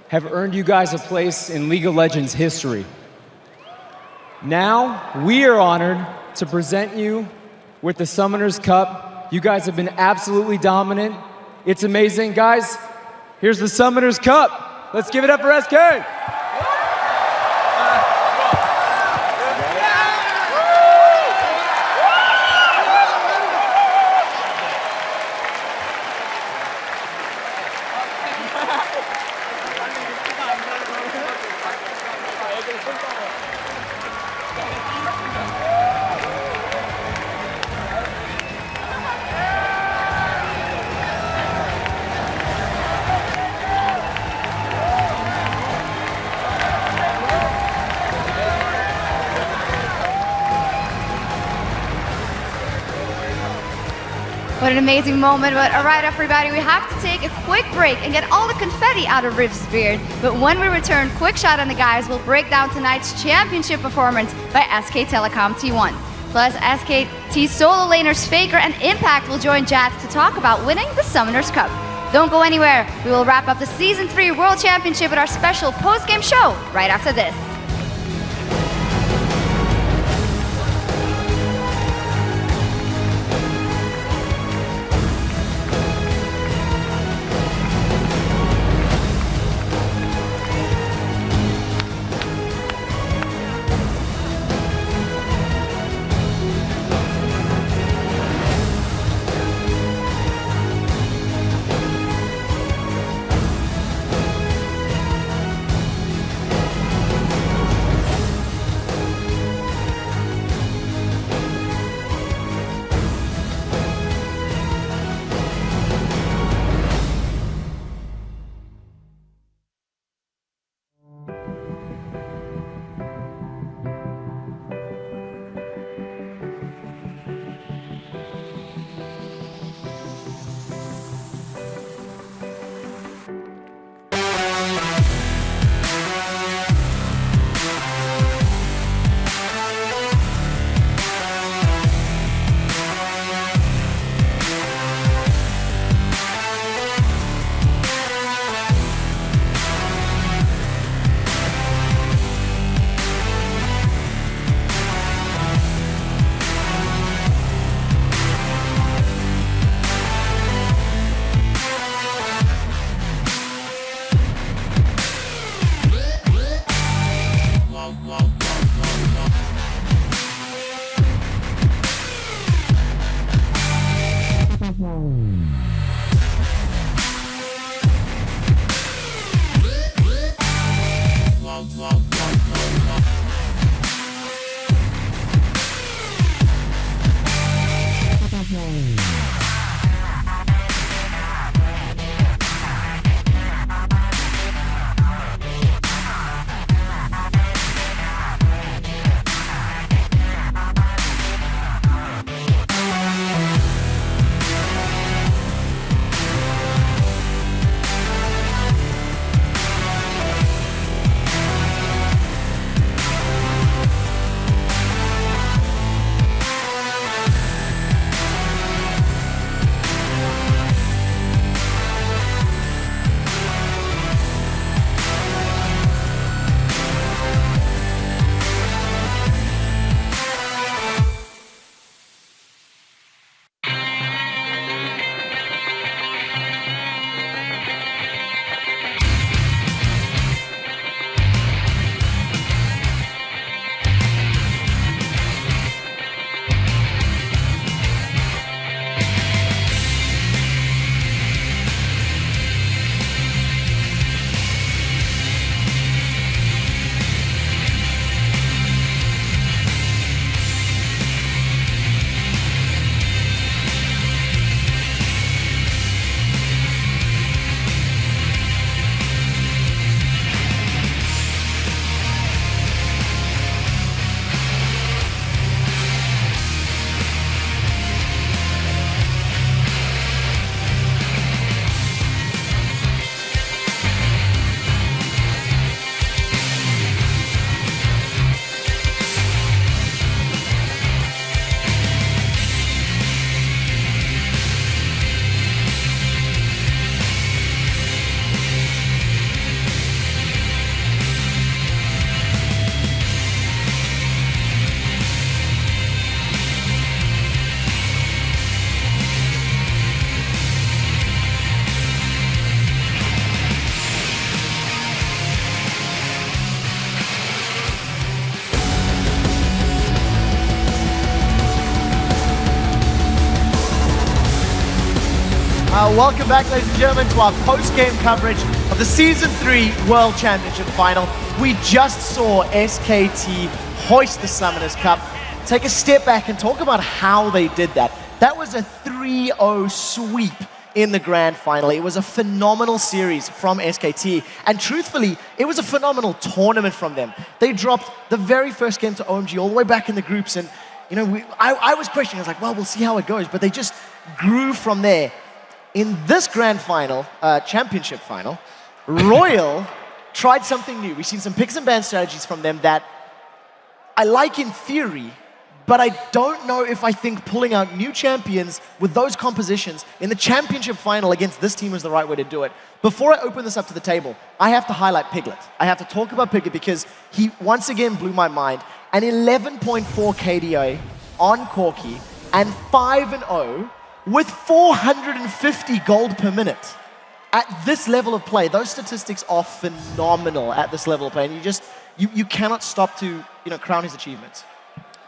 have earned you guys a place in League of Legends history. Now, we are honored to present you with the Summoners Cup. You guys have been absolutely dominant. It's amazing, guys. Here's the Summoners Cup. Let's give it up for SK. What an amazing moment. But all right, everybody, we have to take a quick break and get all the confetti out of Riv's beard. But when we return, quick shot on the guys will break down tonight's championship performance by SK Telecom T1. Plus, SKT solo laners Faker and Impact will join Jats to talk about winning the Summoners Cup. Don't go anywhere. We will wrap up the Season 3 World Championship with our special post-game show right after this. Welcome back, ladies and gentlemen, to our post-game coverage of the Season 3 World Championship Final. We just saw SKT hoist the Summoners Cup. Take a step back and talk about how they did that. That was a 3-0 sweep in the Grand Final. It was a phenomenal series from SKT, and truthfully, it was a phenomenal tournament from them. They dropped the very first game to OMG all the way back in the groups, and I was questioning, I was like, well, we'll see how it goes, but they just grew from there. In this Grand Final, Championship Final, Royal tried something new. We've seen some picks and ban strategies from them that I like in theory, but I don't know if I think pulling out new champions with those compositions in the Championship Final against this team is the right way to do it. Before I open this up to the table, I have to highlight Piglet. I have to talk about Piglet because he once again blew my mind. An 11.4 KDA on Corki and 5-0 with 450 gold per minute. At this level of play, those statistics are phenomenal at this level of play, and you cannot stop to crown his achievements.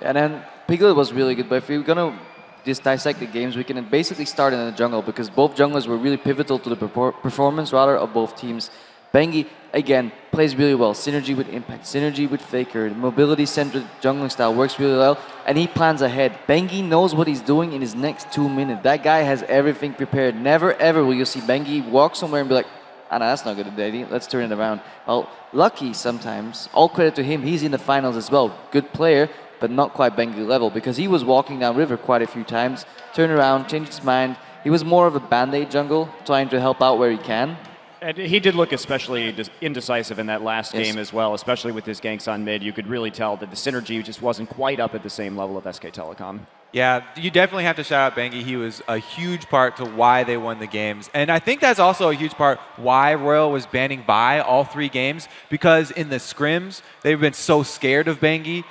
And then Piglet was really good, but if we're gonna just dissect the games, we can basically start in the jungle because both junglers were really pivotal to the performance of both teams. Bengi, again, plays really well. Synergy with Impact, synergy with Faker, mobility-centered jungling style works really well, and he plans ahead. Bengi knows what he's doing in his next 2 minutes. That guy has everything prepared. Never ever will you see Bengi walk somewhere and be like, ah, no, that's not good, Daddy. Let's turn it around. Well, lucky sometimes. All credit to him. He's in the finals as well. Good player, but not quite Bengi level because he was walking down river quite a few times, turned around, changed his mind. He was more of a band-aid jungle, trying to help out where he can. And he did look especially indecisive in that last game as well, especially with his ganks on mid. You could really tell that the synergy just wasn't quite up at the same level of SK Telecom. Yeah, you definitely have to shout out Bengi. He was a huge part to why they won the games. And I think that's also a huge part why Royal was banning Vi all 3 games, because in the scrims, they've been so scared of Bengi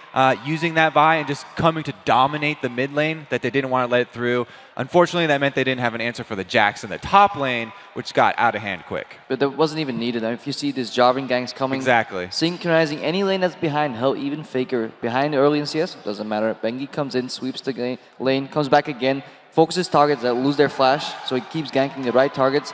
using that Vi and just coming to dominate the mid lane that they didn't want to let it through. Unfortunately, that meant they didn't have an answer for the Jax in the top lane, which got out of hand quick. But that wasn't even needed. I mean, if you see these Jarvan ganks coming, exactly, synchronizing any lane that's behind, hell, even Faker behind early in CS, doesn't matter. Bengi comes in, sweeps the lane, comes back again, focuses targets that lose their flash, so he keeps ganking the right targets.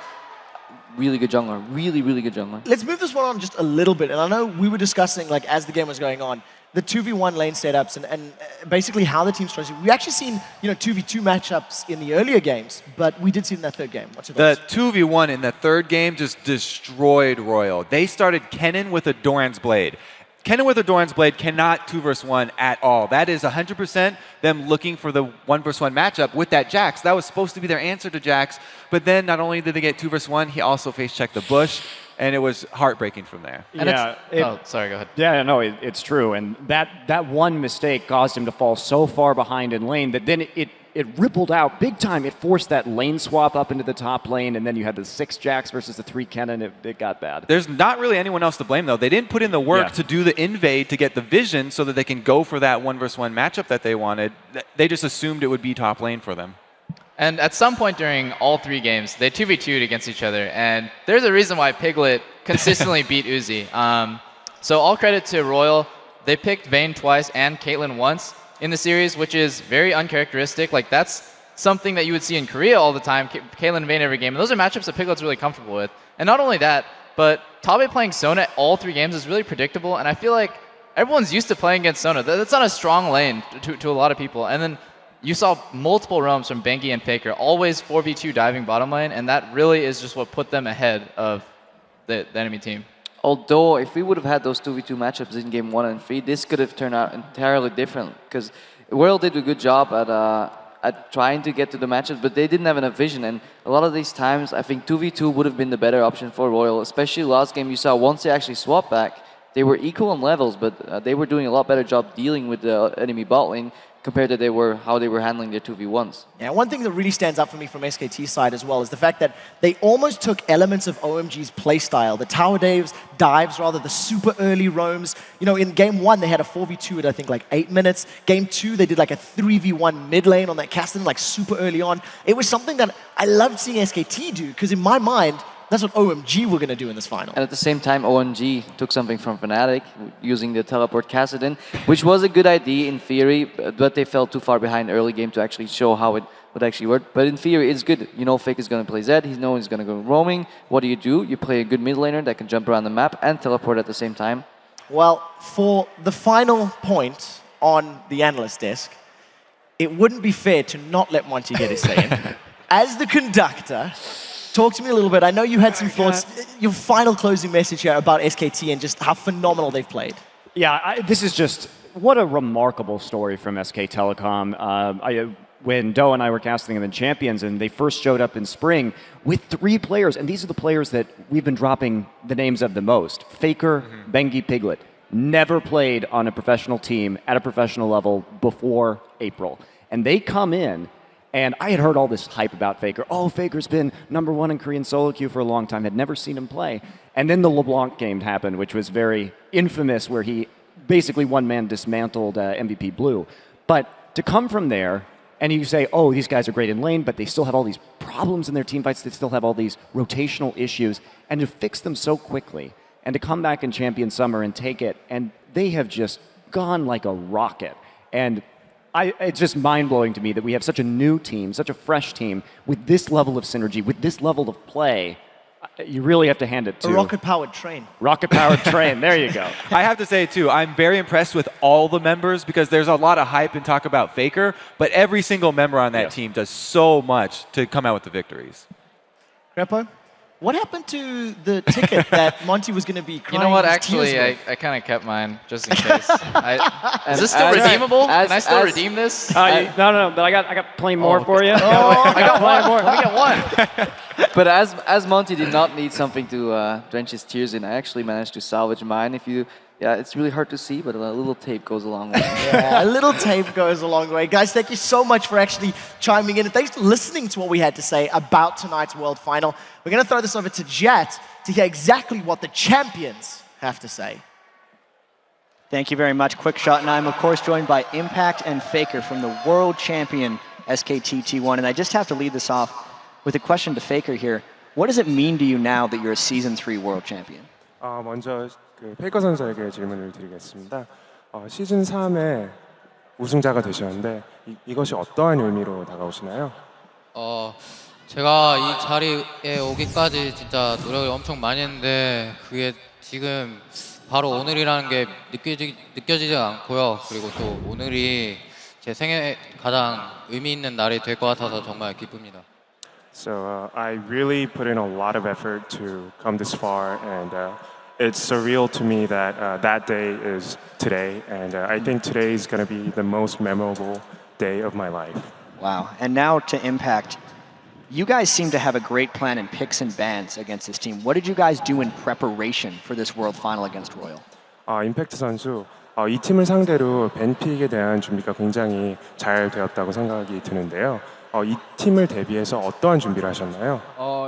Really good jungler, really, really good jungler. Let's move this one on just a little bit, and I know we were discussing, like, as the game was going on, the 2v1 lane setups and basically how the team struggles. We actually seen 2v2 matchups in the earlier games, but we did see it in that third game. What's your thoughts? The 2v1 in the third game just destroyed Royal. They started Kennen with a Doran's Blade. Kennen with a Doran's Blade cannot 2v1 at all. That is 100% them looking for the 1v1 matchup with that Jax. That was supposed to be their answer to Jax, but then not only did they get 2v1, he also face-checked the bush, and it was heartbreaking from there. And sorry, go ahead. Yeah, no, it's true. And that one mistake caused him to fall so far behind in lane that then it rippled out big time. It forced that lane swap up into the top lane, and then you had the 6 Jax versus the 3 Kennen. It got bad. There's not really anyone else to blame, though. They didn't put in the work to do the invade to get the vision so that they can go for that 1v1 matchup that they wanted. They just assumed it would be top lane for them. And at some point during all 3 games, they 2v2'd against each other, and there's a reason why Piglet consistently beat Uzi. So all credit to Royal. They picked Vayne twice and Caitlyn once in the series, which is very uncharacteristic. Like, that's something that you would see in Korea all the time, Caitlyn and Vayne every game, and those are matchups that Piglet's really comfortable with. And not only that, but Tabe playing Sona all 3 games is really predictable, and I feel like everyone's used to playing against Sona. That's not a strong lane to a lot of people. And then you saw multiple roams from Bengi and Faker, always 4v2 diving bottom lane, and that really is just what put them ahead of the enemy team. Although, if we would have had those 2v2 matchups in game 1 and 3, this could have turned out entirely different, because Royal did a good job at trying to get to the matchups, but they didn't have enough vision, and a lot of these times, I think 2v2 would have been the better option for Royal, especially last game you saw once they actually swapped back, they were equal on levels, but they were doing a lot better job dealing with the enemy bot lane compared to how they were handling their 2v1s. Yeah, one thing that really stands out for me from SKT's side as well is the fact that they almost took elements of OMG's playstyle, the tower dives, the super early roams. In game 1, they had a 4v2 at, I think, like 8 minutes. Game 2, they did like a 3v1 mid lane on that Castle, like super early on. It was something that I loved seeing SKT do, because in my mind, that's what OMG were going to do in this final. And at the same time, OMG took something from Fnatic, using the teleport Kassadin, which was a good idea in theory, but they fell too far behind early game to actually show how it what actually worked. But in theory, it's good. You know Faker's going to play Zed. He knows he's going to go roaming. What do? You play a good mid laner that can jump around the map and teleport at the same time. Well, for the final point on the analyst desk, it wouldn't be fair to not let Monty get his say in. As the conductor, talk to me a little bit. I know you had some thoughts. Your final closing message here about SKT and just how phenomenal they've played. Yeah, this is just, what a remarkable story from SK Telecom. When Doe and I were casting them in Champions, and they first showed up in spring with 3 players, and these are the players that we've been dropping the names of the most. Faker, Bengi, Piglet. Never played on a professional team at a professional level before April. And they come in, and I had heard all this hype about Faker. Oh, Faker's been #1 in Korean solo queue for a long time. Had never seen him play. And then the LeBlanc game happened, which was very infamous, where he basically one-man dismantled MVP Blue. But to come from there, and you say, oh, these guys are great in lane, but they still have all these problems in their team fights. They still have all these rotational issues. And to fix them so quickly, and to come back in Champion Summer and take it, and they have just gone like a rocket. And it's just mind-blowing to me that we have such a new team, such a fresh team, with this level of synergy, with this level of play. You really have to hand it to... A rocket-powered train. Rocket-powered train, there you go. I have to say, too, I'm very impressed with all the members because there's a lot of hype and talk about Faker, but every single member on that team does so much to come out with the victories. Repo, what happened to the ticket that Monty was going to be crying? You know what? his Actually, tears I kind of kept mine just in case. Is this still redeemable? Can I still redeem this? No, but I got plenty more for you. I got one more. Let me get one. But as Monty did not need something to drench his tears in, I actually managed to salvage mine. It's really hard to see, but a little tape goes a long way. Yeah, a little tape goes a long way. Guys, thank you so much for actually chiming in. And thanks for listening to what we had to say about tonight's World Final. We're going to throw this over to Jet to hear exactly what the champions have to say. Thank you very much, Quickshot. And I'm, of course, joined by Impact and Faker from the world champion SKT T1. And I just have to lead this off with a question to Faker here. What does it mean to you now that you're a Season 3 world champion? 먼저 페이커 선수에게 질문을 드리겠습니다. 시즌 3에 우승자가 되셨는데 이것이 어떠한 의미로 다가오시나요? 제가 이 자리에 오기까지 진짜 노력을 엄청 많이 했는데 그게 지금 바로 오늘이라는 게 느껴지지 않고요. 그리고 또 오늘이 제 생애 가장 의미 있는 날이 될 것 같아서 정말 기쁩니다. So I really put in a lot of effort to come this far, and it's surreal to me that that day is today, and I think today is going to be the most memorable day of my life. Wow. And now to Impact. You guys seem to have a great plan in picks and bans against this team. What did you guys do in preparation for this World Final against Royal? 임팩트 선수, 이 팀을 상대로 밴픽에 대한 준비가 굉장히 잘 되었다고 생각이 드는데요. 이 팀을 대비해서 어떠한 준비를 하셨나요?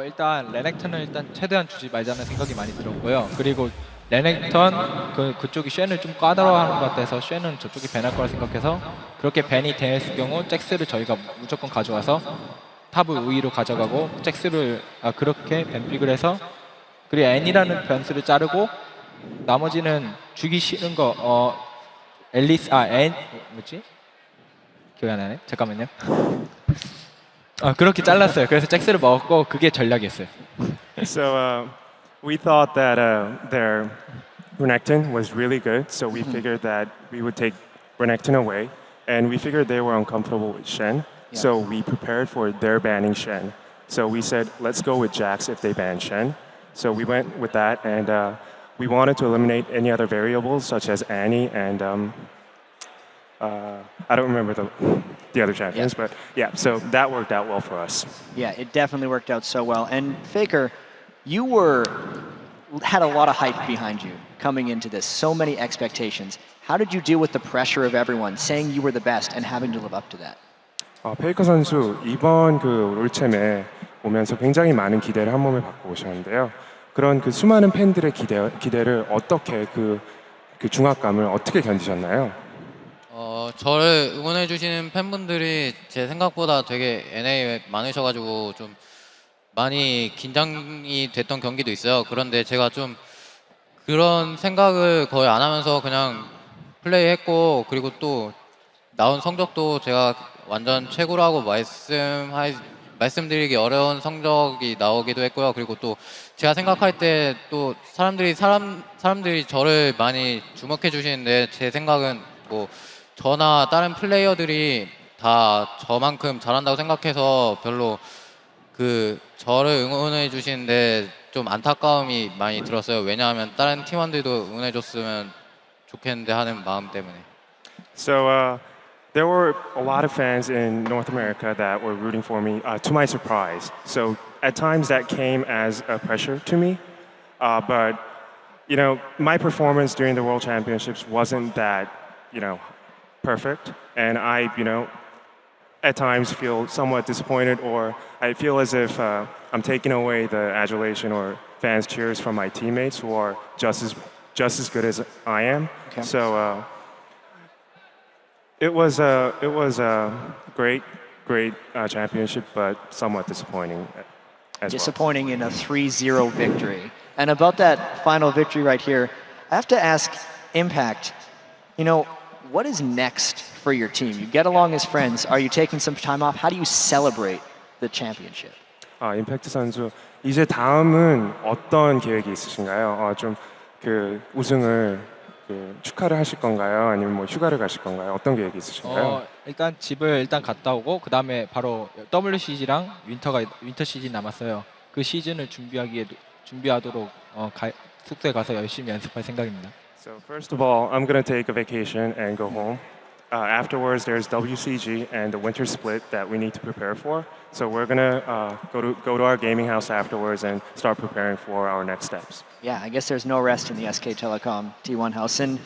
일단 레넥턴을 최대한 주지 말자는 생각이 많이 들었고요. 그리고 레넥턴 그쪽이 쉔을 좀 까다로워하는 것 같아서 쉔은 저쪽이 밴할 거라 생각해서 그렇게 밴이 됐을 경우 잭스를 저희가 무조건 가져와서 탑을 우위로 가져가고 잭스를 그렇게 밴픽을 해서 그리고 N이라는 변수를 자르고 나머지는 주기 싫은 거 앨리스 N 뭐지? 기억이 안 나네. 잠깐만요. 그렇게 잘랐어요. 그래서 잭스를 먹었고 그게 전략이었어요. So we thought that their Renekton was really good, so we figured that we would take Renekton away, and we figured they were uncomfortable with Shen, so we prepared for their banning Shen. So we said, let's go with Jax if they ban Shen. So we went with that, and we wanted to eliminate any other variables such as Annie and I don't remember the other champions, but yeah, so that worked out well for us. Yeah, it definitely worked out so well. And Faker, you had a lot of hype behind you coming into this, so many expectations. How did you deal with the pressure of everyone saying you were the best and having to live up to that? 페이커 선수 이번 롤챔에 오면서 굉장히 많은 기대를 한 몸에 받고 오셨는데요. 그런 수많은 팬들의 기대를 어떻게 그 중압감을 어떻게 견디셨나요? 저를 응원해 주시는 팬분들이 제 생각보다 되게 NA에 많으셔가지고 좀 많이 긴장이 됐던 경기도 있어요. 그런데 제가 좀 그런 생각을 거의 안 하면서 그냥 플레이했고 그리고 또 나온 성적도 제가 완전 최고라고 말씀드리기 어려운 성적이 나오기도 했고요. 그리고 또 제가 생각할 때 또 사람들이 저를 많이 주목해 주시는데 제 생각은 뭐 저나 다른 플레이어들이 다 저만큼 잘한다고 생각해서 별로 그 저를 응원해 주시는데 좀 안타까움이 많이 들었어요. 왜냐하면 다른 팀원들도 응원해 줬으면 좋겠는데 하는 마음 때문에. So there were a lot of fans in North America that were rooting for me, to my surprise. So at times that came as a pressure to me. But, you know, my performance during the World Championships wasn't that, you know, perfect. And I, you know, at times feel somewhat disappointed, or I feel as if I'm taking away the adulation or fans' cheers from my teammates who are just as good as I am. Okay. So it was a great championship, but somewhat disappointing as Disappointing in a 3-0 victory. And about that final victory right here, I have to ask Impact, you know, what is next for your team? You get along as friends. Are you taking some time off? How do you celebrate the championship? 임팩트 선수, 이제 다음은 어떤 계획이 있으신가요? 좀 그 우승을 축하를 하실 건가요? 아니면 뭐 휴가를 가실 건가요? 어떤 계획이 있으신가요? 일단 집을 일단 갔다 오고 그 다음에 바로 WCG랑 윈터 시즌 남았어요. 그 시즌을 준비하도록 숙소에 가서 열심히 연습할 생각입니다. So first of all, I'm going to take a vacation and go home. Afterwards, there's WCG and the winter split that we need to prepare for. So we're going to go to our gaming house afterwards and start preparing for our next steps. Yeah, I guess there's no rest in the SK Telecom T1 house. And,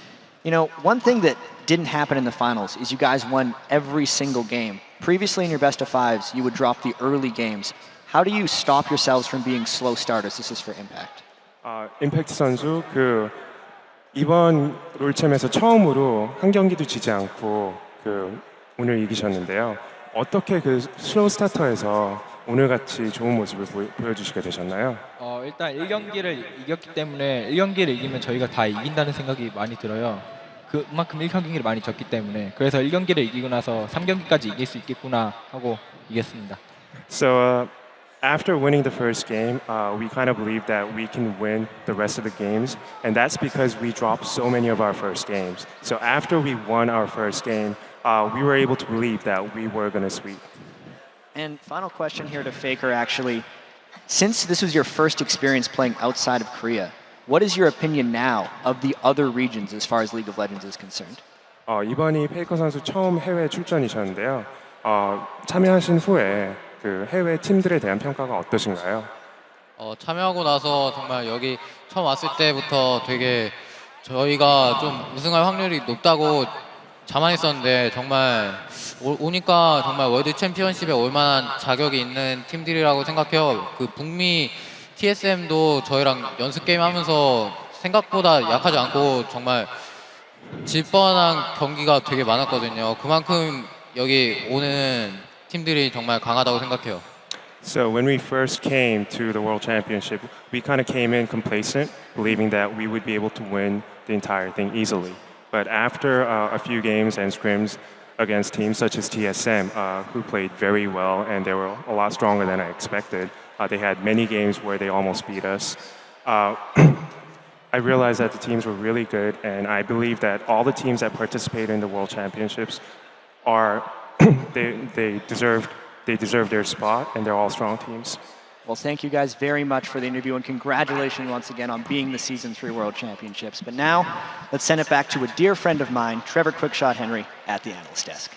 you know, one thing that didn't happen in the finals is you guys won every single game. Previously in your best of fives, you would drop the early games. How do you stop yourselves from being slow starters? This is for Impact. 임팩트 선수, 이번 롤챔에서 처음으로 한 경기도 지지 않고 오늘 이기셨는데요. 어떻게 슬로우 스타터에서 오늘같이 좋은 모습을 보여주시게 되셨나요? 일단 1경기를 이겼기 때문에 1경기를 이기면 저희가 다 이긴다는 생각이 많이 들어요. 그만큼 1경기를 많이 졌기 때문에 그래서 1경기를 이기고 나서 3경기까지 이길 수 있겠구나 하고 이겼습니다. So after winning the first game, we kind of believe that we can win the rest of the games, and that's because we dropped so many of our first games. So after we won our first game, we were able to believe that we were going to sweep. And final question here to Faker, actually. Since this was your first experience playing outside of Korea, what is your opinion now of the other regions as far as League of Legends is concerned? 이번이 페이커 선수 처음 해외 출전이셨는데요. 참여하신 후에 해외 팀들에 대한 평가가 어떠신가요? 참여하고 나서 정말 여기 처음 왔을 때부터 되게 저희가 좀 우승할 확률이 높다고 자만했었는데 정말 오니까 정말 월드 챔피언십에 올 만한 자격이 있는 팀들이라고 생각해요. 북미 TSM도 저희랑 연습 게임 하면서 생각보다 약하지 않고 정말 질 뻔한 경기가 되게 많았거든요. 그만큼 여기 오는 팀들이 정말 강하다고 생각해요. So when we first came to the World Championship, we kind of came in complacent, believing that we would be able to win the entire thing easily. But after a few games and scrims against teams such as TSM, who played very well and they were a lot stronger than I expected, they had many games where they almost beat us. I realized that the teams were really good, and I believe that all the teams that participate in the World Championships are they deserve their spot, and they're all strong teams. Well, thank you guys very much for the interview, and congratulations once again on being the Season 3 World Championships. But now, let's send it back to a dear friend of mine, Trevor Quickshot Henry, at the analyst desk.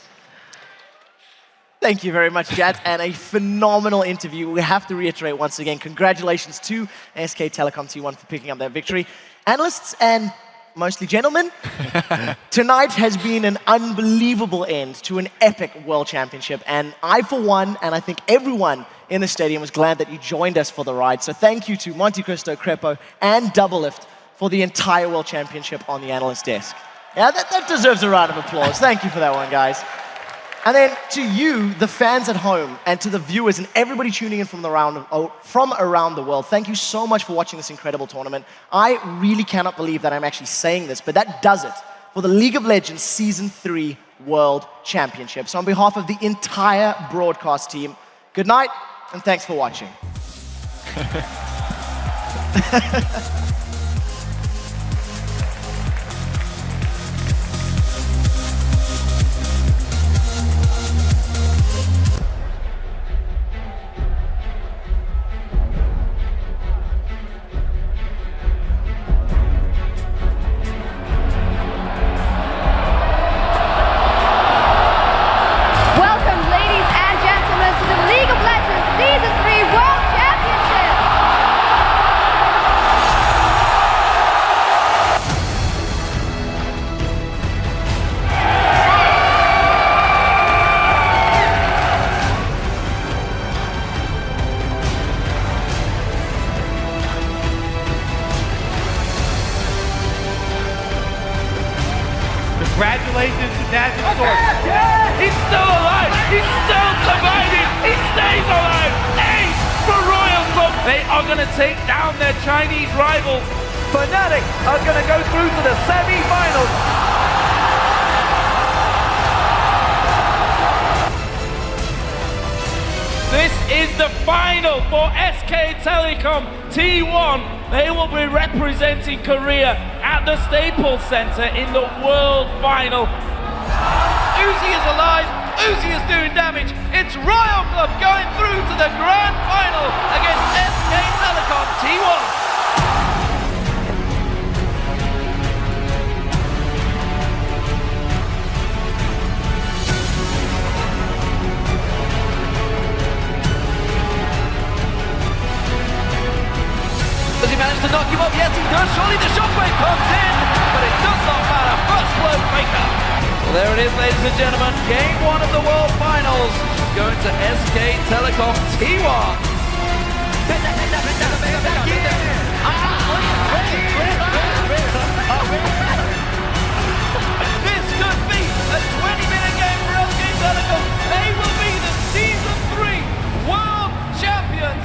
Thank you very much, Jad, and a phenomenal interview. We have to reiterate once again, congratulations to SK Telecom T1 for picking up that victory. Analysts and mostly gentlemen, tonight has been an unbelievable end to an epic World Championship, and I, for one, and I think everyone in the stadium was glad that you joined us for the ride. So thank you to Monte Cristo, Crepo, and Doublelift for the entire World Championship on the analyst desk. Yeah, that deserves a round of applause. Thank you for that one, guys. And then to you, the fans at home, and to the viewers and everybody tuning in from around the world, thank you so much for watching this incredible tournament. I really cannot believe that I'm actually saying this, but that does it for the League of Legends Season 3 World Championships. On behalf of the entire broadcast team, good night and thanks for watching. Welcome, ladies and gentlemen, to the League of Legends Season 3 World Championship! Congratulations to National Source. He's still alive. He's still surviving. He stays alive. Ace for Royal Club. They are going to take down their Chinese rivals. Fnatic are going to go through to the semi-finals. This is the final for SK Telecom T1. They will be representing Korea at the Staples Center in the World Final. Uzi is alive. Uzi is doing damage. It's Royal Club going through to the Grand Final against SK Telecom T1. Does he manage to knock him off? Yes, he does. Surely the shockwave comes in, but it does not matter. First blood Faker. Well, there it is, ladies and gentlemen. Game 1 of the World Finals going to SK Telecom T1. This could be a 20-minute game for SK Telecom. They will be the Season 3 World Champions.